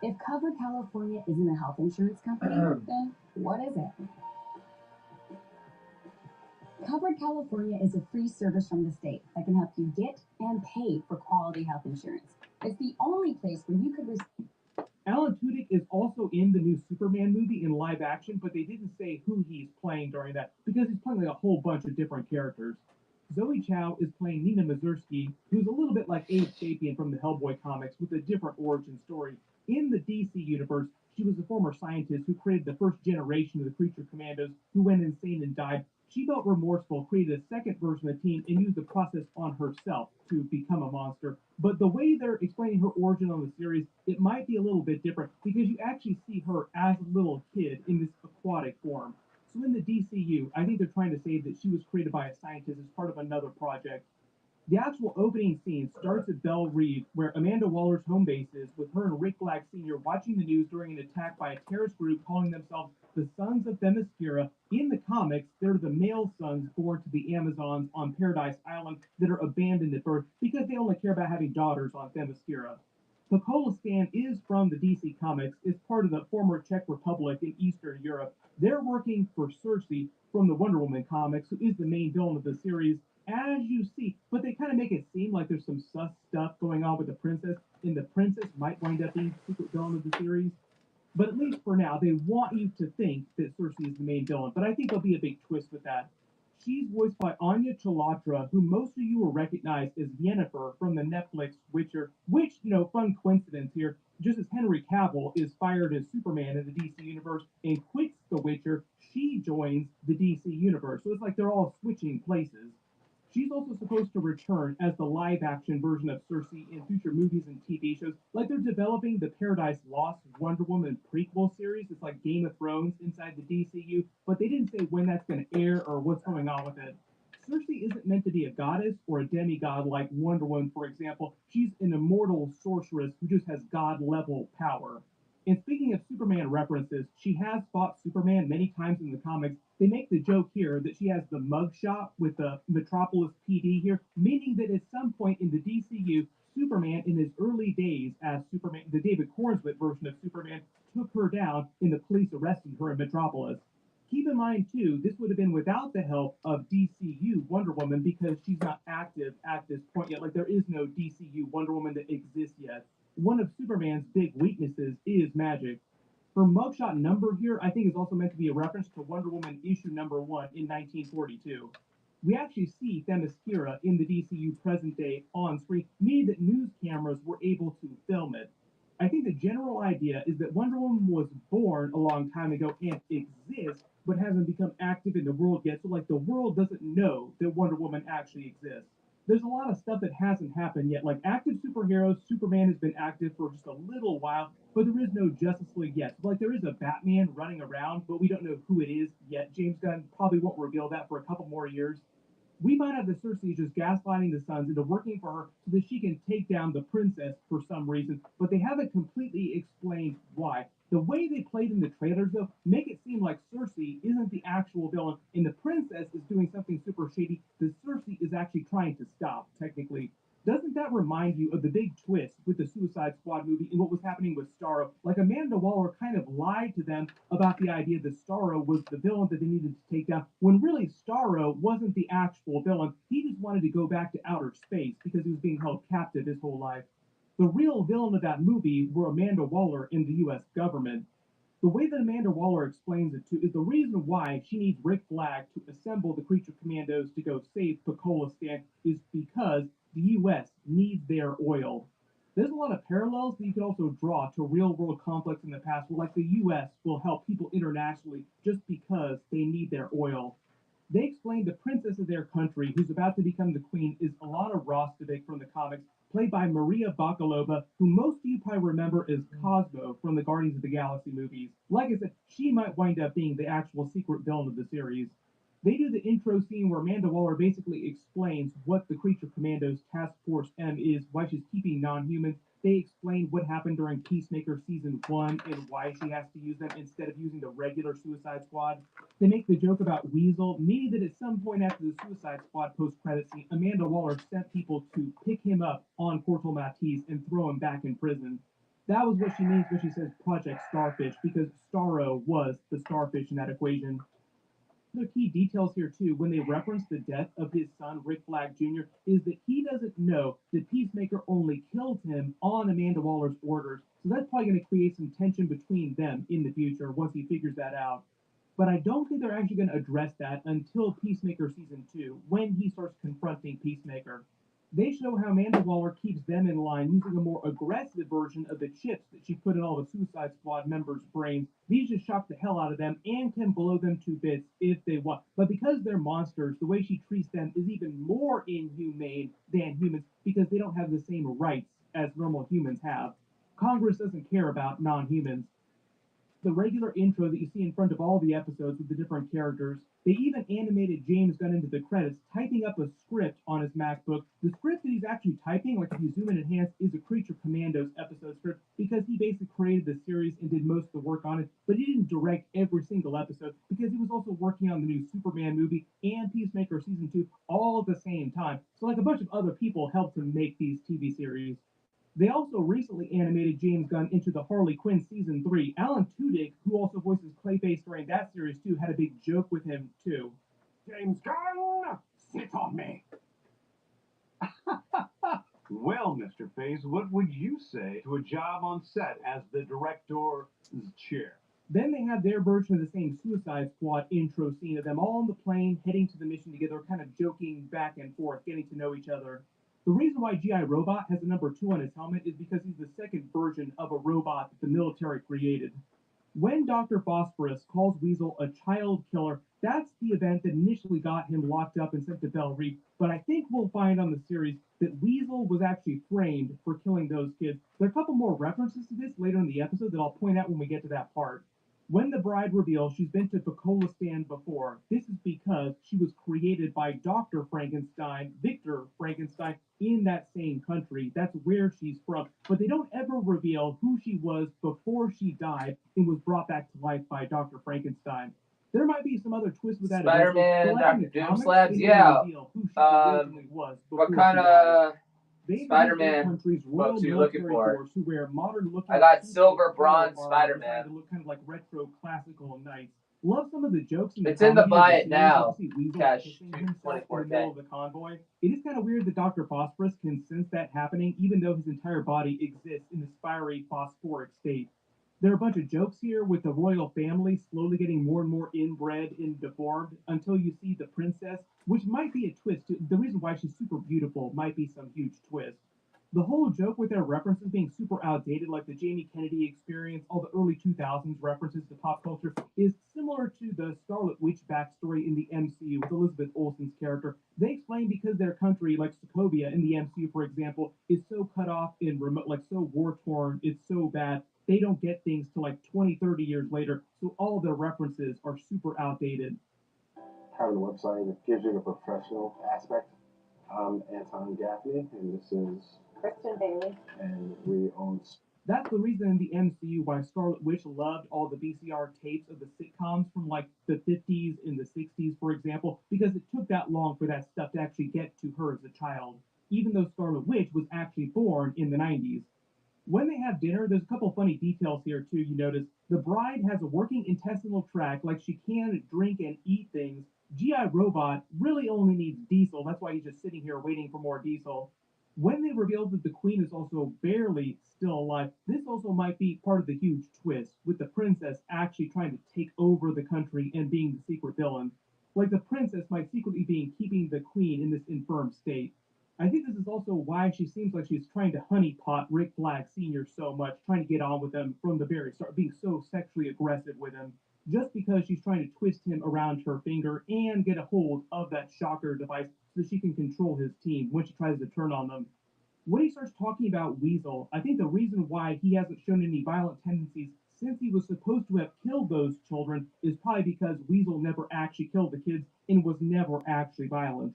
Speaker 1: If Covered California isn't a health insurance company, then what is it? Covered California is a free service from the state that can help you get and pay for quality health insurance. It's the only place where you could receive.
Speaker 12: Alan Tudyk is also in the new Superman movie in live action, but they didn't say who he's playing during that, because he's playing like a whole bunch of different characters. Zoe Chow is playing Nina Mazursky, who's a little bit like Abe Sapien from the Hellboy comics, with a different origin story. In the DC universe, she was a former scientist who created the first generation of the Creature Commandos, who went insane and died. She felt remorseful, created a second version of the team, and used the process on herself to become a monster. But the way they're explaining her origin on the series, it might be a little bit different, because you actually see her as a little kid in this aquatic form. So in the DCU, I think they're trying to say that she was created by a scientist as part of another project. The actual opening scene starts at Belle Reve, where Amanda Waller's home base is, with her and Rick Black Sr. watching the news during an attack by a terrorist group calling themselves the Sons of Themyscira. In the comics, they're the male sons born to the Amazons on Paradise Island that are abandoned at birth because they only care about having daughters on Themyscira. Pokolistan is from the DC Comics, is part of the former Czech Republic in Eastern Europe. They're working for Cersei from the Wonder Woman comics, who is the main villain of the series, as you see, but they kind of make it seem like there's some sus stuff going on with the princess, and the princess might wind up being the secret villain of the series. But at least for now, they want you to think that Cersei is the main villain, but I think there'll be a big twist with that. She's voiced by Anya Chalotra, who most of you will recognize as Yennefer from the Netflix Witcher, which, fun coincidence here, just as Henry Cavill is fired as Superman in the DC universe and quits The Witcher, she joins the DC universe. So it's like they're all switching places. She's also supposed to return as the live-action version of Cersei in future movies and TV shows. Like they're developing the Paradise Lost Wonder Woman prequel series. It's like Game of Thrones inside the DCU, but they didn't say when that's going to air or what's going on with it. Cersei isn't meant to be a goddess or a demigod like Wonder Woman, for example. She's an immortal sorceress who just has god-level power. And speaking of Superman references, she has fought Superman many times in the comics. They make the joke here that she has the mugshot with the Metropolis PD here, meaning that at some point in the DCU, Superman in his early days as Superman, the David Cornswet version of Superman, took her down and the police arrested her in Metropolis. Keep in mind, too, this would have been without the help of DCU Wonder Woman because she's not active at this point yet. Like, there is no DCU Wonder Woman that exists yet. One of Superman's big weaknesses is magic. Her mugshot number here, I think, is also meant to be a reference to Wonder Woman issue number 1 in 1942. We actually see Themyscira in the DCU present day on screen, meaning that news cameras were able to film it. I think the general idea is that Wonder Woman was born a long time ago and exists, but hasn't become active in the world yet. So, like, the world doesn't know that Wonder Woman actually exists. There's a lot of stuff that hasn't happened yet. Like active superheroes, Superman has been active for just a little while, but there is no Justice League yet. So, like, there is a Batman running around, but we don't know who it is yet. James Gunn probably won't reveal that for a couple more years. We might have the Cersei just gaslighting the Sons into working for her so that she can take down the princess for some reason, but they haven't completely explained why. The way they played in the trailers, though, make it seem like Cersei isn't the actual villain, and the princess is doing something super shady that Cersei is actually trying to stop, technically. Doesn't that remind you of the big twist with the Suicide Squad movie and what was happening with Starro? Like Amanda Waller kind of lied to them about the idea that Starro was the villain that they needed to take down, when really Starro wasn't the actual villain. He just wanted to go back to outer space because he was being held captive his whole life. The real villain of that movie were Amanda Waller and the US government. The way that Amanda Waller explains it too is the reason why she needs Rick Flag to assemble the creature commandos to go save Pekolistan is because the US needs their oil. There's a lot of parallels that you could also draw to real world conflicts in the past where like the US will help people internationally just because they need their oil. They explained the princess of their country, who's about to become the queen, is Alana Rostovic from the comics, played by Maria Bakalova, who most of you probably remember as Cosmo from the Guardians of the Galaxy movies. Like I said, she might wind up being the actual secret villain of the series. They do the intro scene where Amanda Waller basically explains what the Creature Commandos Task Force M is, why she's keeping non-humans. They explain what happened during Peacemaker Season 1 and why she has to use them instead of using the regular Suicide Squad. They make the joke about Weasel, meaning that at some point after the Suicide Squad post-credit scene, Amanda Waller sent people to pick him up on Corto Maltese and throw him back in prison. That was what she means when she says Project Starfish, because Starro was the starfish in that equation. The key details here too, when they reference the death of his son Rick Flag Jr., is that he doesn't know that Peacemaker only killed him on Amanda Waller's orders. So that's probably going to create some tension between them in the future once he figures that out. But I don't think they're actually going to address that until Peacemaker Season 2, when he starts confronting Peacemaker. They show how Amanda Waller keeps them in line using a more aggressive version of the chips that she put in all the Suicide Squad members' brains. These just shock the hell out of them and can blow them to bits if they want. But because they're monsters, the way she treats them is even more inhumane than humans because they don't have the same rights as normal humans have. Congress doesn't care about non-humans. The regular intro that you see in front of all the episodes with the different characters. They even animated James Gunn into the credits, typing up a script on his MacBook. The script that he's actually typing, like if you zoom in and enhance, is a Creature Commandos episode script because he basically created the series and did most of the work on it, but he didn't direct every single episode because he was also working on the new Superman movie and Peacemaker Season 2 all at the same time. So like a bunch of other people helped him make these TV series. They also recently animated James Gunn into the Harley Quinn Season 3. Alan Tudyk, who also voices Clayface during that series too, had a big joke with him too.
Speaker 9: James Gunn, sit on me. Well, Mr. Face, what would you say to a job on set as the director's chair?
Speaker 12: Then they have their version of the same Suicide Squad intro scene of them all on the plane heading to the mission together, kind of joking back and forth, getting to know each other. The reason why G.I. Robot has a number 2 on his helmet is because he's the second version of a robot that the military created. When Dr. Phosphorus calls Weasel a child killer, that's the event that initially got him locked up and sent to Belle Reef, but I think we'll find on the series that Weasel was actually framed for killing those kids. There are a couple more references to this later in the episode that I'll point out when we get to that part. When the bride reveals she's been to Pekolistan before, this is because she was created by Dr. Frankenstein, Victor Frankenstein, in that same country. That's where she's from. But they don't ever reveal who she was before she died and was brought back to life by Dr. Frankenstein. There might be some other twists with that.
Speaker 2: Spider-Man, Dr. Doom Slabs, yeah. What kind of Spider-Man books are you looking for? I got silver, bronze Spider-Man.
Speaker 12: To look kind of like retro, classical, and nice. Love some of the jokes in the
Speaker 2: It's in the
Speaker 12: comedy
Speaker 2: buy
Speaker 12: of
Speaker 2: it
Speaker 12: the
Speaker 2: now.
Speaker 12: series. You see Weasel
Speaker 2: Cash
Speaker 12: kissing himself in the
Speaker 2: 24K.
Speaker 12: middle of the convoy. It is kind of weird that Dr. Phosphorus can sense that happening, even though his entire body exists in this fiery phosphoric state. There are a bunch of jokes here with the royal family slowly getting more and more inbred and deformed until you see the princess, which might be a twist. The reason why she's super beautiful might be some huge twist. The whole joke with their references being super outdated, like the Jamie Kennedy experience, all the early 2000s references to pop culture, is similar to the Scarlet Witch backstory in the MCU with Elizabeth Olsen's character. They explain because their country, like Sokovia in the MCU, for example, is so cut off and remote, like so war-torn, it's so bad, they don't get things till like 20, 30 years later, so all their references are super outdated.
Speaker 10: Having a website that gives you the professional aspect. I'm Anton Gaffney, and this is
Speaker 7: Kristen Bailey.
Speaker 10: and we own.
Speaker 12: That's the reason in the MCU why Scarlet Witch loved all the VCR tapes of the sitcoms from like the 50s and the 60s, for example, because it took that long for that stuff to actually get to her as a child, even though Scarlet Witch was actually born in the 90s. When they have dinner, there's a couple funny details here too. You notice the bride has a working intestinal tract, like she can drink and eat things. GI Robot really only needs diesel. That's why he's just sitting here waiting for more diesel. When they reveal that the queen is also barely still alive, this also might be part of the huge twist, with the princess actually trying to take over the country and being the secret villain. Like the princess might secretly be keeping the queen in this infirm state. I think this is also why she seems like she's trying to honeypot Rick Flag Sr. so much, trying to get on with him from the very start, being so sexually aggressive with him, just because she's trying to twist him around her finger and get a hold of that shocker device so she can control his team when she tries to turn on them. When he starts talking about Weasel, I think the reason why he hasn't shown any violent tendencies since he was supposed to have killed those children is probably because Weasel never actually killed the kids and was never actually violent.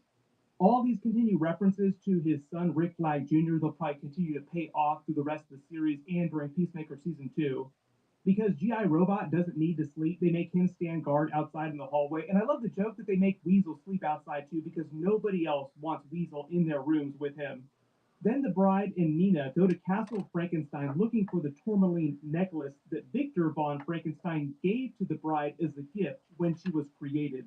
Speaker 12: All these continued references to his son Rick Flag Jr. they'll probably continue to pay off through the rest of the series and during Peacemaker season 2. Because GI Robot doesn't need to sleep, they make him stand guard outside in the hallway, and I love the joke that they make Weasel sleep outside too because nobody else wants Weasel in their rooms with him. Then the bride and Nina go to Castle Frankenstein looking for the tourmaline necklace that Victor von Frankenstein gave to the bride as a gift when she was created.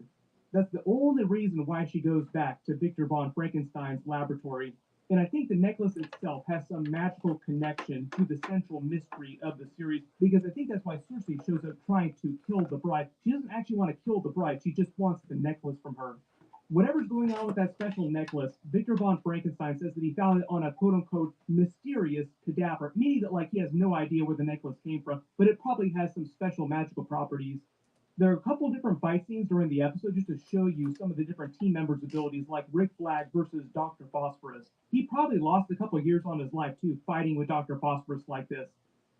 Speaker 12: That's the only reason why she goes back to Victor von Frankenstein's laboratory. And I think the necklace itself has some magical connection to the central mystery of the series, because I think that's why Cersei shows up trying to kill the bride. She doesn't actually want to kill the bride, she just wants the necklace from her. Whatever's going on with that special necklace, Victor von Frankenstein says that he found it on a quote-unquote mysterious cadaver, meaning that like he has no idea where the necklace came from, but it probably has some special magical properties. There are a couple different fight scenes during the episode just to show you some of the different team members' abilities, like Rick Flag versus Dr. Phosphorus. He probably lost a couple years on his life too, fighting with Dr. Phosphorus like this.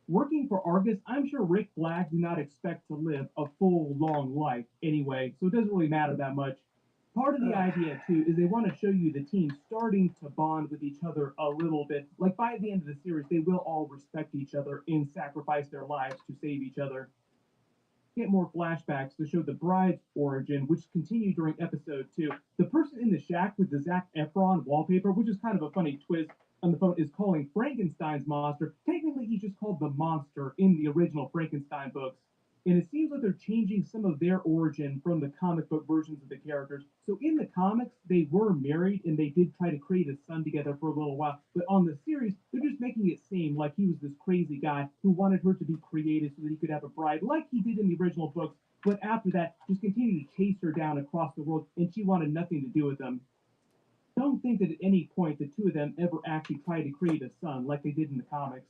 Speaker 12: Working for Argus, I'm sure Rick Flag did not expect to live a full, long life anyway, so it doesn't really matter that much. Part of the idea too is they want to show you the team starting to bond with each other a little bit. Like by the end of the series, they will all respect each other and sacrifice their lives to save each other. Get more flashbacks to show the bride's origin, which continued during episode 2. The person in the shack with the Zac Efron wallpaper, which is kind of a funny twist on the phone, is calling Frankenstein's monster. Technically, he's just called the monster in the original Frankenstein books. And it seems like they're changing some of their origin from the comic book versions of the characters. So in the comics, they were married and they did try to create a son together for a little while. But on the series, they're just making it seem like he was this crazy guy who wanted her to be created so that he could have a bride, like he did in the original books. But after that, just continued to chase her down across the world, and she wanted nothing to do with him. Don't think that at any point the two of them ever actually tried to create a son like they did in the comics.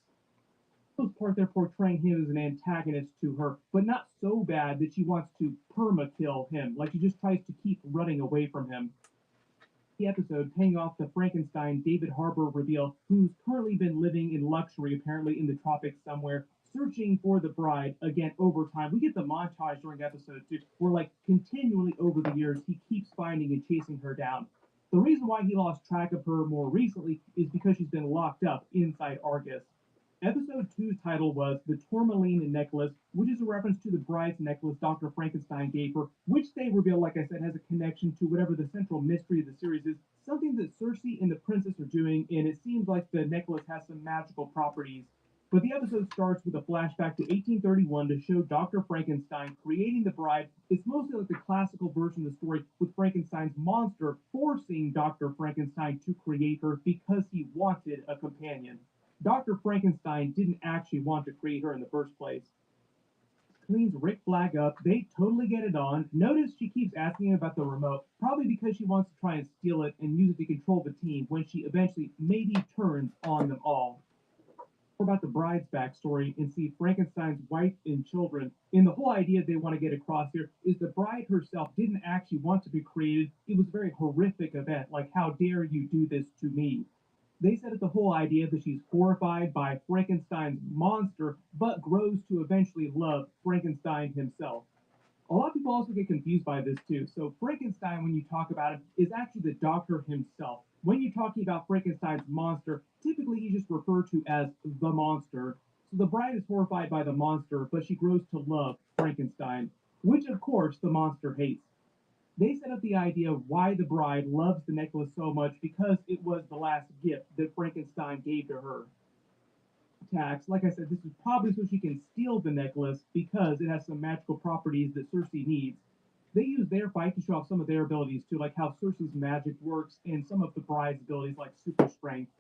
Speaker 12: Most part they're portraying him as an antagonist to her, but not so bad that she wants to perma-kill him, like she just tries to keep running away from him. The episode paying off the Frankenstein David Harbour reveal, who's currently been living in luxury apparently in the tropics somewhere, searching for the bride again over time. We get the montage during episode 2 where like continually over the years he keeps finding and chasing her down. The reason why he lost track of her more recently is because she's been locked up inside Argus. Episode 2's title was The Tourmaline Necklace, which is a reference to the bride's necklace Dr. Frankenstein gave her, which they reveal, like I said, has a connection to whatever the central mystery of the series is, something that Cersei and the princess are doing, and it seems like the necklace has some magical properties. But the episode starts with a flashback to 1831 to show Dr. Frankenstein creating the bride. It's mostly like the classical version of the story, with Frankenstein's monster forcing Dr. Frankenstein to create her because he wanted a companion. Dr. Frankenstein didn't actually want to create her in the first place. Cleans Rick Flag up, they totally get it on. Notice she keeps asking him about the remote, probably because she wants to try and steal it and use it to control the team when she eventually maybe turns on them all. More about the bride's backstory and see Frankenstein's wife and children. And the whole idea they want to get across here is the bride herself didn't actually want to be created. It was a very horrific event, like how dare you do this to me. They said it's the whole idea that she's horrified by Frankenstein's monster, but grows to eventually love Frankenstein himself. A lot of people also get confused by this too. So Frankenstein, when you talk about him, is actually the doctor himself. When you're talking about Frankenstein's monster, typically he's just referred to as the monster. So the bride is horrified by the monster, but she grows to love Frankenstein, which of course the monster hates. They set up the idea of why the bride loves the necklace so much because it was the last gift that Frankenstein gave to her. Tax, like I said, this is probably so she can steal the necklace because it has some magical properties that Cersei needs. They use their fight to show off some of their abilities too, like how Cersei's magic works and some of the bride's abilities like super strength.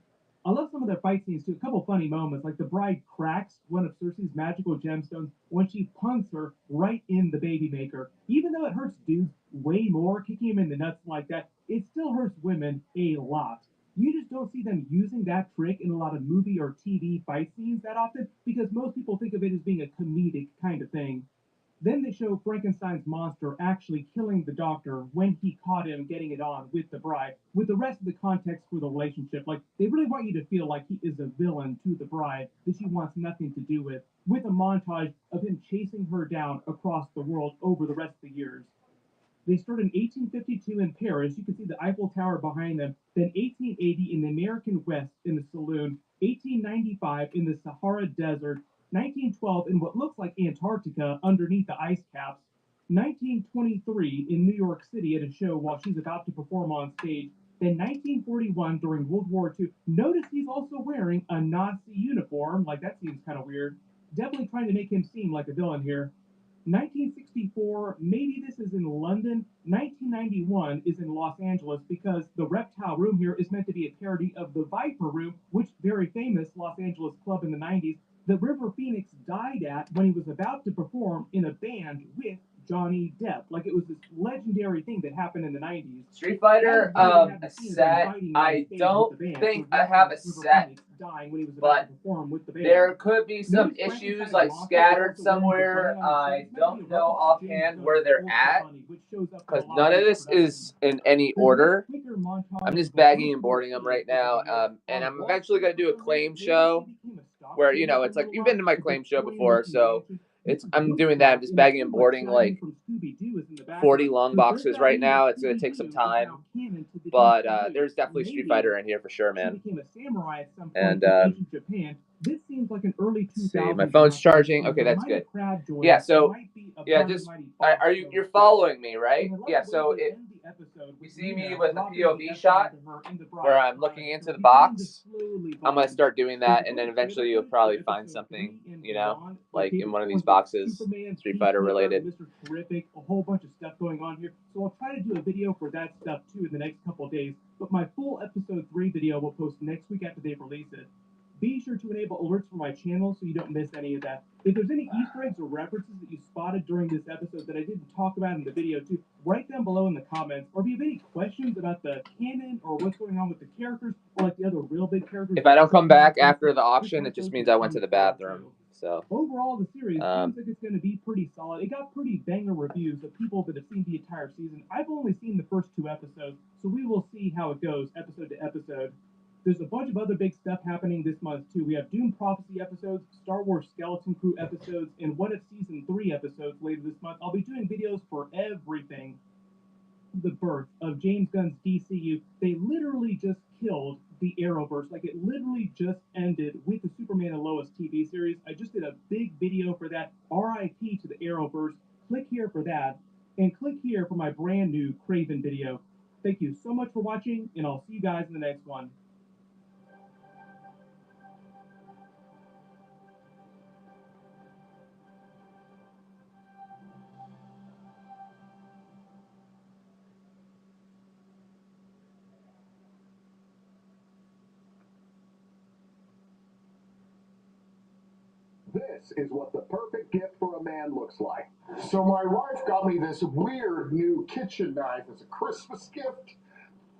Speaker 12: I love some of their fight scenes too. A couple funny moments, like the bride cracks one of Cersei's magical gemstones when she punks her right in the baby maker. Even though it hurts dudes way more, kicking him in the nuts like that, it still hurts women a lot. You just don't see them using that trick in a lot of movie or TV fight scenes that often because most people think of it as being a comedic kind of thing. Then they show Frankenstein's monster actually killing the doctor when he caught him getting it on with the bride, with the rest of the context for the relationship. Like, they really want you to feel like he is a villain to the bride that she wants nothing to do with a montage of him chasing her down across the world over the rest of the years. They start in 1852 in Paris. You can see the Eiffel Tower behind them. Then 1880 in the American West in the saloon. 1895 in the Sahara Desert. 1912 in what looks like Antarctica underneath the ice caps. 1923 in New York City at a show while she's about to perform on stage. Then 1941 during World War II. Notice he's also wearing a Nazi uniform. Like, that seems kind of weird. Definitely trying to make him seem like a villain here. 1964, maybe this is in London. 1991 is in Los Angeles because the Reptile Room here is meant to be a parody of the Viper Room, which very famous Los Angeles club in the 90s that River Phoenix died at when he was about to perform in a band with Johnny Depp. Like, it was this legendary thing that happened in the 90s.
Speaker 2: Street Fighter, a set. I don't think I have a set, but there could be some issues like scattered somewhere. I don't know offhand where they're at because none of this is in any order. I'm just bagging and boarding them right now, and I'm eventually going to do a claim show where, you know, it's like you've been to my claim show before, so I'm doing that. I'm just bagging and boarding like 40 long boxes right now. It's going to take some time, but there's definitely Street Fighter in here for sure, man. And
Speaker 12: this seems like an early 2000s.
Speaker 2: See, my phone's charging. Okay, that's good. Yeah, so yeah, just are you're following me, right? Yeah, so you see me with a POV shot where I'm looking into the box. I'm gonna start doing that, and then eventually you'll probably find something, you know, like in one of these boxes, Street Fighter related.
Speaker 12: Mr. Terrific, a whole bunch of stuff going on here. So I'll try to do a video for that stuff too in the next couple of days. But my full episode 3 video will post next week after they release it. Be sure to enable alerts for my channel so you don't miss any of that. If there's any Easter eggs or references that you spotted during this episode that I didn't talk about in the video too, write them below in the comments. Or if you have any questions about the canon or what's going on with the characters or like the other real big characters.
Speaker 2: If I don't come back after the auction, it just means I went to the bathroom. So
Speaker 12: overall, the series seems like it's going to be pretty solid. It got pretty banger reviews of people that have seen the entire season. I've only seen the first 2 episodes, so we will see how it goes episode to episode. There's a bunch of other big stuff happening this month too. We have Doom Prophecy episodes, Star Wars Skeleton Crew episodes, and What If Season 3 episodes later this month. I'll be doing videos for everything. The birth of James Gunn's DCU. They literally just killed the Arrowverse. Like, it literally just ended with the Superman and Lois TV series. I just did a big video for that. RIP to the Arrowverse. Click here for that. And click here for my brand new Craven video. Thank you so much for watching, and I'll see you guys in the next one.
Speaker 15: This is what the perfect gift for a man looks like. So my wife got me this weird new kitchen knife as a Christmas gift.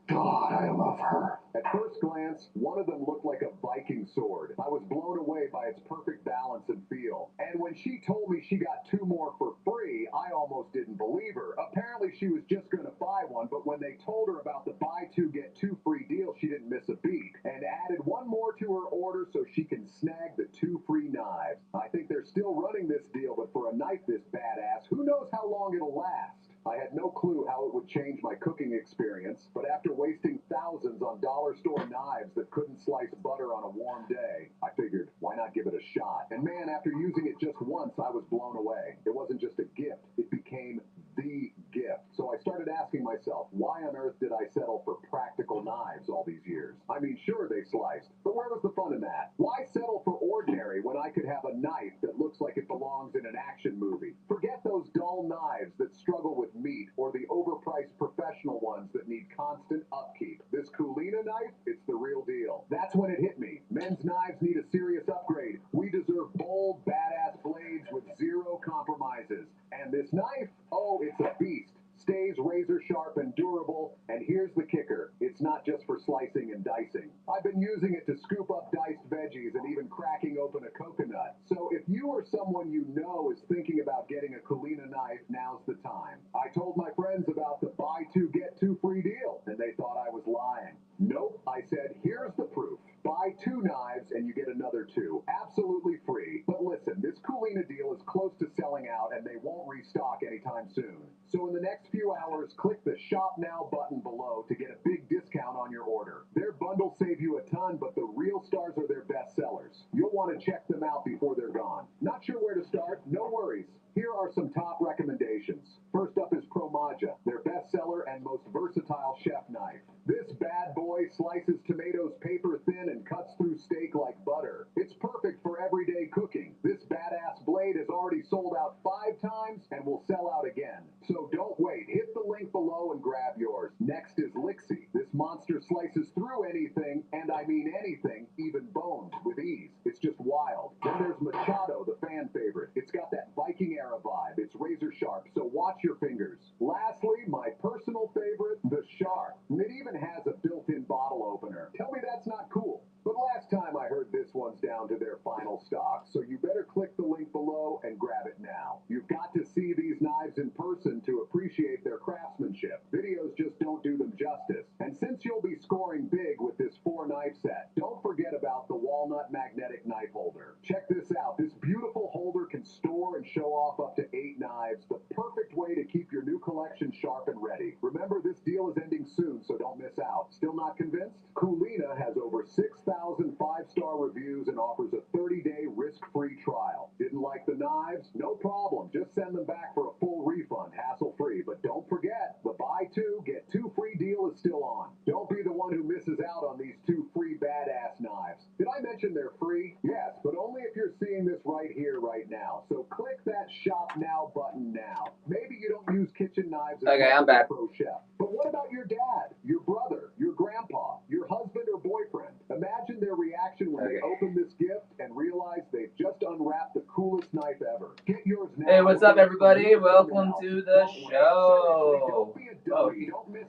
Speaker 15: God, I love her. At first glance, one of them looked like a Viking sword. I was blown away by its perfect balance and feel. And when she told me she got 2 more for free, I almost didn't believe her. Apparently she was just going to buy one, but when they told her about the buy 2 get 2 free deal, she didn't miss a beat and added 1 more to her order so she can snag the 2 free knives. I think they're still running this deal, but for a knife this badass, who knows how long it'll last. I had no clue how it would change my cooking experience, but after wasting thousands on dollar store knives that couldn't slice butter on a warm day, I figured, why not give it a shot? And man, after using it just once, I was blown away. It wasn't just a gift, it became the gift. So I started asking myself, why on earth did I settle for practical knives all these years? I mean, sure, they sliced, but where was the fun in that? Why settle for ordinary when I could have a knife that looks like it belongs in an action movie? Forget those dull knives that struggle with meat or the overpriced professional ones that need constant upkeep. This Kulina knife, it's the real deal. That's when it hit me. Men's knives need a serious upgrade. We deserve bold, badass blades with zero compromises. And this knife, oh, it's a beast. Stays razor sharp and durable, and here's the kicker. It's not just for slicing and dicing. I've been using it to scoop up diced veggies and even cracking open a coconut. So if you or someone you know is thinking about getting a Kulina knife, now's the time. I told my friends about the buy two, get two free deal, and they thought I was lying. Nope, I said, here's the proof. Buy 2 knives and you get another 2. Absolutely free. But listen, this Kulina deal is close to selling out and they won't restock anytime soon. So in the next few hours, click the Shop Now button below to get a big discount on your order. Their bundles save you a ton, but the real stars are their best sellers. You'll want to check them out before they're gone. Not sure where to start? No worries. Here are some top recommendations. First up is Promaja, their bestseller and most versatile chef knife. This bad boy slices tomatoes paper thin and cuts through steak like butter. It's perfect for everyday cooking. This badass blade has already sold out 5 times and will sell out again. So don't wait. Hit the link below and grab yours. Next is Lixie. This monster slices through anything, and I mean anything, even bones, with ease. It's just wild. Then there's Machado, the fan favorite. It's got that Viking era vibe. It's razor sharp, so watch your fingers. Lastly, my personal favorite, the Shark. It even has a built-in bottle opener. Tell me that's not cool. But last time I heard this one's down to their final stock, so you better click the link below and grab it now. You've got to see these knives in person to appreciate their craftsmanship. Videos just don't do them justice. And since you'll be scoring big with this 4-knife set, don't forget about the walnut magnetic knife holder. Check this out. This beautiful holder can store and show off up to 8 knives, the perfect way to keep your new collection sharp and ready. Remember, this deal is ending soon, so don't miss out. Still not convinced? Kulina has over 6,000 5-star reviews and offers a 30-day risk-free trial. Didn't like the knives? No problem. Just send them back for a full refund, hassle-free. But don't forget, the buy 2, get 2 free deal is still on. Don't be the one who misses out on these 2 free badass knives. Did I mention they're free? Yes, but only if you're seeing this right here, right now. So click that Shop Now button now. Maybe you don't use kitchen knives as
Speaker 2: Okay, I'm
Speaker 15: much as
Speaker 2: back.
Speaker 15: a pro chef. But what about your dad, your brother, your grandpa, your husband or boyfriend? Imagine their reaction when they open this gift and realize they've just unwrapped the coolest knife ever. Get yours now.
Speaker 2: Hey, what's up, everybody? Welcome to the show. Oh,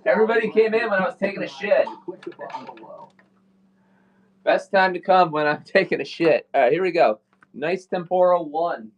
Speaker 2: everybody came in when I was taking a shit. Best time to come when I'm taking a shit. All right, here we go. Nice Tempura 1.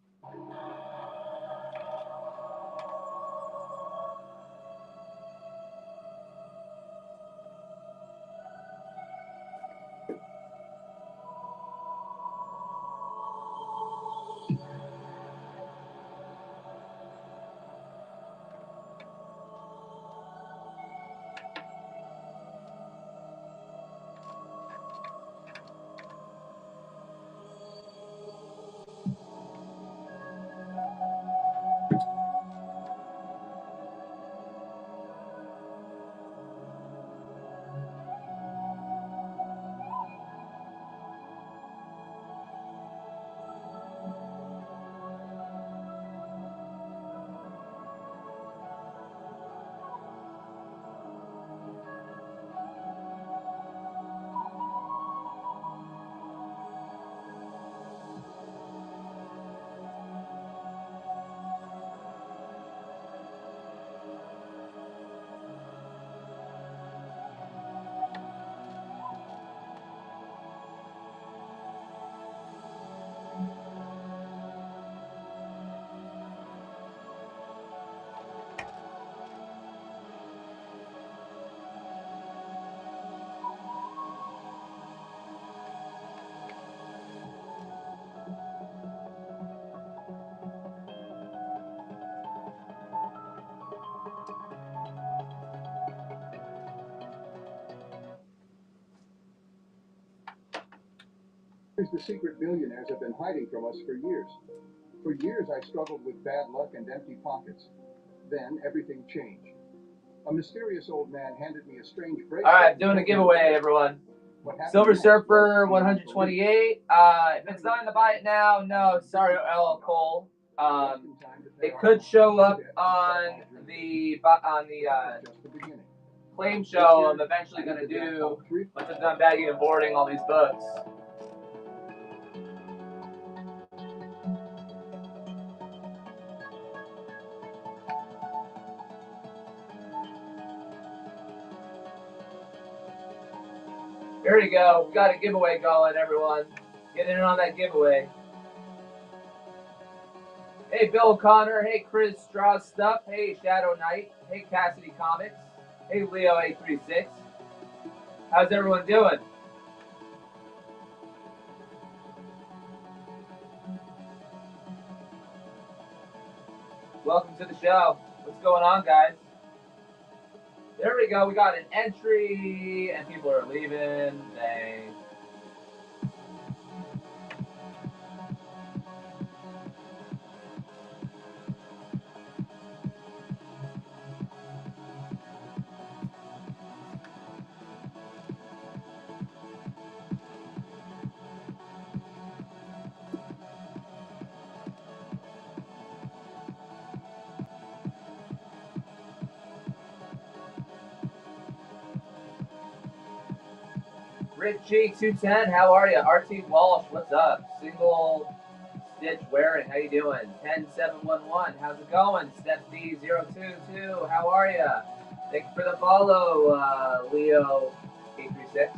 Speaker 15: Here's the secret millionaires have been hiding from us for years. For years, I struggled with bad luck and empty pockets. Then everything changed. A mysterious old man handed me a strange bracelet.
Speaker 2: All right, doing a giveaway, everyone. Silver Surfer 128. If it's not to buy it now, no, sorry, LL Cole. It could show up on the claim show I'm eventually gonna do once I'm done bagging and boarding all these books. Here we go. We got a giveaway going, everyone. Get in on that giveaway. Hey, Bill O'Connor. Hey, Chris Strauss Stuff. Hey, Shadow Knight. Hey, Cassidy Comics. Hey, Leo836. How's everyone doing? Welcome to the show. What's going on, guys? There we go. We got an entry, and people are leaving. Dang. Richie 210, how are you? RT Walsh, what's up? Single Stitch Wearing, how you doing? 10711, how's it going? Steph D022, how are you? Thank you for the follow, Leo 836.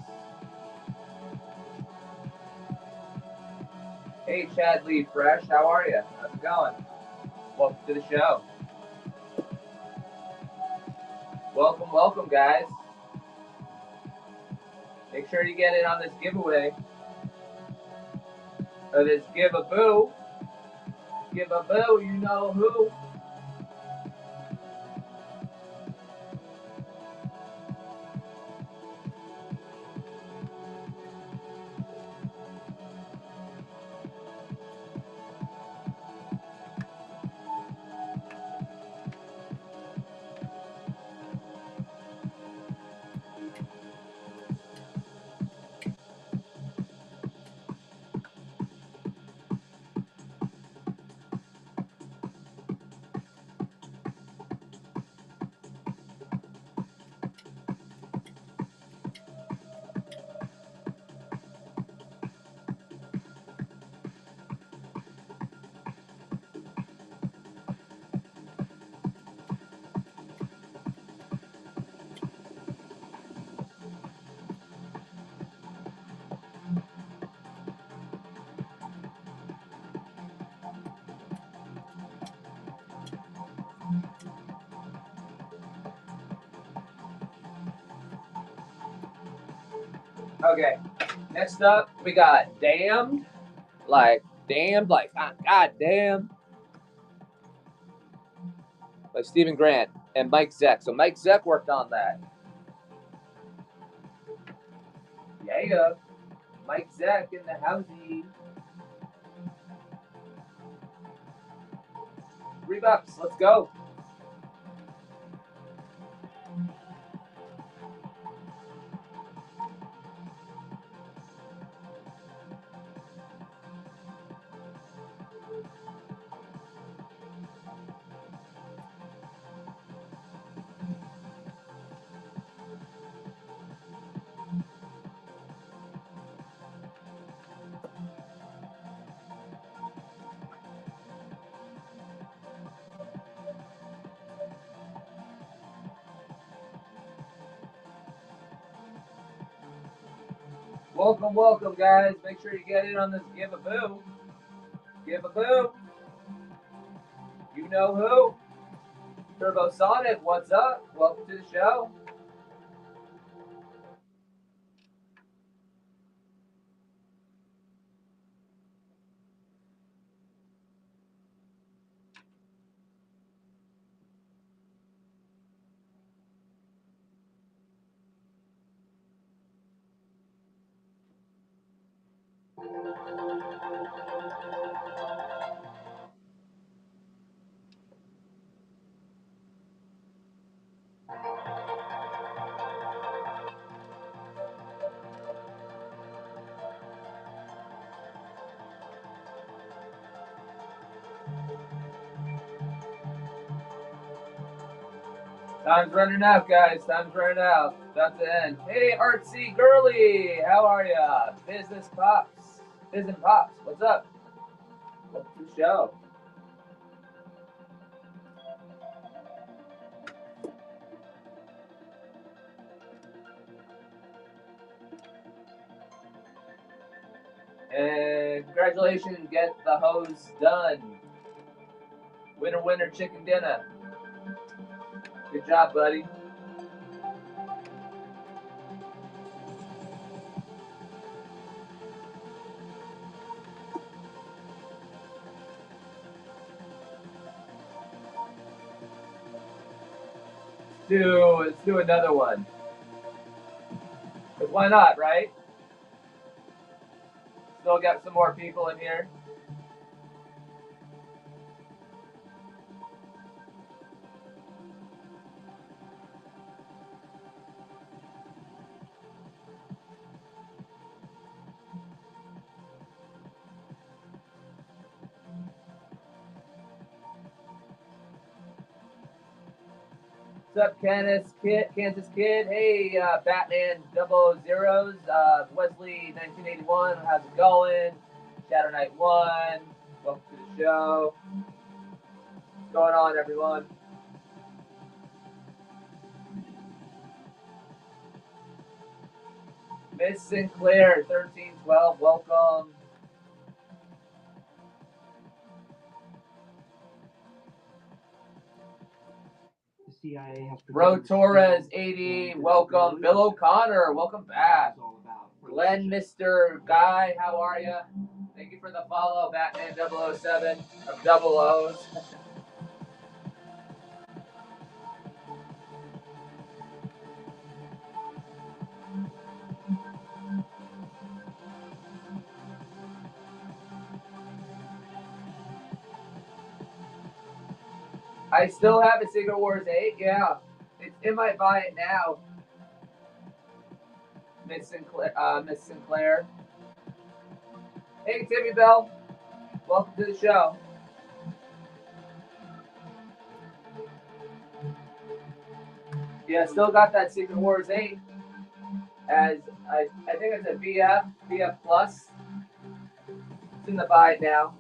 Speaker 2: Hey, Chad Lee Fresh, how are you? How's it going? Welcome to the show. Welcome, welcome, guys. Make sure you get in on this giveaway. Or this give a boo. Give a boo, you know who. Okay, next up we got Damned, like God damn, by Stephen Grant and Mike Zeck. So Mike Zeck worked on that. Yeah, Mike Zeck in the housey. $3, let's go. Welcome, welcome, guys. Make sure you get in on this give a boo. Give a boo. You know who? Turbo Sonic, what's up? Welcome to the show. Time's running out, guys. Time's running out. About to end. Hey, Artsy Girly, how are ya? Business Pops. Business Pops, what's up? Welcome to the show. And congratulations, get the hose done. Winner, winner, chicken dinner. Good job, buddy. Let's do another one. Cause why not, right? Still got some more people in here. What's up, Kansas Kid? Hey, Batman 000s, Wesley 1981. How's it going? Shadow Knight 1. Welcome to the show. What's going on, everyone? Miss Sinclair 1312. Welcome.
Speaker 6: CIA has
Speaker 2: Ro Torres 80. Welcome. Bill O'Connor. Welcome back. Glenn, Mr. Guy, how are you? Thank you for the follow, Batman 007 of Double O's. I still have a Secret Wars 8. Yeah, it's in my buy it now. Miss Sinclair. Hey, Timmy Bell. Welcome to the show. Yeah, still got that Secret Wars 8. As I think it's a VF Plus. It's in the buy it now.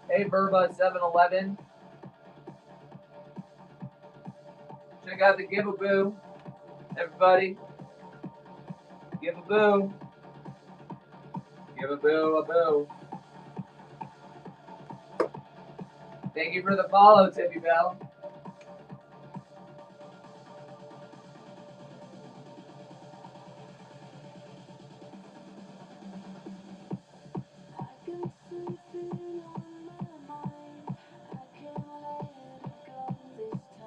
Speaker 2: Hey, Verba 711. Check out the Give a Boo, everybody. Give a boo. Give a boo, a boo. Thank you for the follow, Tippy Bell.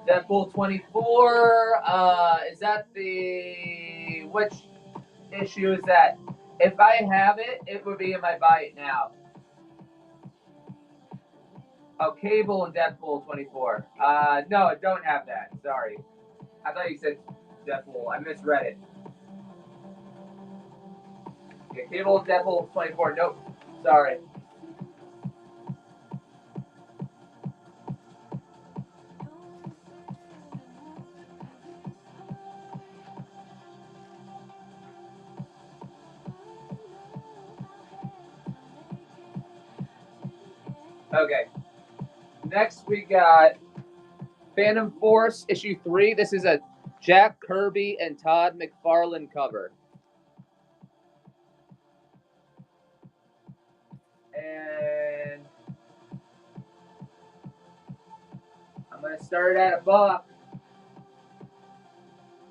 Speaker 2: Deadpool 24. Is that the which issue is that? If I have it, it would be in my buy it now. Oh, Cable and Deadpool 24. No, I don't have that. Sorry. I thought you said Deadpool. I misread it. Yeah, Cable and Deadpool 24. Nope. Sorry. Okay. Next we got Phantom Force issue 3. This is a Jack Kirby and Todd McFarlane cover. And I'm going to start at $1.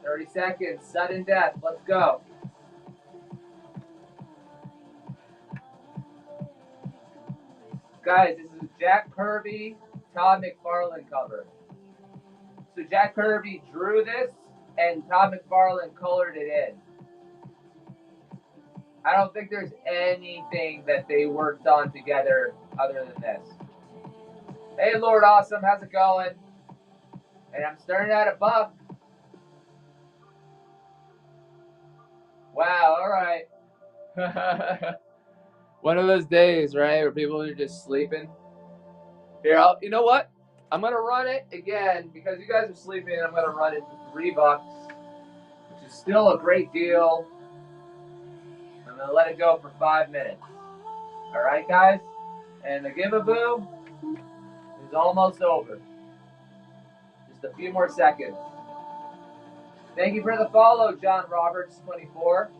Speaker 2: 30 seconds. Sudden death. Let's go. Guys, this is a Jack Kirby, Todd McFarlane cover. So Jack Kirby drew this, and Todd McFarlane colored it in. I don't think there's anything that they worked on together other than this. Hey, Lord Awesome, how's it going? And I'm staring at a buck. Wow, all right. One of those days, right, where people are just sleeping. Here, you know what? I'm going to run it again because you guys are sleeping. I'm going to run it for $3, which is still a great deal. I'm going to let it go for 5 minutes. All right, guys? And the give-a-boo is almost over. Just a few more seconds. Thank you for the follow, John Roberts 24.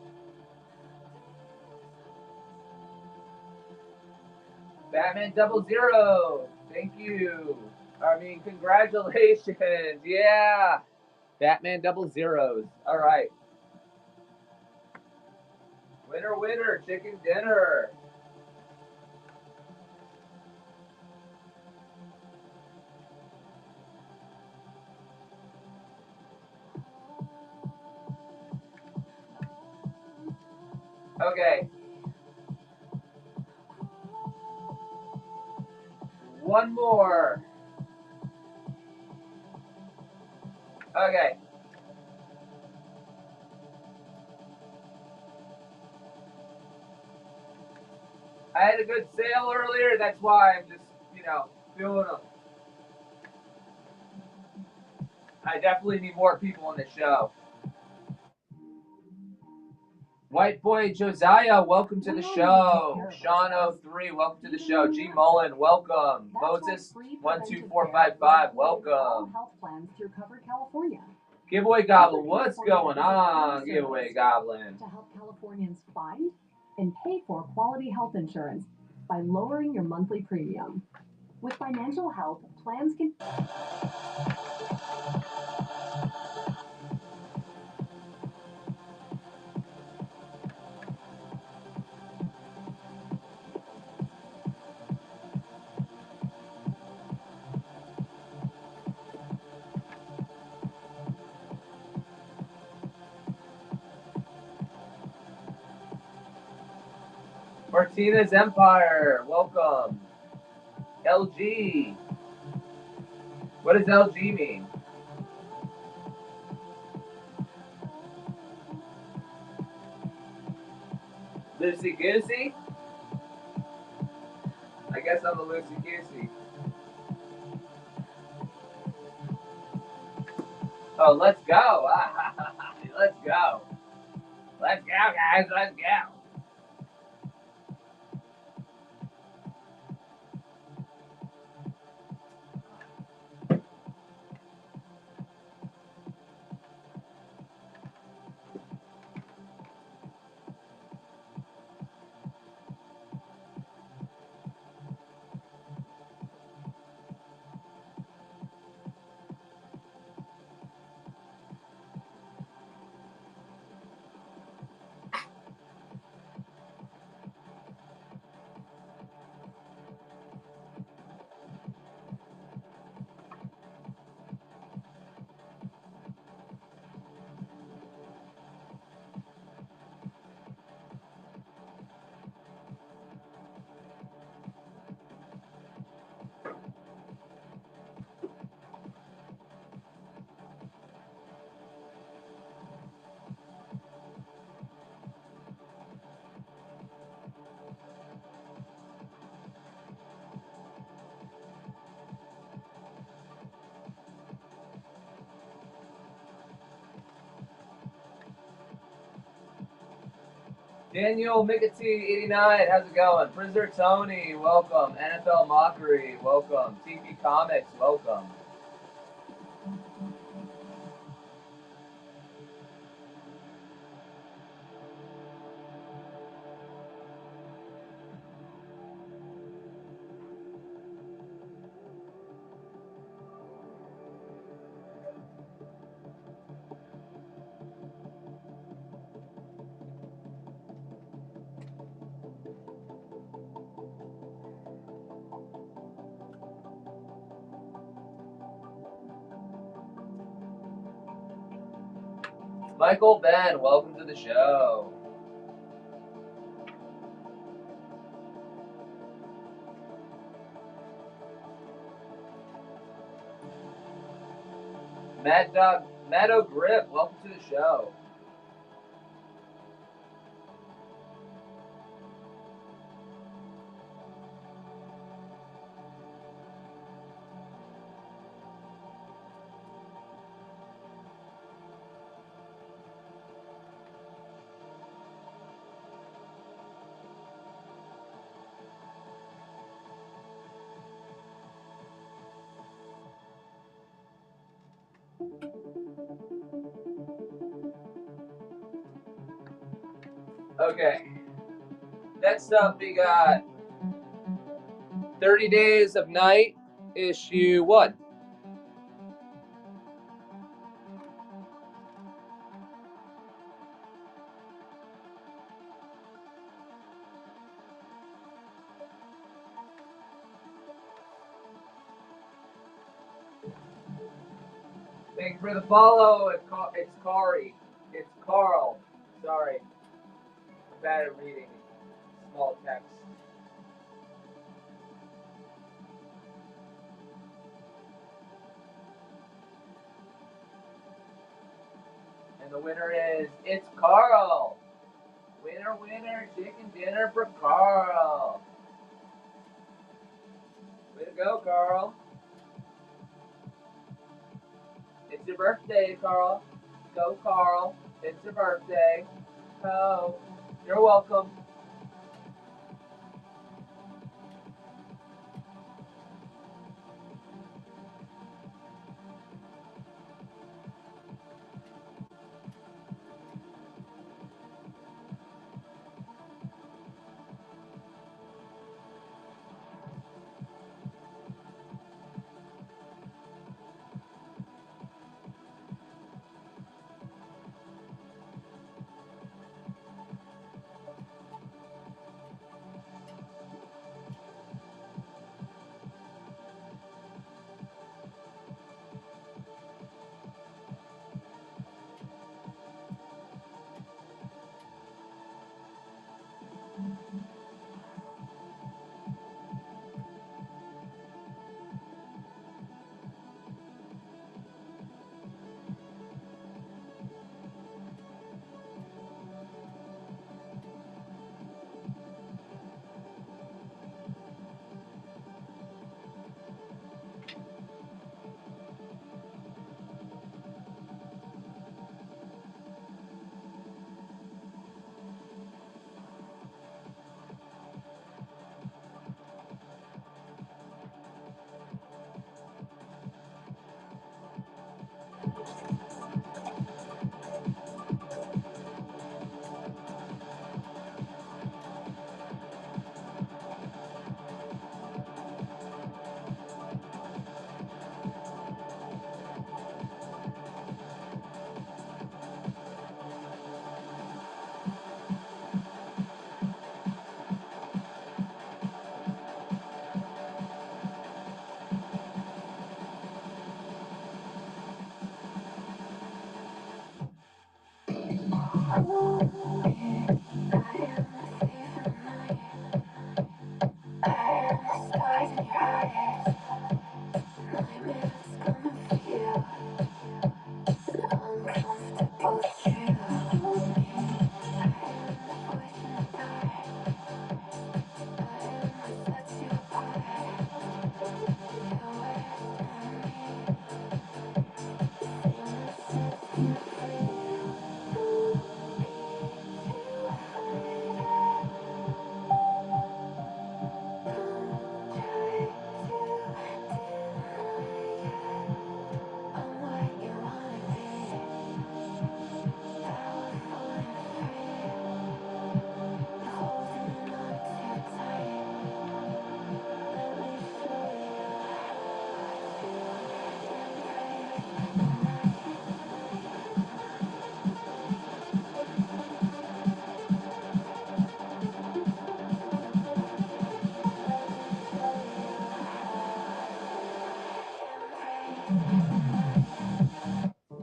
Speaker 2: Batman 00. Thank you. I mean, congratulations. Yeah. Batman 00s. All right. Winner, winner, chicken dinner. Okay. One more. Okay. I had a good sale earlier. That's why I'm just, doing them. I definitely need more people on the show. White Boy Josiah, welcome to the show. Sean03, welcome to the show. G Mullen, welcome. Moses 12455, welcome.
Speaker 1: Health plans through Covered California.
Speaker 2: Giveaway Goblin, what's going on, Giveaway Goblin?
Speaker 1: To help Californians find and pay for quality health insurance by lowering your monthly premium. With financial help, plans can...
Speaker 2: Martinez Empire, welcome. LG. What does LG mean? Loosey Goosey? I guess I'm a Loosey Goosey. Oh, let's go. Let's go. Let's go, guys. Let's go. Daniel Mickety 89, how's it going? Prisoner Tony, welcome. NFL Mockery, welcome. TP Comics, welcome. Michael Ben, welcome to the show. Matt O'Grip, welcome to the show. Okay. Next up, we got 30 Days of Night, issue 1. Thank you for the follow. It's Kari. It's Carl. Sorry. I'm bad at reading small text. And the winner is, it's Carl. Winner, winner, chicken dinner for Carl. Way to go, Carl. It's your birthday, Carl. Go, Carl. It's your birthday. Oh, you're welcome.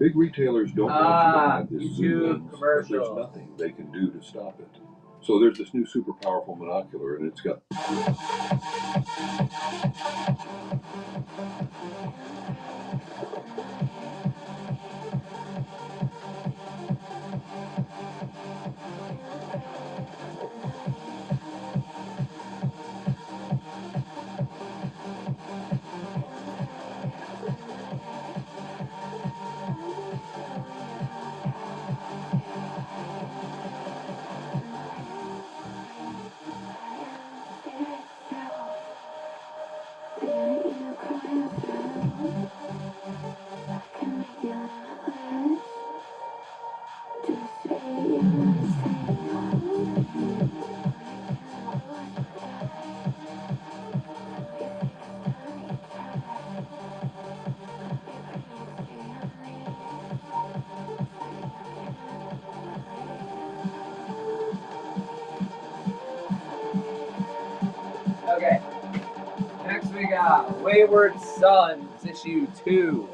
Speaker 16: Big retailers don't want you to have this zoom
Speaker 2: YouTube
Speaker 16: lens, but there's
Speaker 2: commercial.
Speaker 16: nothing they can do to stop it. So there's this new super powerful monocular, and it's got
Speaker 2: Okay. Next we got Wayward Sons, issue 2.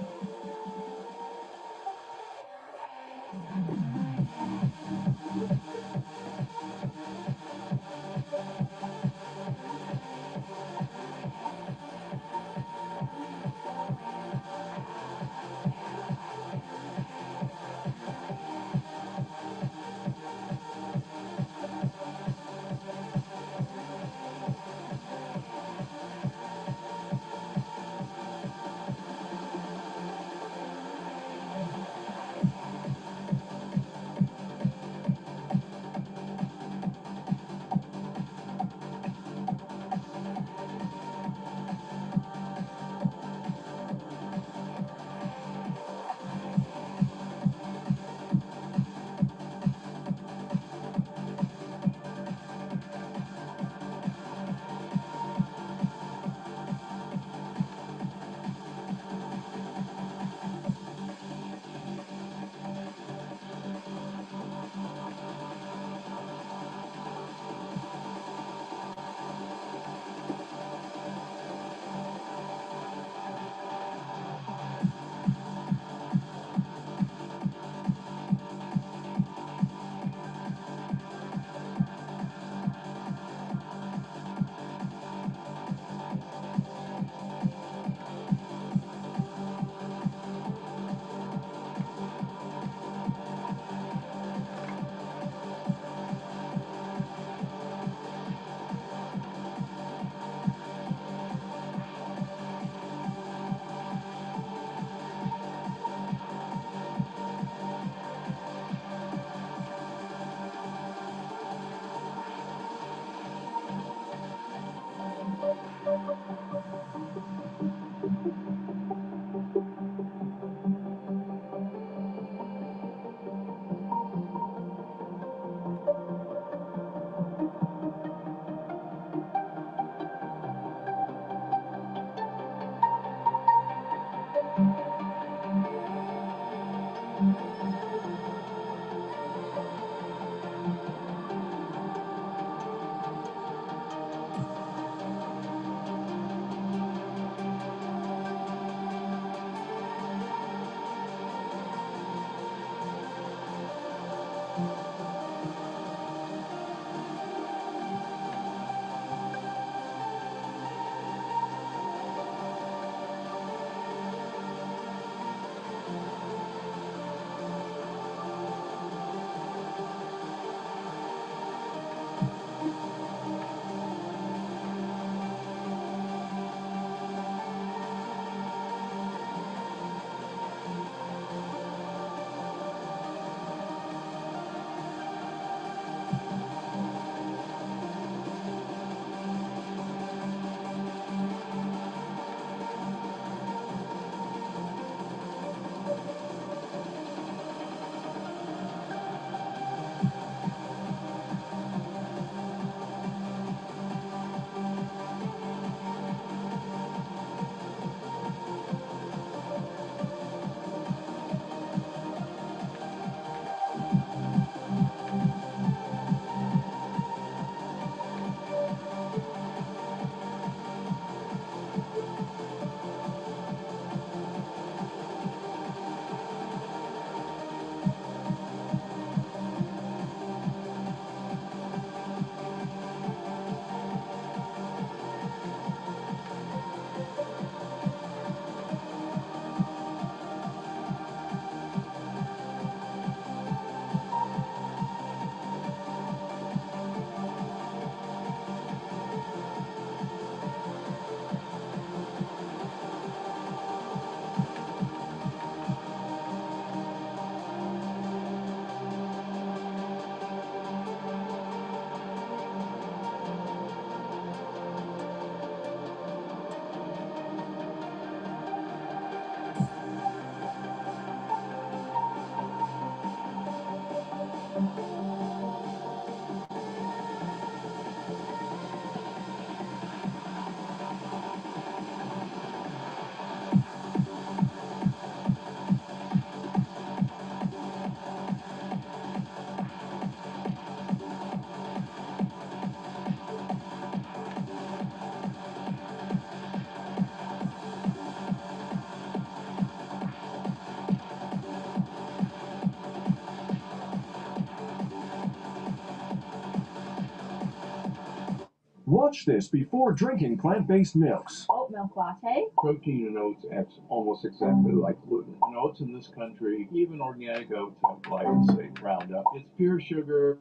Speaker 9: Watch this before drinking plant-based milks.
Speaker 1: Oat milk latte.
Speaker 14: Protein in oats acts almost exactly like gluten. And oats in this country, even organic oats have glyphosate, Roundup. It's pure sugar.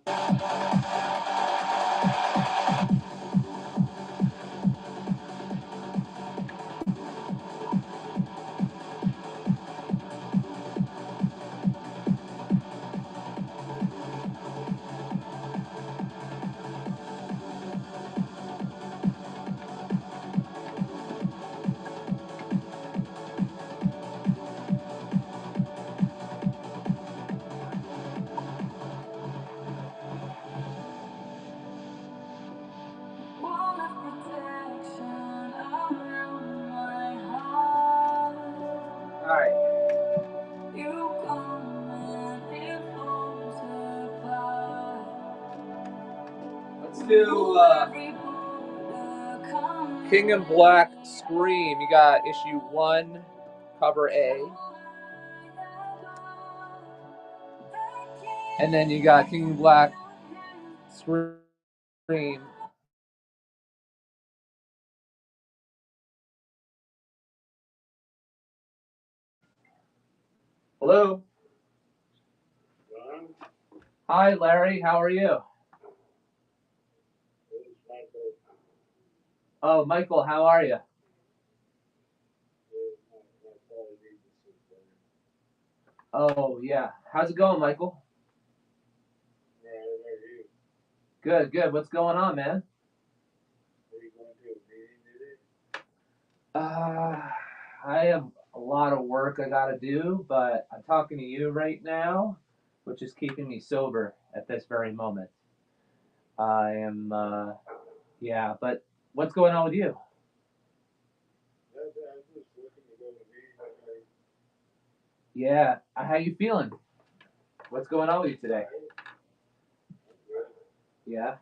Speaker 2: Alright. Let's do King in Black Scream. You got issue 1, cover A. And then you got King in Black Scream. Hello? Hi, Larry. How are you? Oh, Michael, how are you? Oh, yeah. How's it going, Michael? Good, good. What's going on, man? I have a lot of work I gotta do, but I'm talking to you right now, which is keeping me sober at this very moment. I am, yeah, but what's going on with you? Yeah, how you feeling? What's going on with you today? Yeah.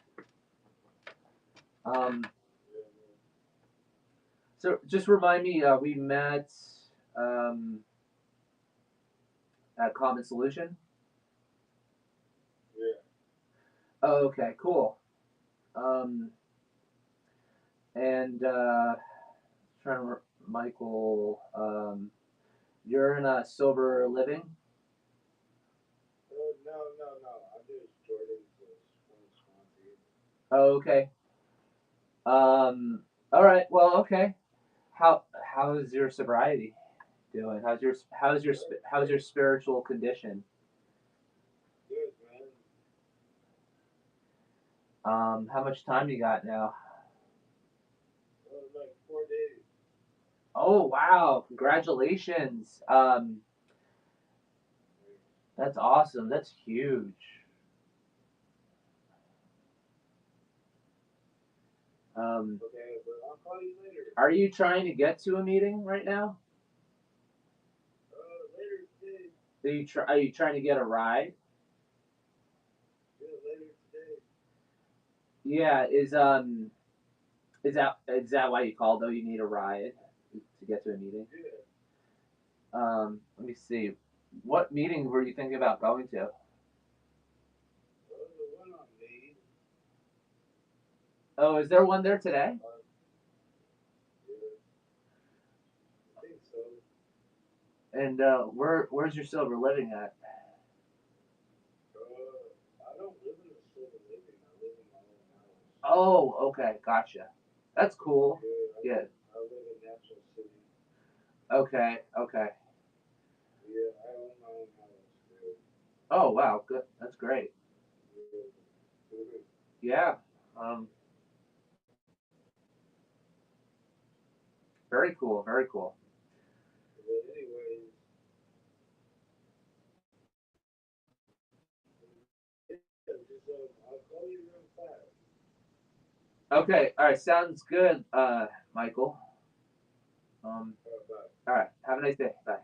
Speaker 2: So just remind me, we met at Common Solution. Oh, okay, cool. And trying to Michael, you're in a sober living. Oh, okay. All right. Well, okay. How is your sobriety doing? How's your spiritual condition? How much time you got now? Oh, wow. Congratulations. That's awesome. That's huge. Are you trying to get to a meeting right now? Are you trying to get a ride? Yeah, is that why you called though? You need a ride to get to a meeting? Let me see. What meeting were you thinking about going to? Oh, is there one there today? And where's your sober living at? Oh, okay, gotcha. That's cool. Yeah. Okay, okay. Oh wow, good. That's great. Yeah. Very cool. Very cool. Okay, all right, sounds good, Michael. All right, have a nice day. Bye.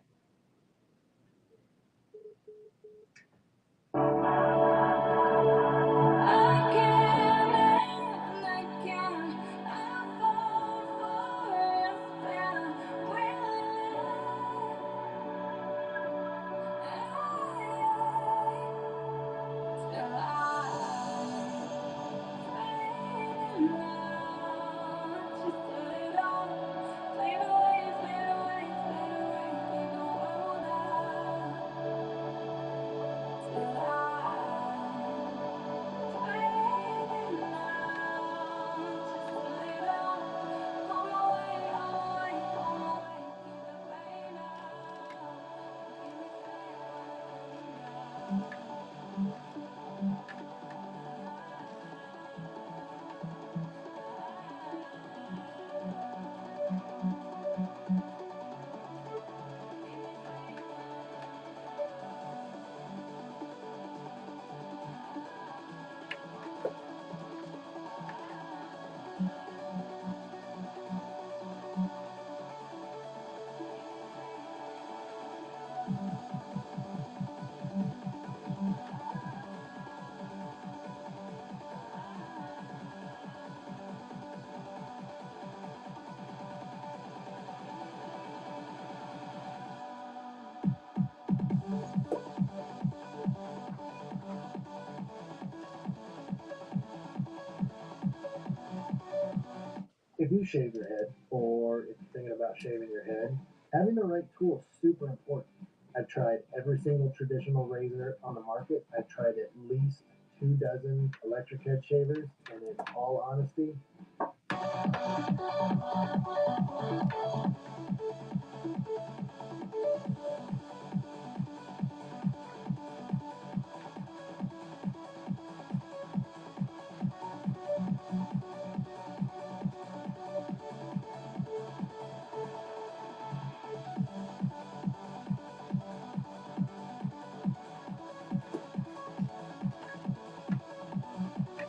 Speaker 17: If you shave your head, or if you're thinking about shaving your head, having the right tool is super important. I've tried every single traditional razor on the market. I've tried at least 24 electric head shavers, and in all honesty,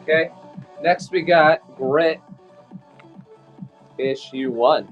Speaker 2: Okay, next we got Grit issue 1.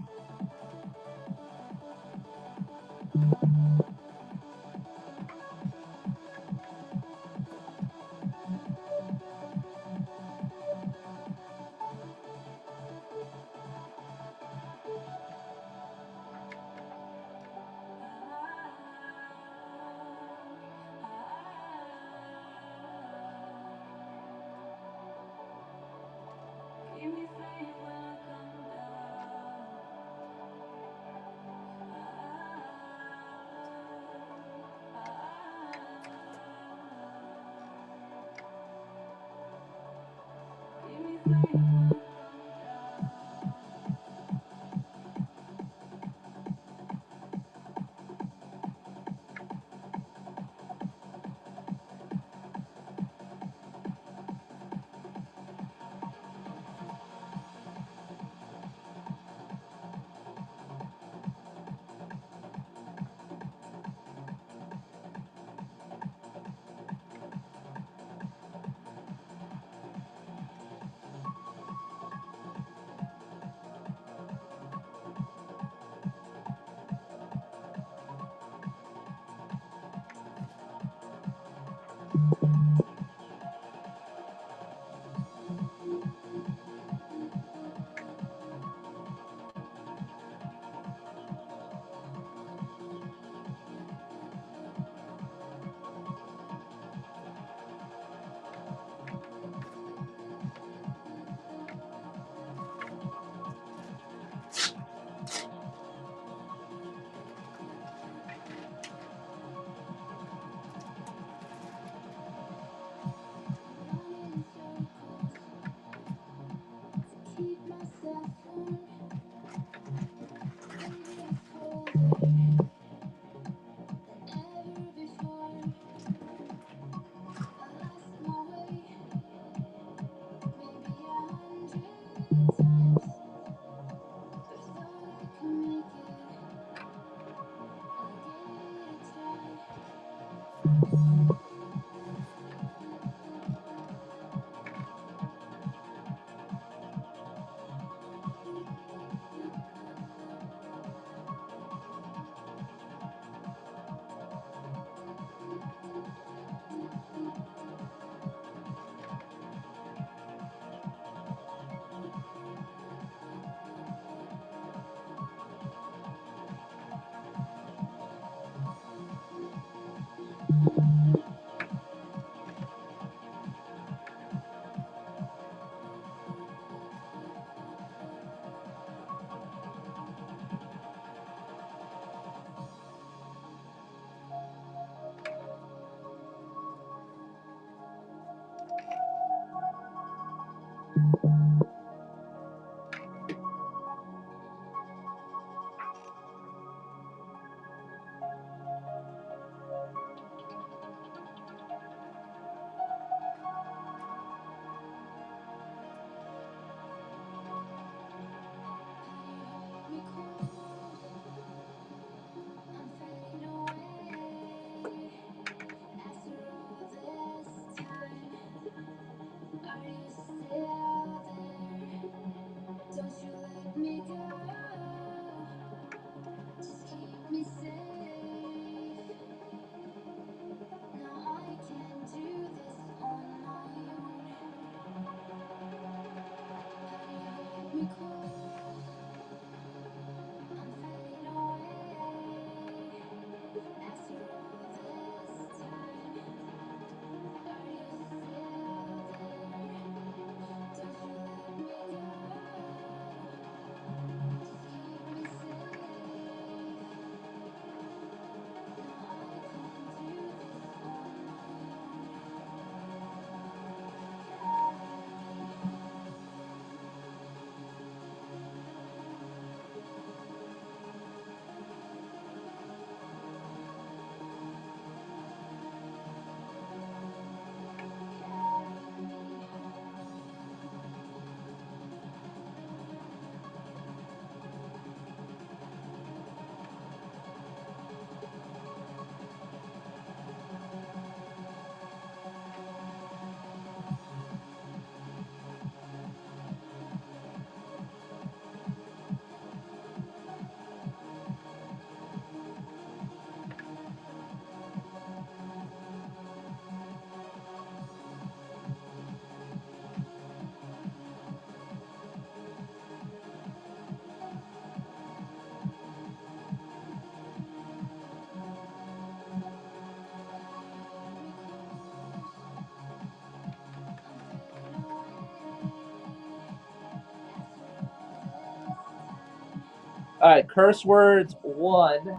Speaker 2: All right, curse words 1,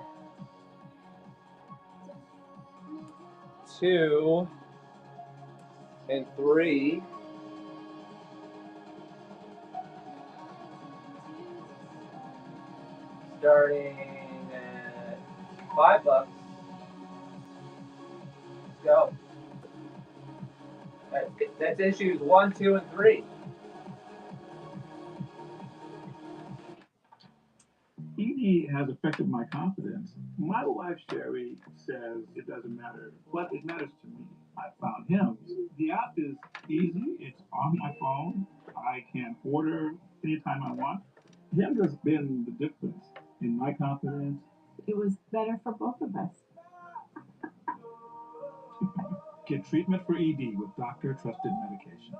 Speaker 2: 2, and 3. Starting at $5. Let's go. That's issues 1, 2, and 3.
Speaker 5: Indy has affected my confidence. My wife Sherry says it doesn't matter, but it matters to me. I found him. The app is easy. It's on my phone. I can order anytime I want. Him has been the difference in my confidence.
Speaker 8: It was better for both of us.
Speaker 5: Get treatment for ED with doctor-trusted medication.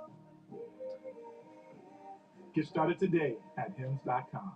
Speaker 5: Get started today at hims.com.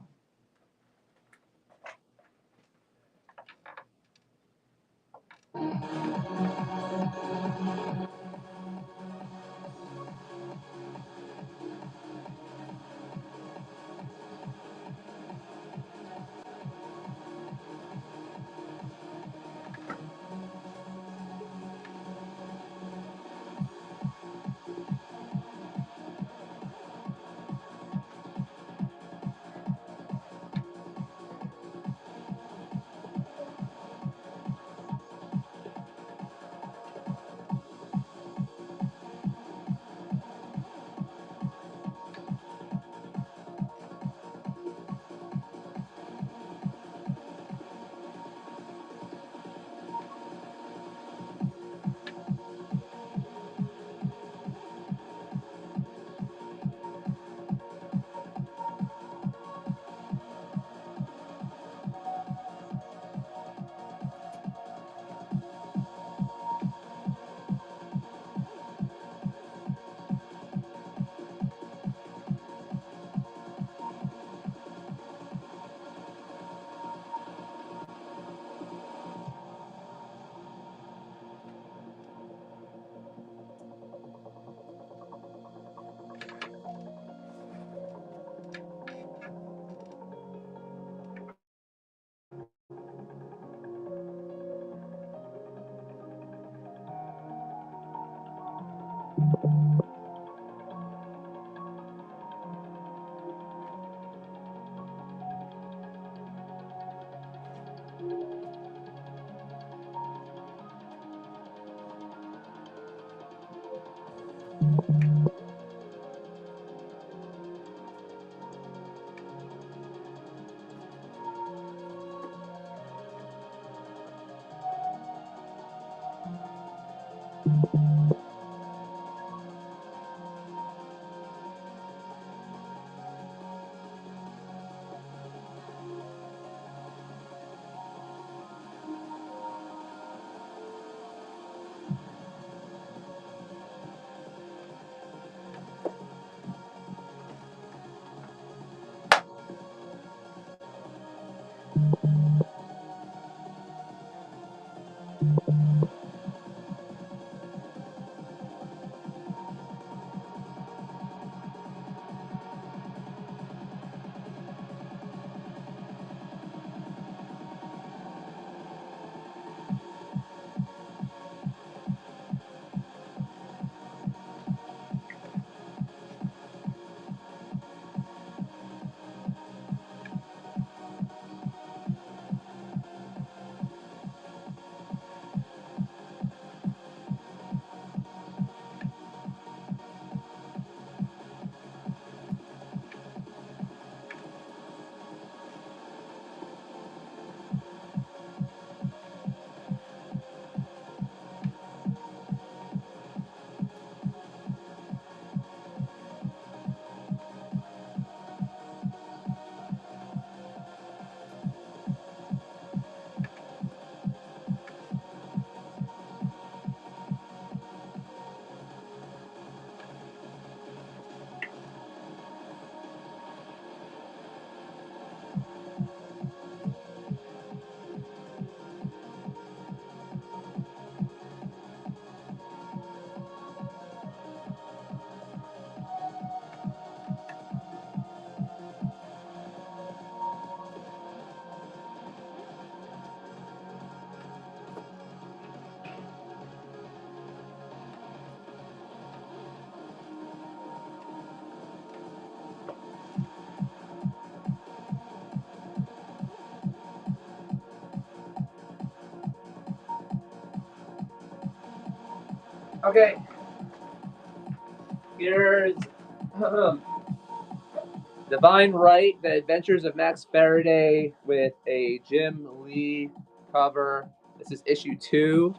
Speaker 2: Okay. Here's Divine Right, The Adventures of Max Faraday with a Jim Lee cover. This is issue 2.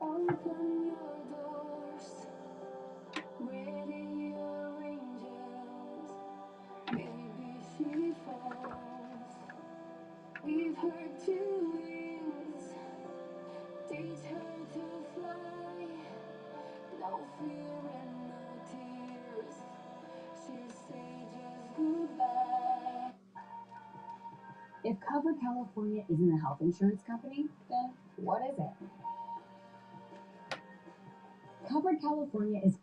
Speaker 4: Open your doors, ready your angels, maybe she falls. We've heard 2 wings, teach her to fly, no fear and no tears, she'll say just goodbye.
Speaker 1: If Covered California isn't a health insurance company, then what is it? Covered California is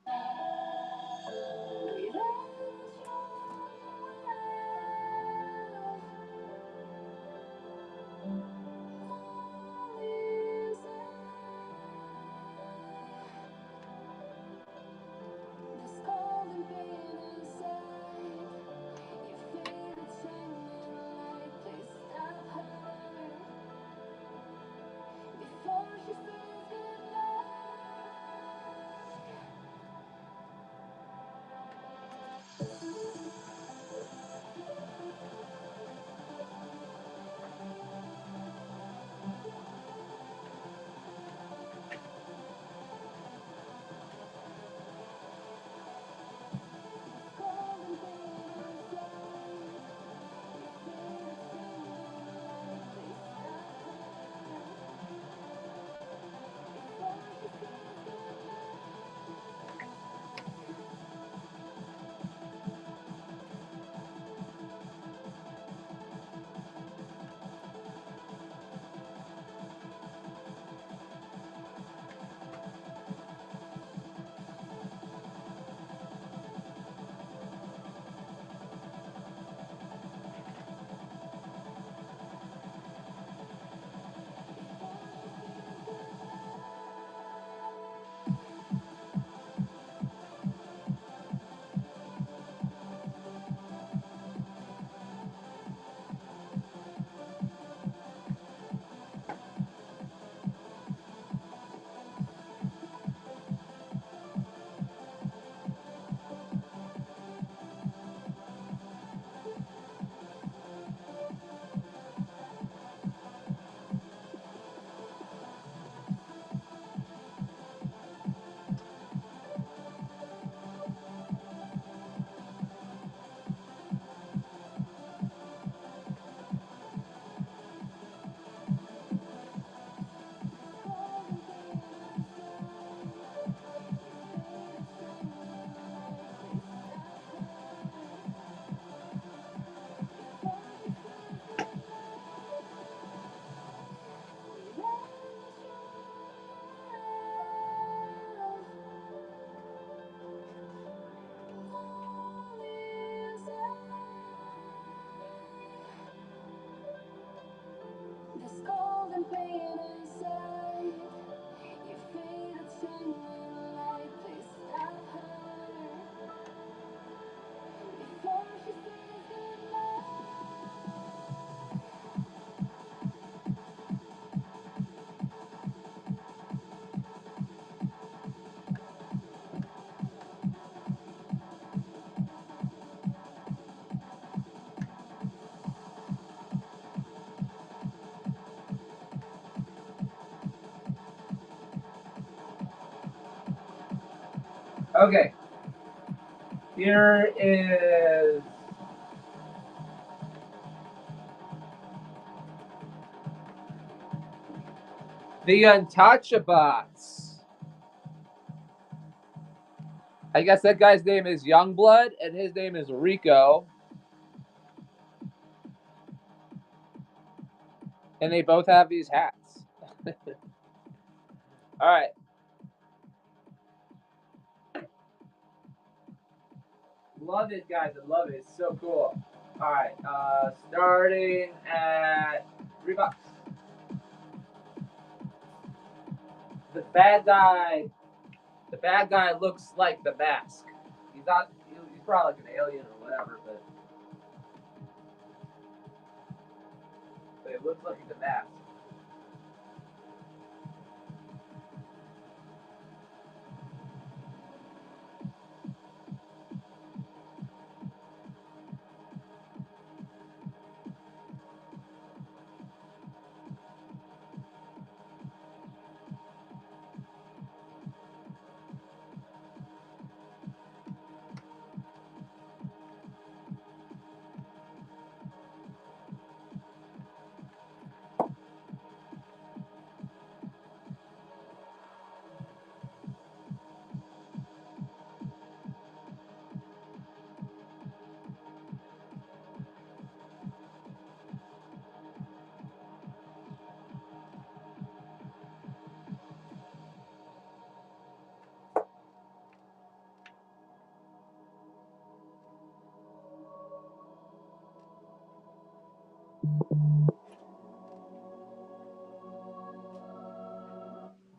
Speaker 1: this golden pain inside. Your faded shining light, please stop her before she
Speaker 2: Okay. Here is the Untouchabots. I guess that guy's name is Youngblood, and his name is Rico. And they both have these hats. All right. Love it, guys. I love it. It's so cool. All right. Starting at $3. The bad guy looks like the mask. He's not. He's probably like an alien or whatever, but it looks like the mask.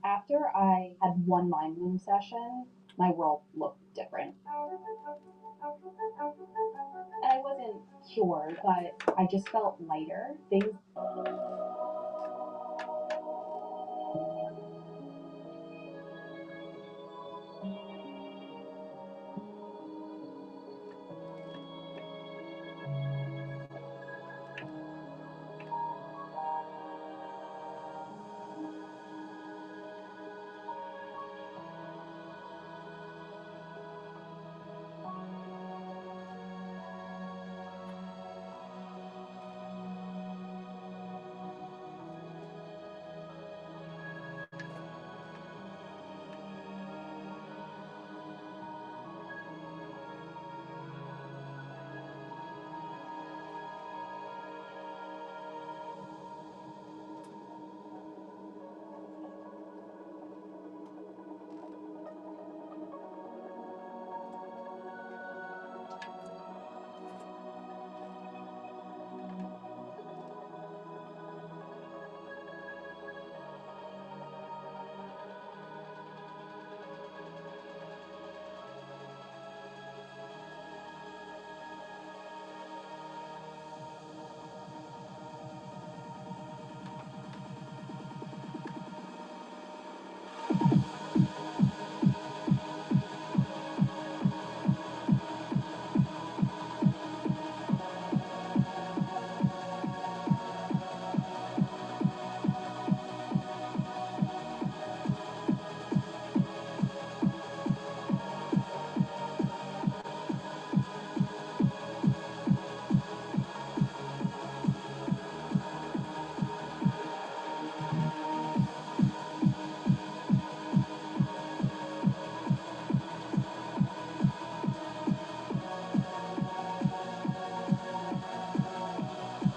Speaker 7: After I had one mind bloom session, my world looked different. And I wasn't cured, but I just felt lighter. Things.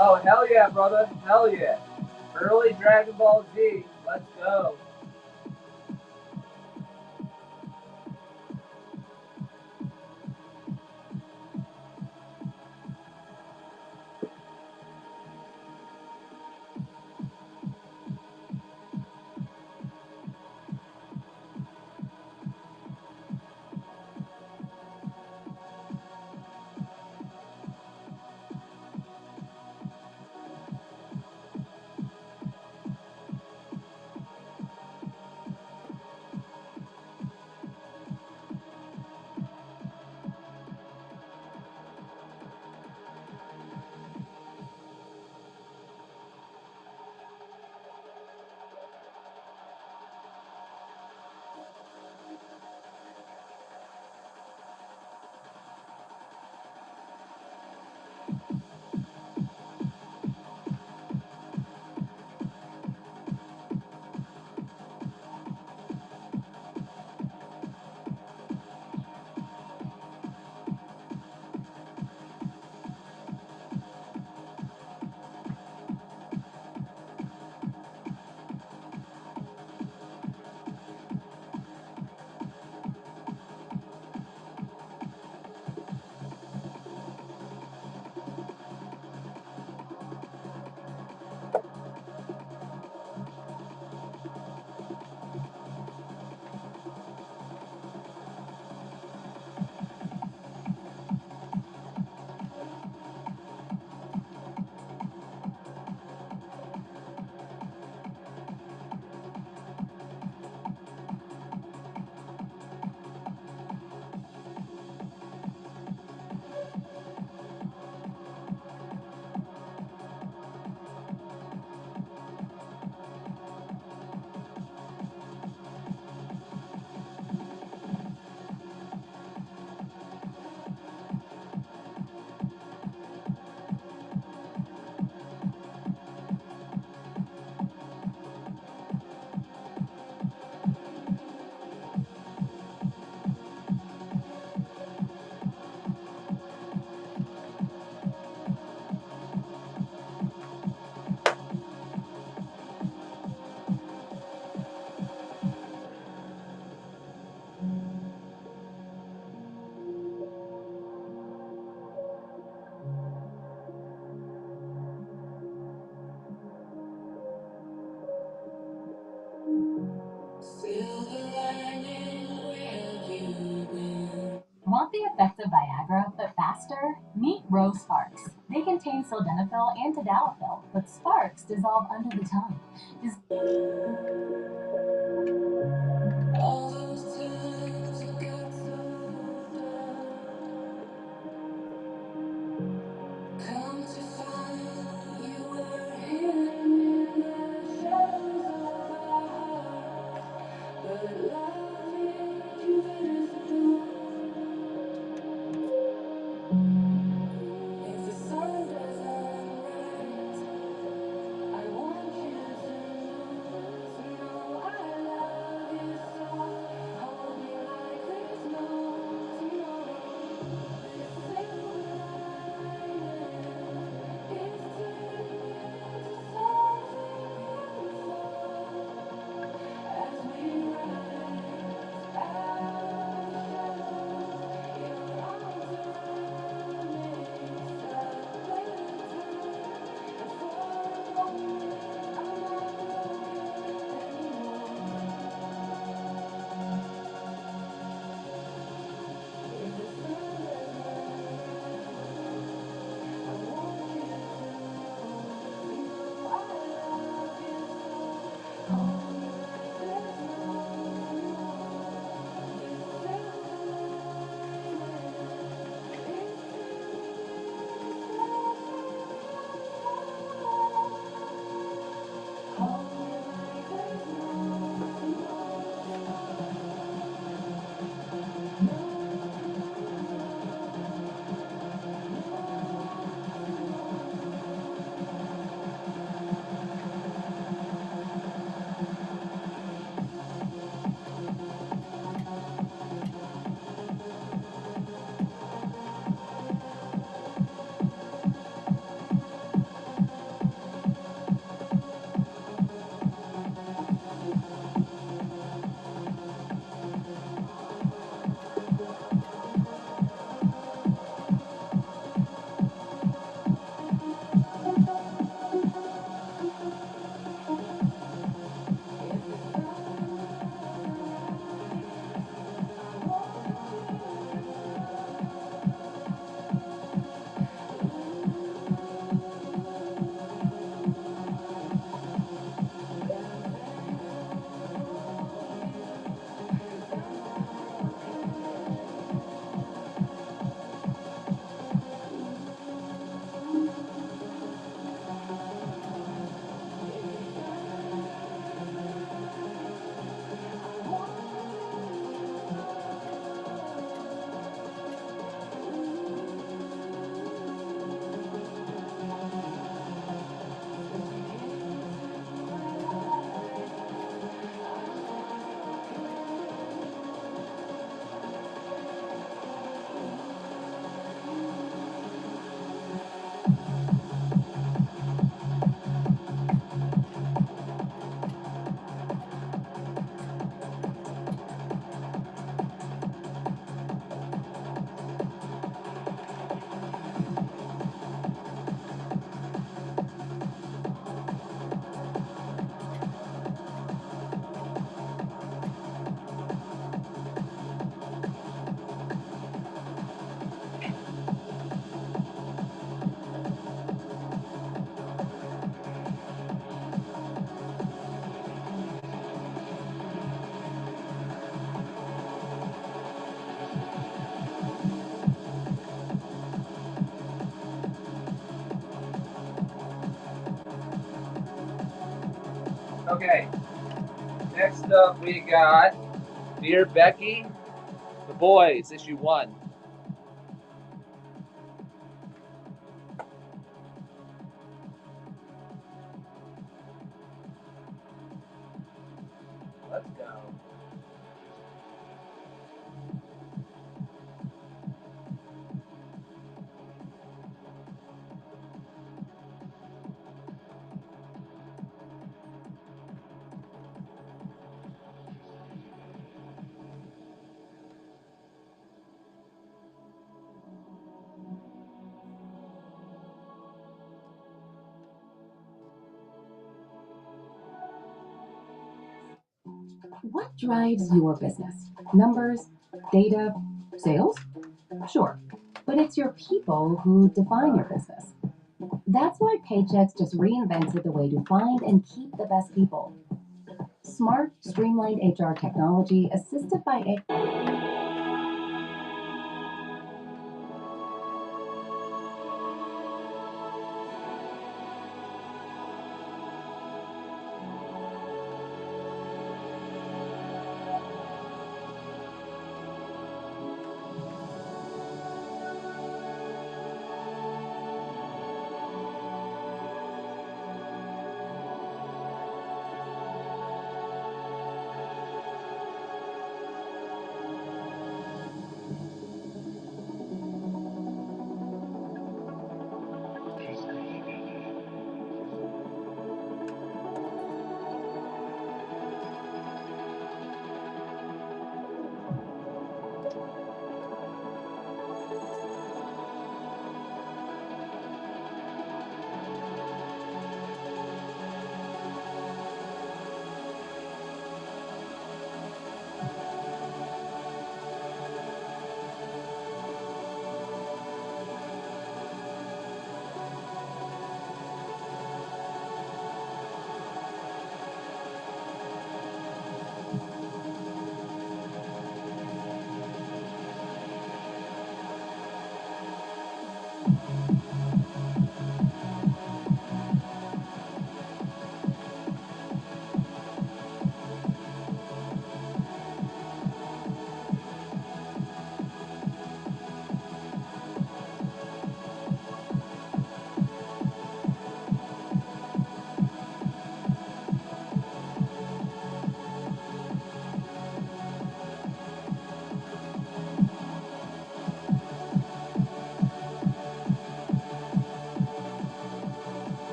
Speaker 2: Oh, hell yeah, brother. Hell yeah. Early Dragon Ball Z. Let's go.
Speaker 1: Want the effects of Viagra, but faster? Meet Rose Sparks. They contain sildenafil and tadalafil, but Sparks dissolve under the tongue.
Speaker 4: All those times I got so come to find you were hidden in the shadows of our heart. But love is too visible. If the sun doesn't rise, I want you to know I love you so.
Speaker 2: Okay. Next up, we got Dear Becky, The Boys, issue 1. Let's go.
Speaker 1: What drives your business? Numbers? Data? Sales? Sure. But it's your people who define your business. That's why Paychex just reinvented the way to find and keep the best people. Smart, streamlined HR technology assisted by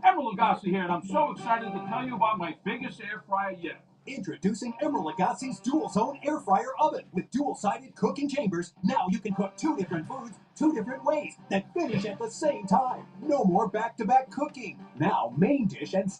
Speaker 9: Emerald Lagasse here, and I'm so excited to tell you about my biggest air fryer yet.
Speaker 18: Introducing Emerald Lagasse's Dual Zone Air Fryer Oven. With dual-sided cooking chambers, now you can cook 2 different foods 2 different ways that finish at the same time. No more back-to-back cooking. Now main dish and...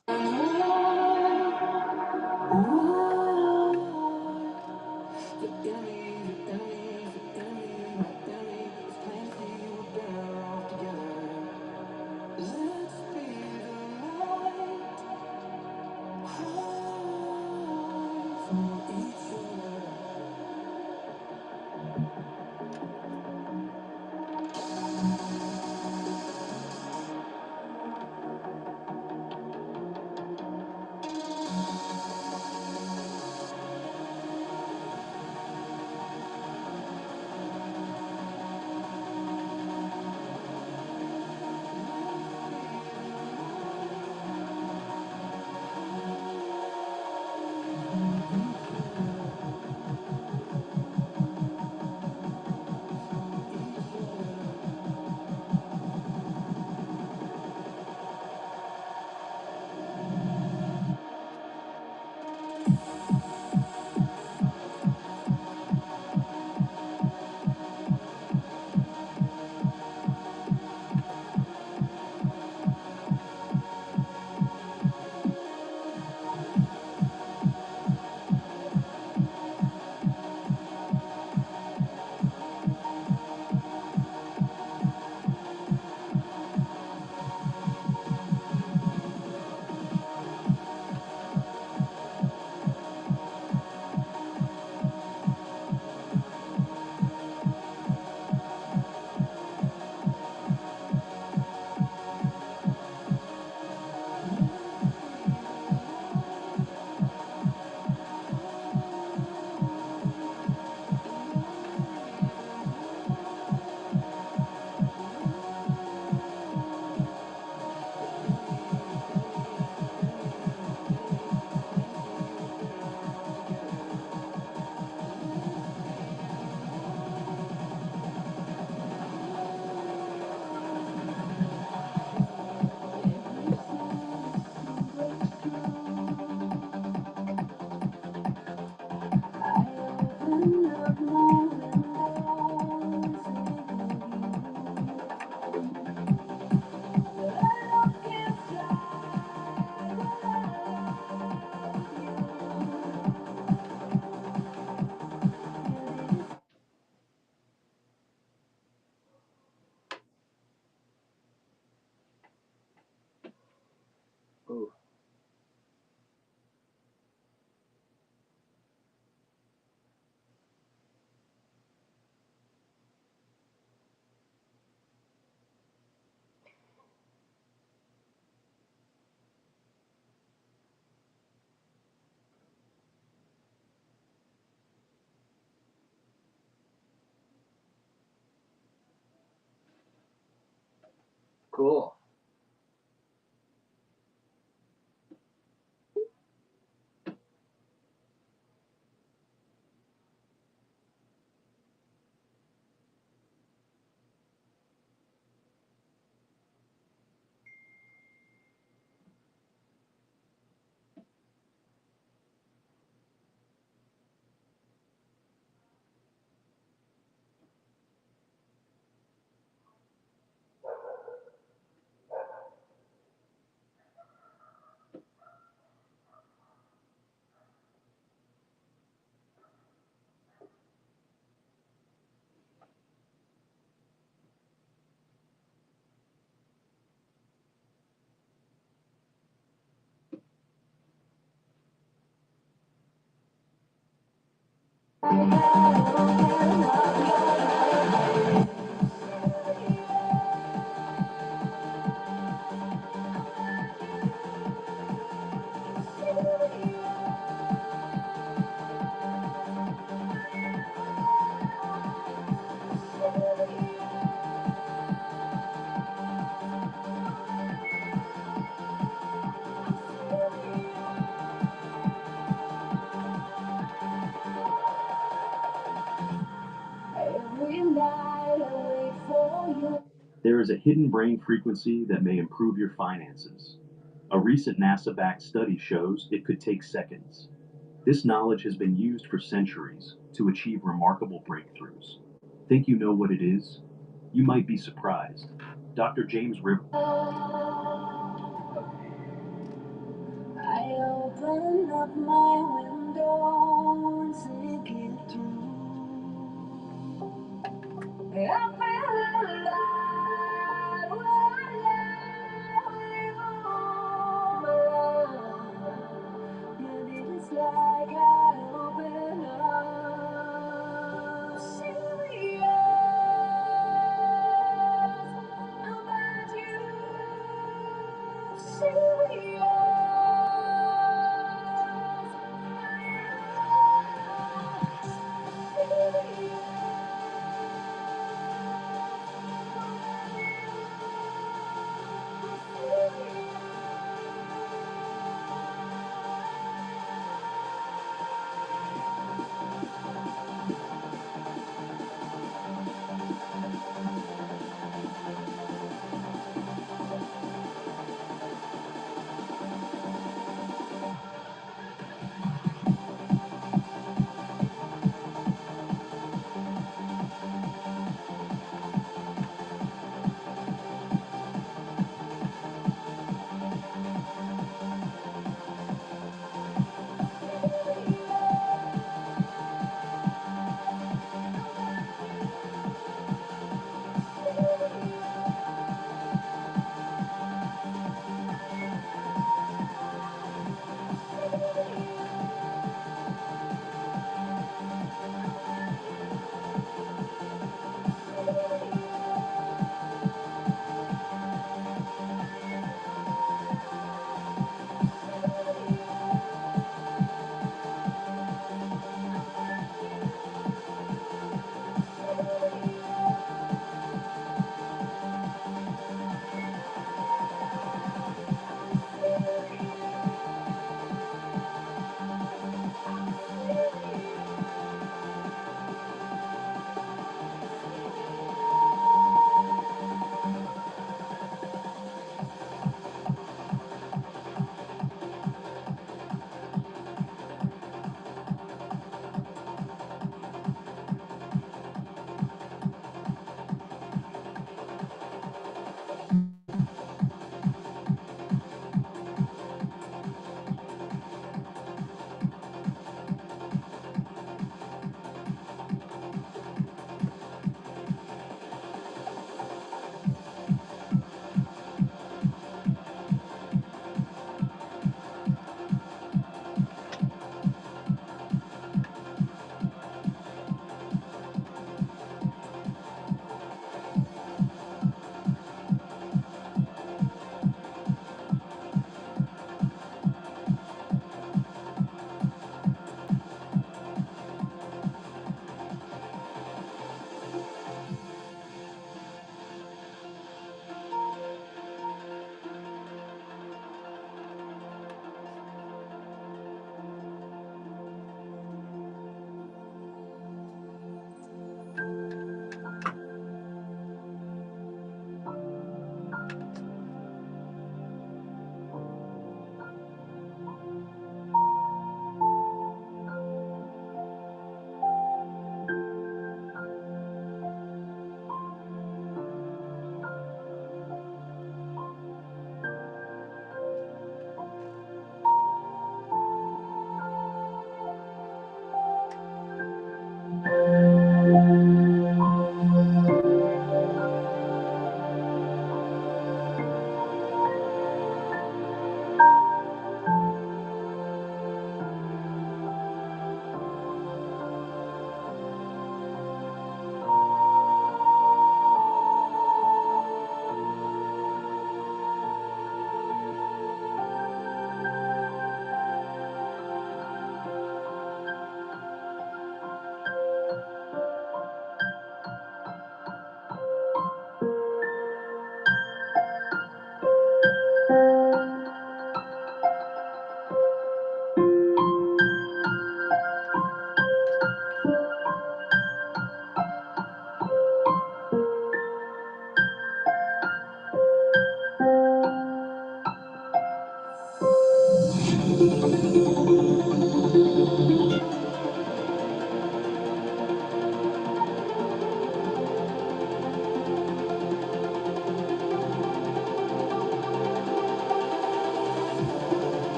Speaker 2: Ooh. Cool.
Speaker 19: There is a hidden brain frequency that may improve your finances. A recent NASA-backed study shows it could take seconds. This knowledge has been used for centuries to achieve remarkable breakthroughs. Think you know what it is? You might be surprised. Dr. James River.
Speaker 4: I open up my window and sink it through. I feel alive when I leave home. Yet it's like I open up. Serious about you. Serious.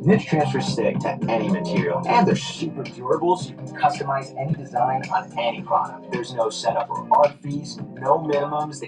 Speaker 20: Niche transfers stick to any material, and they're super durable, so you can customize any design on any product. There's no setup or art fees, no minimums.